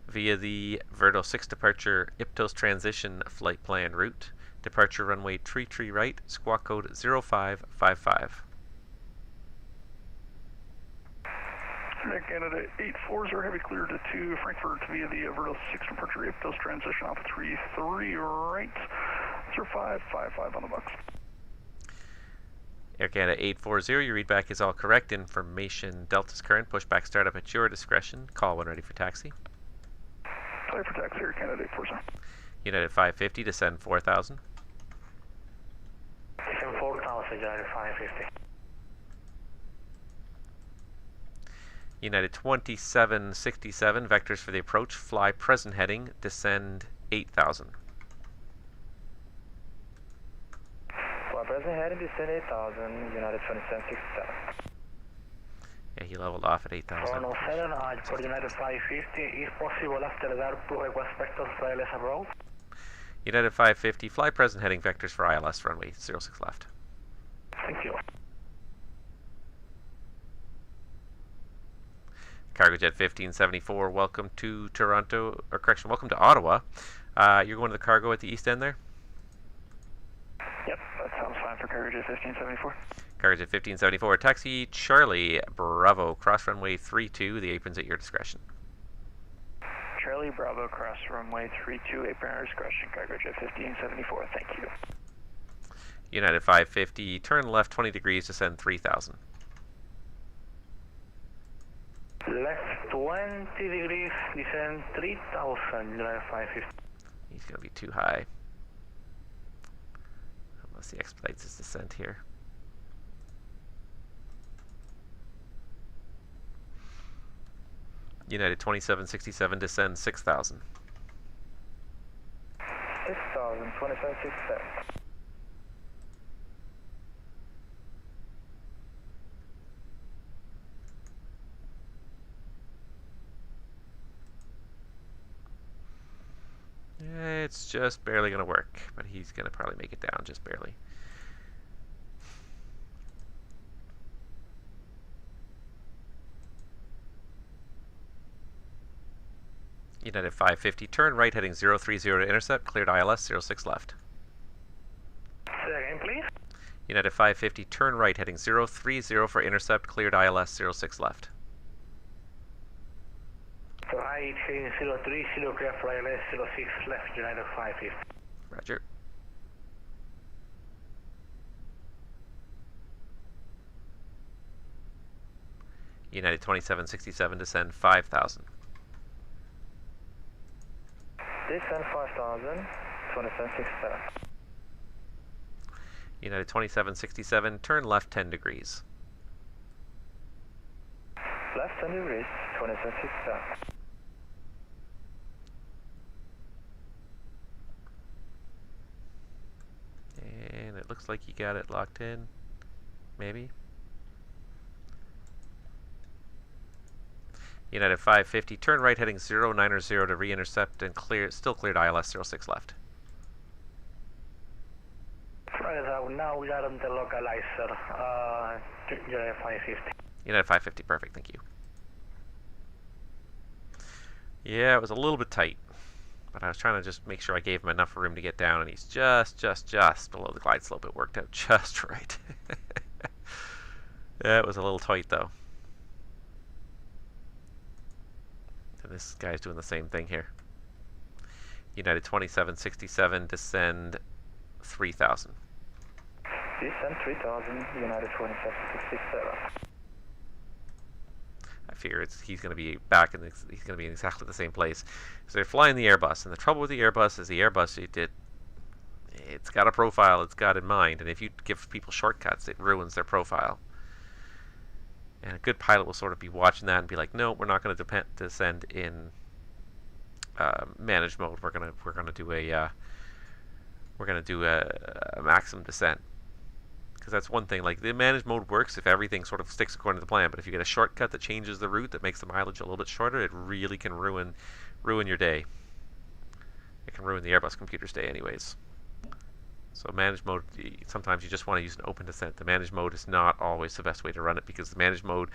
via the Verdo 6 departure Iptos transition flight plan route. Departure runway 33 right, squawk code 0555.
Air Canada 840 Heavy cleared to Frankfurt via the Verdo 6 departure Iptos transition off 33 right, 0555 on the box.
Air Canada 840, your readback is all correct. Information Delta's current. Pushback startup at your discretion. Call when ready for taxi.
Clear for taxi, Air Canada 840.
United 550, descend 4,000.
Descend 4,000, United 550.
United 2767, vectors for the approach. Fly present heading, descend 8,000.
Fly present heading, descend 8,000, United 2767.
Yeah, he leveled off at 8,000.
Toronto 7, for United 550, is possible after that to request vectors for ILS abroad?
United 550, fly present heading vectors for ILS runway 06 left.
Thank you.
Cargojet 1574, welcome to Toronto, or correction, welcome to Ottawa. You're going to the cargo at the east end there?
Yep, that sounds fine for Cargojet 1574.
Cargojet 1574, taxi Charlie Bravo, cross runway 32, the apron's at your discretion.
Charlie Bravo, cross runway 32, apron at discretion, Cargojet 1574, thank you.
United 550, turn left 20 degrees, descend 3,000.
Left 20 degrees, descend 3000, United 550.
He's going to be too high. Unless he expedites his descent here. United 2767, descend 6,000.
6,000, 2767.
It's just barely going to work, but he's going to probably make it down just barely. United 550, turn right heading 030 to intercept, cleared ILS 06 left.
Say again, please.
United 550, turn right heading 030 for intercept, cleared ILS 06 left.
So I heading 030, clear for ILS 06 left, United 550.
Roger. United 2767, descend 5,000.
Descend 5,000, 2767.
United 2767, turn left 10 degrees.
Left 10 degrees, 2767.
And it looks like you got it locked in. Maybe. United 550, turn right heading 090 to re-intercept and clear, still cleared ILS 06 left.
Right, now we are on the localizer, United 550.
United 550, perfect, thank you. Yeah, it was a little bit tight, but I was trying to just make sure I gave him enough room to get down, and he's just below the glide slope. It worked out just right. Yeah, it was a little tight though. And this guy's doing the same thing here. United 2767, descend 3,000.
Descend 3,000, United 2767.
I figure he's going to be back in he's going to be in exactly the same place. So they're flying the Airbus, and the trouble with the Airbus is the Airbus it's got a profile it's got in mind, and if you give people shortcuts, it ruins their profile. And a good pilot will sort of be watching that and be like, no, we're not going to descend in managed mode. We're going to do a maximum descent. Because that's one thing, like the managed mode works if everything sort of sticks according to the plan, but if you get a shortcut that changes the route that makes the mileage a little bit shorter, it really can ruin your day. It can ruin the Airbus computer's day anyways. So managed mode, sometimes you just want to use an open descent. The managed mode is not always the best way to run it, because the managed mode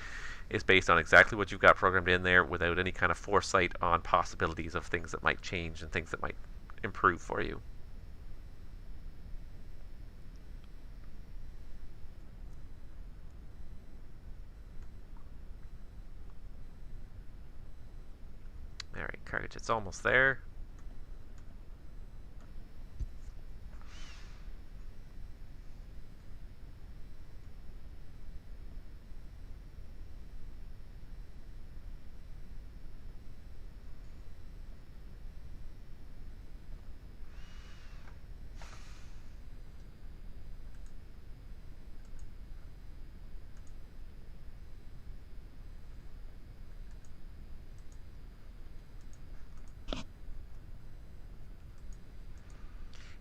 is based on exactly what you've got programmed in there without any kind of foresight on possibilities of things that might change and things that might improve for you. Alright, Cargojet's almost there.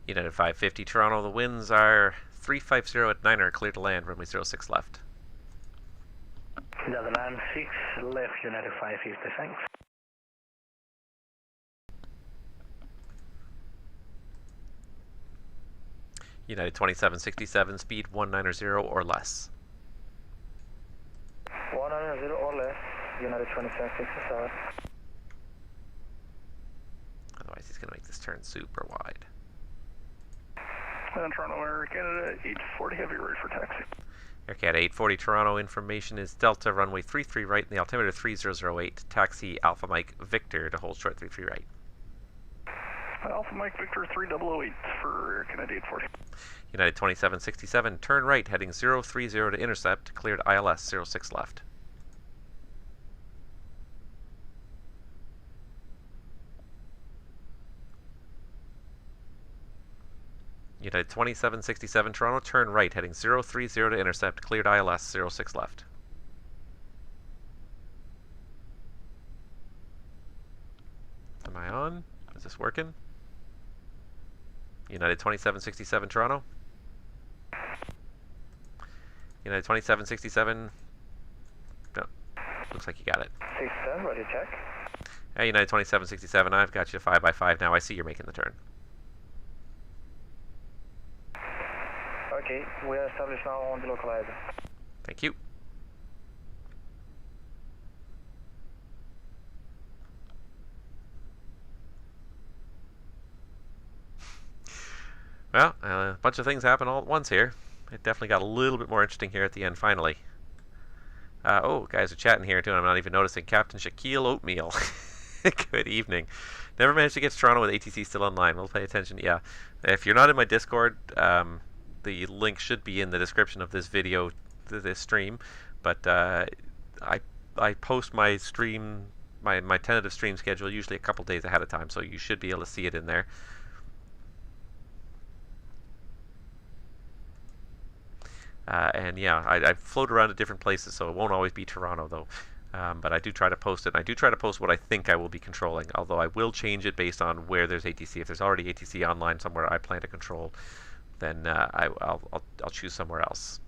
United 550, Toronto, the winds are 350 at 9er, clear to land, runway 06 left.
The
Via the land 6, left United 550, thanks.
United 2767, speed 190 or less.
190 or less, United 2767.
Otherwise, he's going to make this turn super wide.
Toronto Air Canada 840, heavy ready for taxi.
Air Canada 840 Toronto, information is Delta runway 33 right in the altimeter 3008, taxi Alpha Mike Victor to hold short 33 right.
Alpha Mike Victor 3008 for Air Canada 840.
United 2767, turn right heading 030 to intercept, cleared ILS 06 left. United 2767 Toronto, turn right heading 030 to intercept, cleared ILS 06 left. Am I on? Is this working? United 2767 Toronto. United 2767. No, looks like you got it.
67, ready check.
Hey, United 2767, I've got you 5x5 now. I see you're making the turn.
Okay, we are established now on the localizer.
Thank you. Well, a bunch of things happen all at once here. It definitely got a little bit more interesting here at the end, finally. Oh, guys are chatting here too, and I'm not even noticing. Captain Shaquille Oatmeal. Good evening. Never managed to get to Toronto with ATC still online. We'll pay attention. Yeah. If you're not in my Discord, the link should be in the description of this video, this stream. But I post my stream, my tentative stream schedule usually a couple days ahead of time, so you should be able to see it in there. And yeah, I float around to different places, so it won't always be Toronto though. But I do try to post it, and I do try to post what I think I will be controlling, although I will change it based on where there's ATC. If there's already ATC online somewhere I plan to control, then I'll choose somewhere else.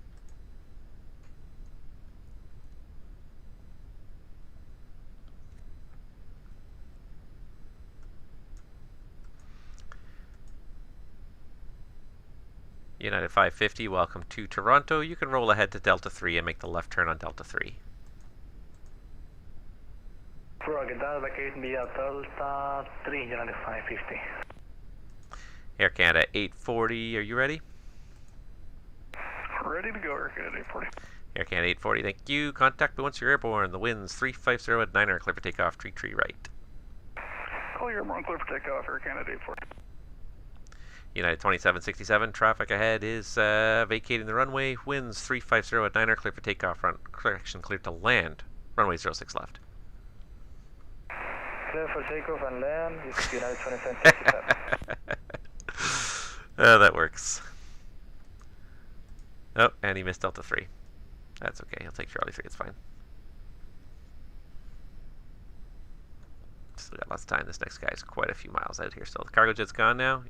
United 550, welcome to Toronto. You can roll ahead to Delta 3 and make the left turn on Delta 3.
Roger, vacate via Delta 3, United 550.
Air Canada 840, are you ready?
Ready to go, Air Canada 840.
Air Canada 840, thank you. Contact me once you're airborne. The wind's 350 at 9er, clear for takeoff, tree right.
Call your airborne, clear for takeoff, Air Canada 840.
United 2767, traffic ahead is vacating the runway. Winds 350 at 9er, clear for takeoff, correction, clear to land. Runway 06 left.
Clear for takeoff and land, it's United 2767.
That works. Oh, and he missed Delta 3. That's okay, he'll take Charlie 3, it's fine. Still got lots of time. This next guy is quite a few miles out here still. The cargo jet's gone now.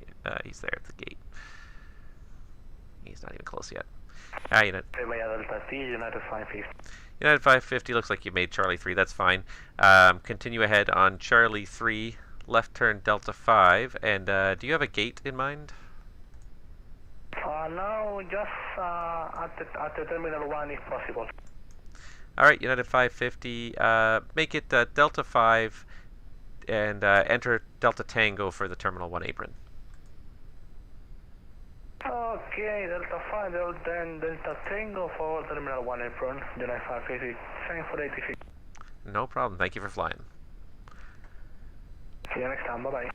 He's there at the gate. He's not even close yet. United 550 looks like you made Charlie 3. That's fine. Continue ahead on Charlie 3. Left turn Delta 5. And do you have a gate in mind?
No, just at the Terminal 1 if possible.
Alright, United 550. Make it Delta 5 and enter Delta Tango for the Terminal 1 apron.
Okay, Delta 5, then Delta Tango for Terminal 1 apron, United 550. Thanks for the ATC.
No problem. Thank you for flying.
See you next time. Bye-bye.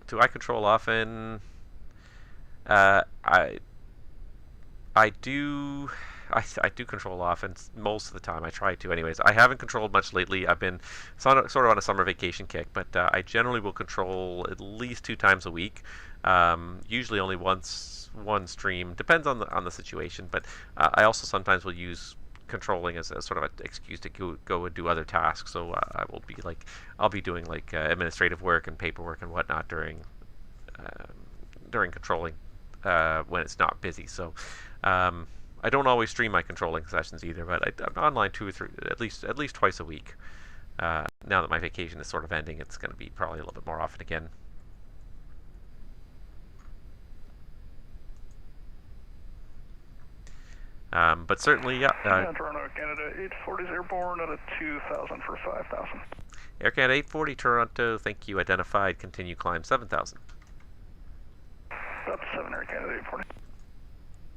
Do I control often? I do control often most of the time. I try to anyways. I haven't controlled much lately. I've been sort of on a summer vacation kick, but I generally will control at least 2 times a week. Usually only one stream. Depends on the situation, but I also sometimes will use controlling as sort of an excuse to go and do other tasks. So I'll be doing like administrative work and paperwork and whatnot during controlling when it's not busy. So I don't always stream my controlling sessions either, but I'm online 2 or 3, at least twice a week. Now that my vacation is sort of ending, it's going to be probably a little bit more often again. But certainly, yeah.
Toronto, Canada, 840 is airborne at a 2,000 for 5,000.
Air Canada 840, Toronto, thank you, identified, continue climb 7,000.
Up 7 Air Canada 840.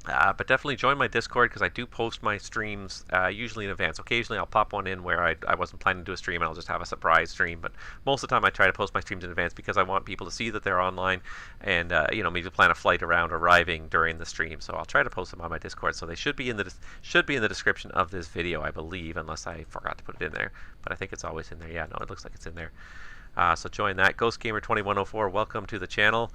But definitely join my Discord, because I do post my streams usually in advance. Occasionally I'll pop one in where I wasn't planning to do a stream and I'll just have a surprise stream. But most of the time I try to post my streams in advance because I want people to see that they're online and you know, maybe plan a flight around arriving during the stream. So I'll try to post them on my Discord. So they should be in the description of this video, I believe, unless I forgot to put it in there. But I think it's always in there. Yeah, no, it looks like it's in there. So join that. GhostGamer2104, welcome to the channel.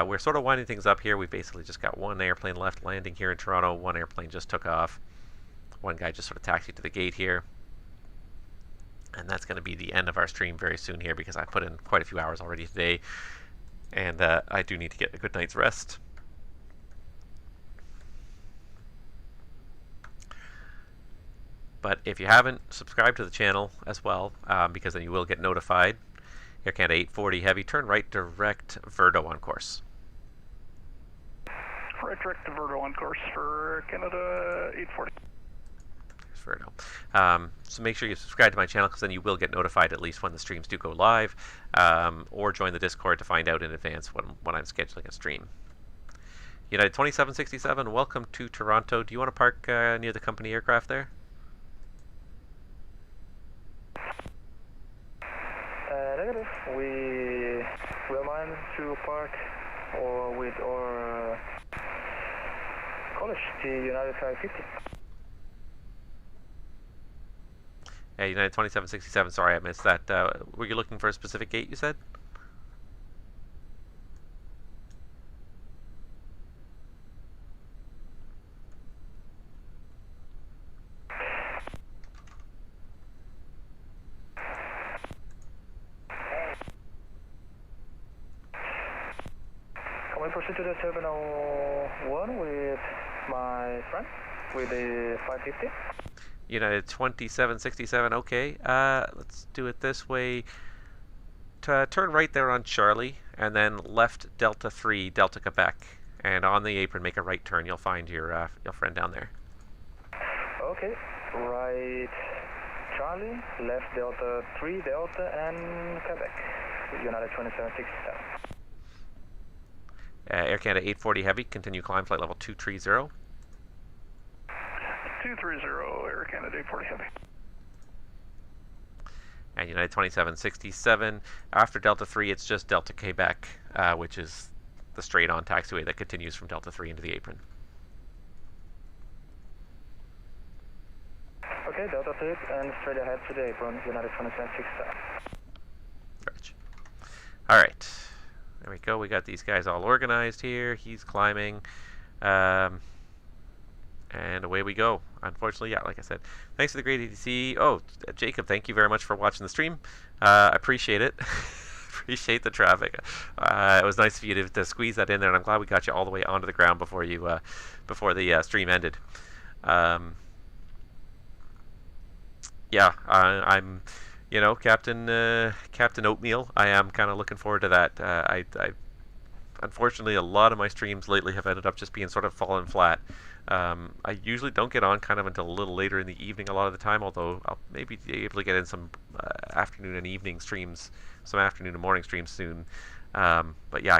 We're sort of winding things up here. We've basically just got one airplane left landing here in Toronto. One airplane just took off. One guy just sort of taxied to the gate here. And that's going to be the end of our stream very soon here, because I put in quite a few hours already today. And I do need to get a good night's rest. But if you haven't, subscribe to the channel as well, because then you will get notified. Air Canada 840 Heavy, turn right direct Verdo on course.
Right direct to Verdo on course for Canada 840.
There's Verdo. So make sure you subscribe to my channel, because then you will get notified at least when the streams do go live, or join the Discord to find out in advance when I'm scheduling a stream. United 2767, welcome to Toronto. Do you want to park near the company aircraft there?
Negative. We will mind to park or with our college, the United 550.
Yeah, United 2767, sorry I missed that. Were you looking for a specific gate, you said?
Can we proceed to the Terminal 1 with my friend, with the 550?
United 2767, okay. Let's do it this way. Turn right there on Charlie, and then left Delta 3, Delta Quebec. And on the apron, make a right turn. You'll find your friend down there.
Okay, right Charlie, left Delta 3, Delta, and Quebec, United 2767.
Air Canada 840 Heavy, continue climb, flight level 230.
230 Air Canada 840 Heavy.
And United 2767, after Delta 3, it's just Delta Quebec, which is the straight-on taxiway that continues from Delta 3 into the apron.
Okay, Delta 3 and straight ahead to the apron, United 2767.
Right. All right. There we go. We got these guys all organized here. He's climbing. And away we go. Unfortunately, yeah, like I said. Thanks for the great ATC. Oh, Jacob, thank you very much for watching the stream. I appreciate it. Appreciate the traffic. It was nice of you to squeeze that in there, and I'm glad we got you all the way onto the ground before you before the stream ended. Yeah, I'm, you know, Captain Oatmeal. I am kind of looking forward to that. I unfortunately, a lot of my streams lately have ended up just being sort of falling flat. I usually don't get on kind of until a little later in the evening a lot of the time, although I'll maybe be able to get in some afternoon and evening streams, some afternoon and morning streams soon. But yeah,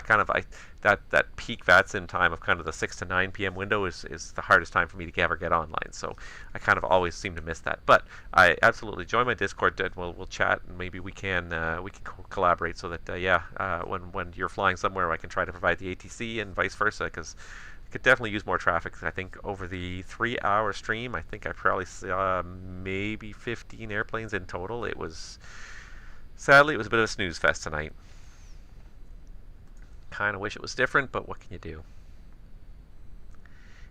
that peak VATSIM time of kind of the 6 to 9 p.m. window is the hardest time for me to ever get online. So I kind of always seem to miss that. But I absolutely join my Discord, and we'll chat, and maybe we can collaborate so that when you're flying somewhere, I can try to provide the ATC and vice versa, because I could definitely use more traffic. I think over the 3-hour stream, I think I probably saw maybe 15 airplanes in total. Sadly, it was a bit of a snooze fest tonight. Kind of wish it was different, but what can you do?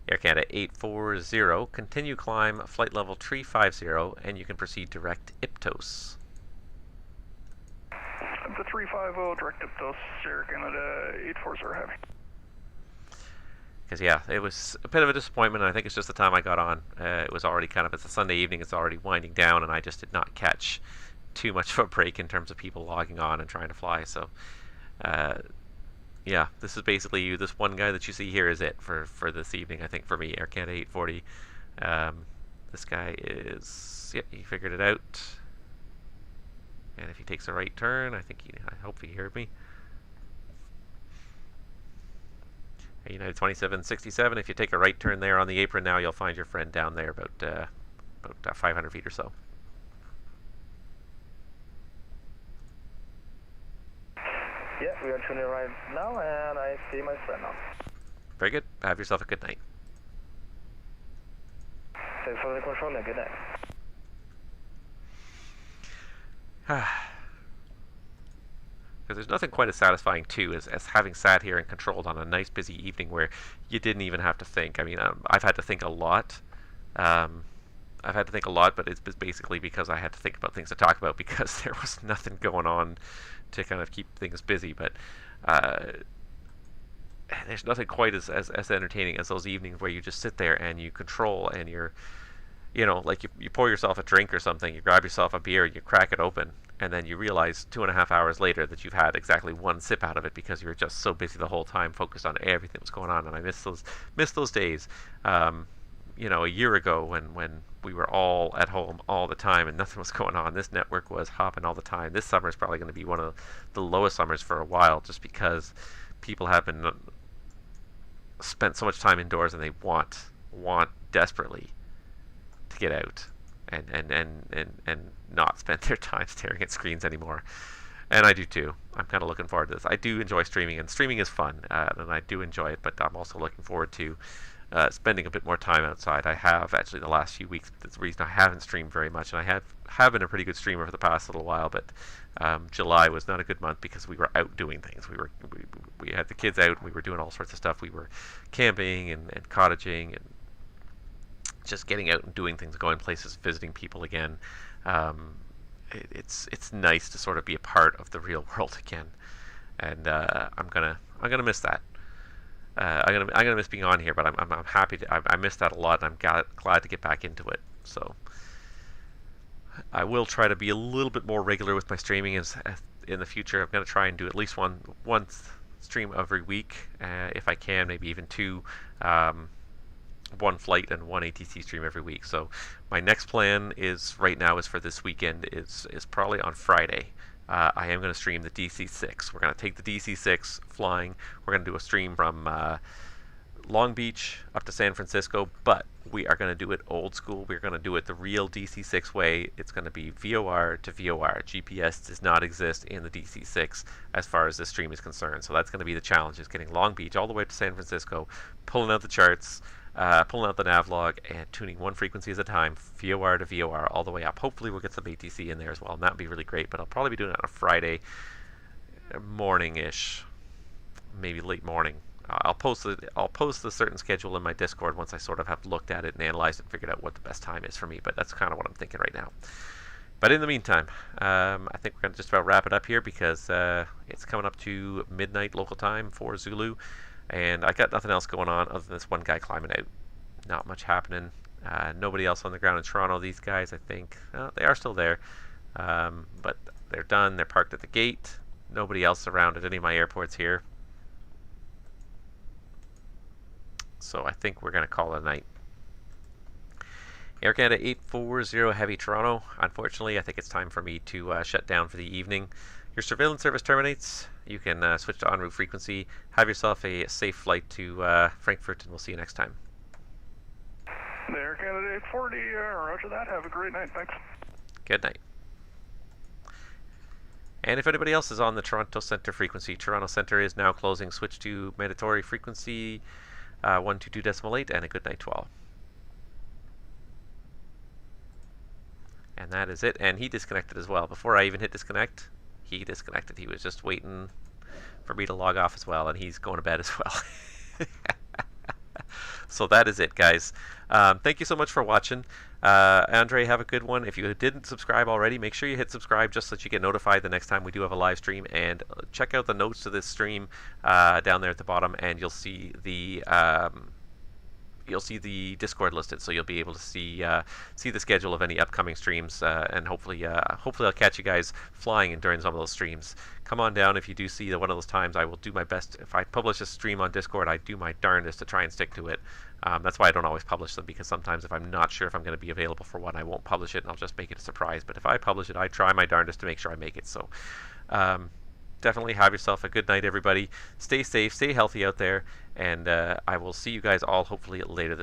Air Canada 840, continue climb, flight level 350, and you can proceed direct Iptos.
Up to 350, direct Iptos, Air Canada 840 Heavy.
Because yeah, it was a bit of a disappointment. And I think it's just the time I got on. It was already kind of, it's a Sunday evening. It's already winding down, and I just did not catch too much of a break in terms of people logging on and trying to fly. So yeah, this is basically you. This one guy that you see here is it for this evening. I think for me, Air Canada 840. This guy is, yep, he figured it out. And if he takes a right turn, I hope he heard me. United 2767, if you take a right turn there on the apron now, you'll find your friend down there about 500 feet or so.
Yeah, we are tuning right now, and I see my friend now.
Very good. Have yourself a good night.
Thanks for the control, and good night.
Because there's nothing quite as satisfying too as having sat here and controlled on a nice busy evening where you didn't even have to think. I mean, I've had to think a lot. But it's basically because I had to think about things to talk about because there was nothing going on to kind of keep things busy. But there's nothing quite as entertaining as those evenings where you just sit there and you control and you're, like you pour yourself a drink or something, you grab yourself a beer, you crack it open, and then you realize 2.5 hours later that you've had exactly one sip out of it because you were just so busy the whole time focused on everything that was going on. And I miss those days. A year ago when we were all at home all the time and nothing was going on. This network was hopping all the time. This summer is probably going to be one of the lowest summers for a while just because people have been spent so much time indoors and they want desperately to get out and not spend their time staring at screens anymore. And I do too. I'm kind of looking forward to this. I do enjoy streaming, and streaming is fun, and I do enjoy it, but I'm also looking forward to spending a bit more time outside. I have actually the last few weeks. That's the reason I haven't streamed very much, and I have been a pretty good streamer for the past little while. But July was not a good month because we were out doing things. We had the kids out, and we were doing all sorts of stuff. We were camping and cottaging and just getting out and doing things, going places, visiting people again. It's nice to sort of be a part of the real world again, and I'm gonna miss that. I'm gonna miss being on here, but I'm happy to. I missed that a lot, and I'm glad to get back into it. So I will try to be a little bit more regular with my streaming in the future. I'm gonna try and do at least one stream every week, if I can, maybe even two. One flight and one ATC stream every week. So my next plan right now is for this weekend is probably on Friday. I am going to stream the DC-6. We're going to take the DC-6 flying. We're going to do a stream from Long Beach up to San Francisco, but we are going to do it old school. We're going to do it the real DC-6 way. It's going to be VOR to VOR. GPS does not exist in the DC-6 as far as this stream is concerned. So that's going to be the challenge, is getting Long Beach all the way up to San Francisco, pulling out the charts, pulling out the navlog and tuning one frequency at a time, VOR to VOR, all the way up. Hopefully we'll get some ATC in there as well, and that would be really great. But I'll probably be doing it on a Friday morning-ish, maybe late morning. I'll post the certain schedule in my Discord once I sort of have looked at it and analyzed it and figured out what the best time is for me. But that's kind of what I'm thinking right now. But in the meantime, I think we're going to just about wrap it up here because it's coming up to midnight local time for Zulu. And I got nothing else going on other than this one guy climbing out. Not much happening. Nobody else on the ground in Toronto. These guys, I think, they are still there. But they're done. They're parked at the gate. Nobody else around at any of my airports here. So I think we're going to call it a night. Air Canada 840 Heavy Toronto. Unfortunately, I think it's time for me to shut down for the evening. Your surveillance service terminates. You can switch to en route frequency. Have yourself a safe flight to Frankfurt, and we'll see you next time.
Air Canada 840, roger that. Have a great night. Thanks.
Good night. And if anybody else is on the Toronto Centre frequency, Toronto Centre is now closing. Switch to mandatory frequency 122.8 and a good night to all. And that is it. And he disconnected as well. Before I even hit disconnect, he disconnected. He was just waiting for me to log off as well, and he's going to bed as well. So that is it, guys. Thank you so much for watching. Andre, have a good one. If you didn't subscribe already, make sure you hit subscribe just so that you get notified the next time we do have a live stream. And check out the notes to this stream down there at the bottom, and you'll see the Discord listed, so you'll be able to see the schedule of any upcoming streams, and hopefully I'll catch you guys flying during some of those streams. Come on down if you do see one of those times. I will do my best. If I publish a stream on Discord, I do my darndest to try and stick to it. That's why I don't always publish them, because sometimes if I'm not sure if I'm going to be available for one, I won't publish it and I'll just make it a surprise. But if I publish it, I try my darndest to make sure I make it. So definitely have yourself a good night, everybody. Stay safe, stay healthy out there, and I will see you guys all hopefully later this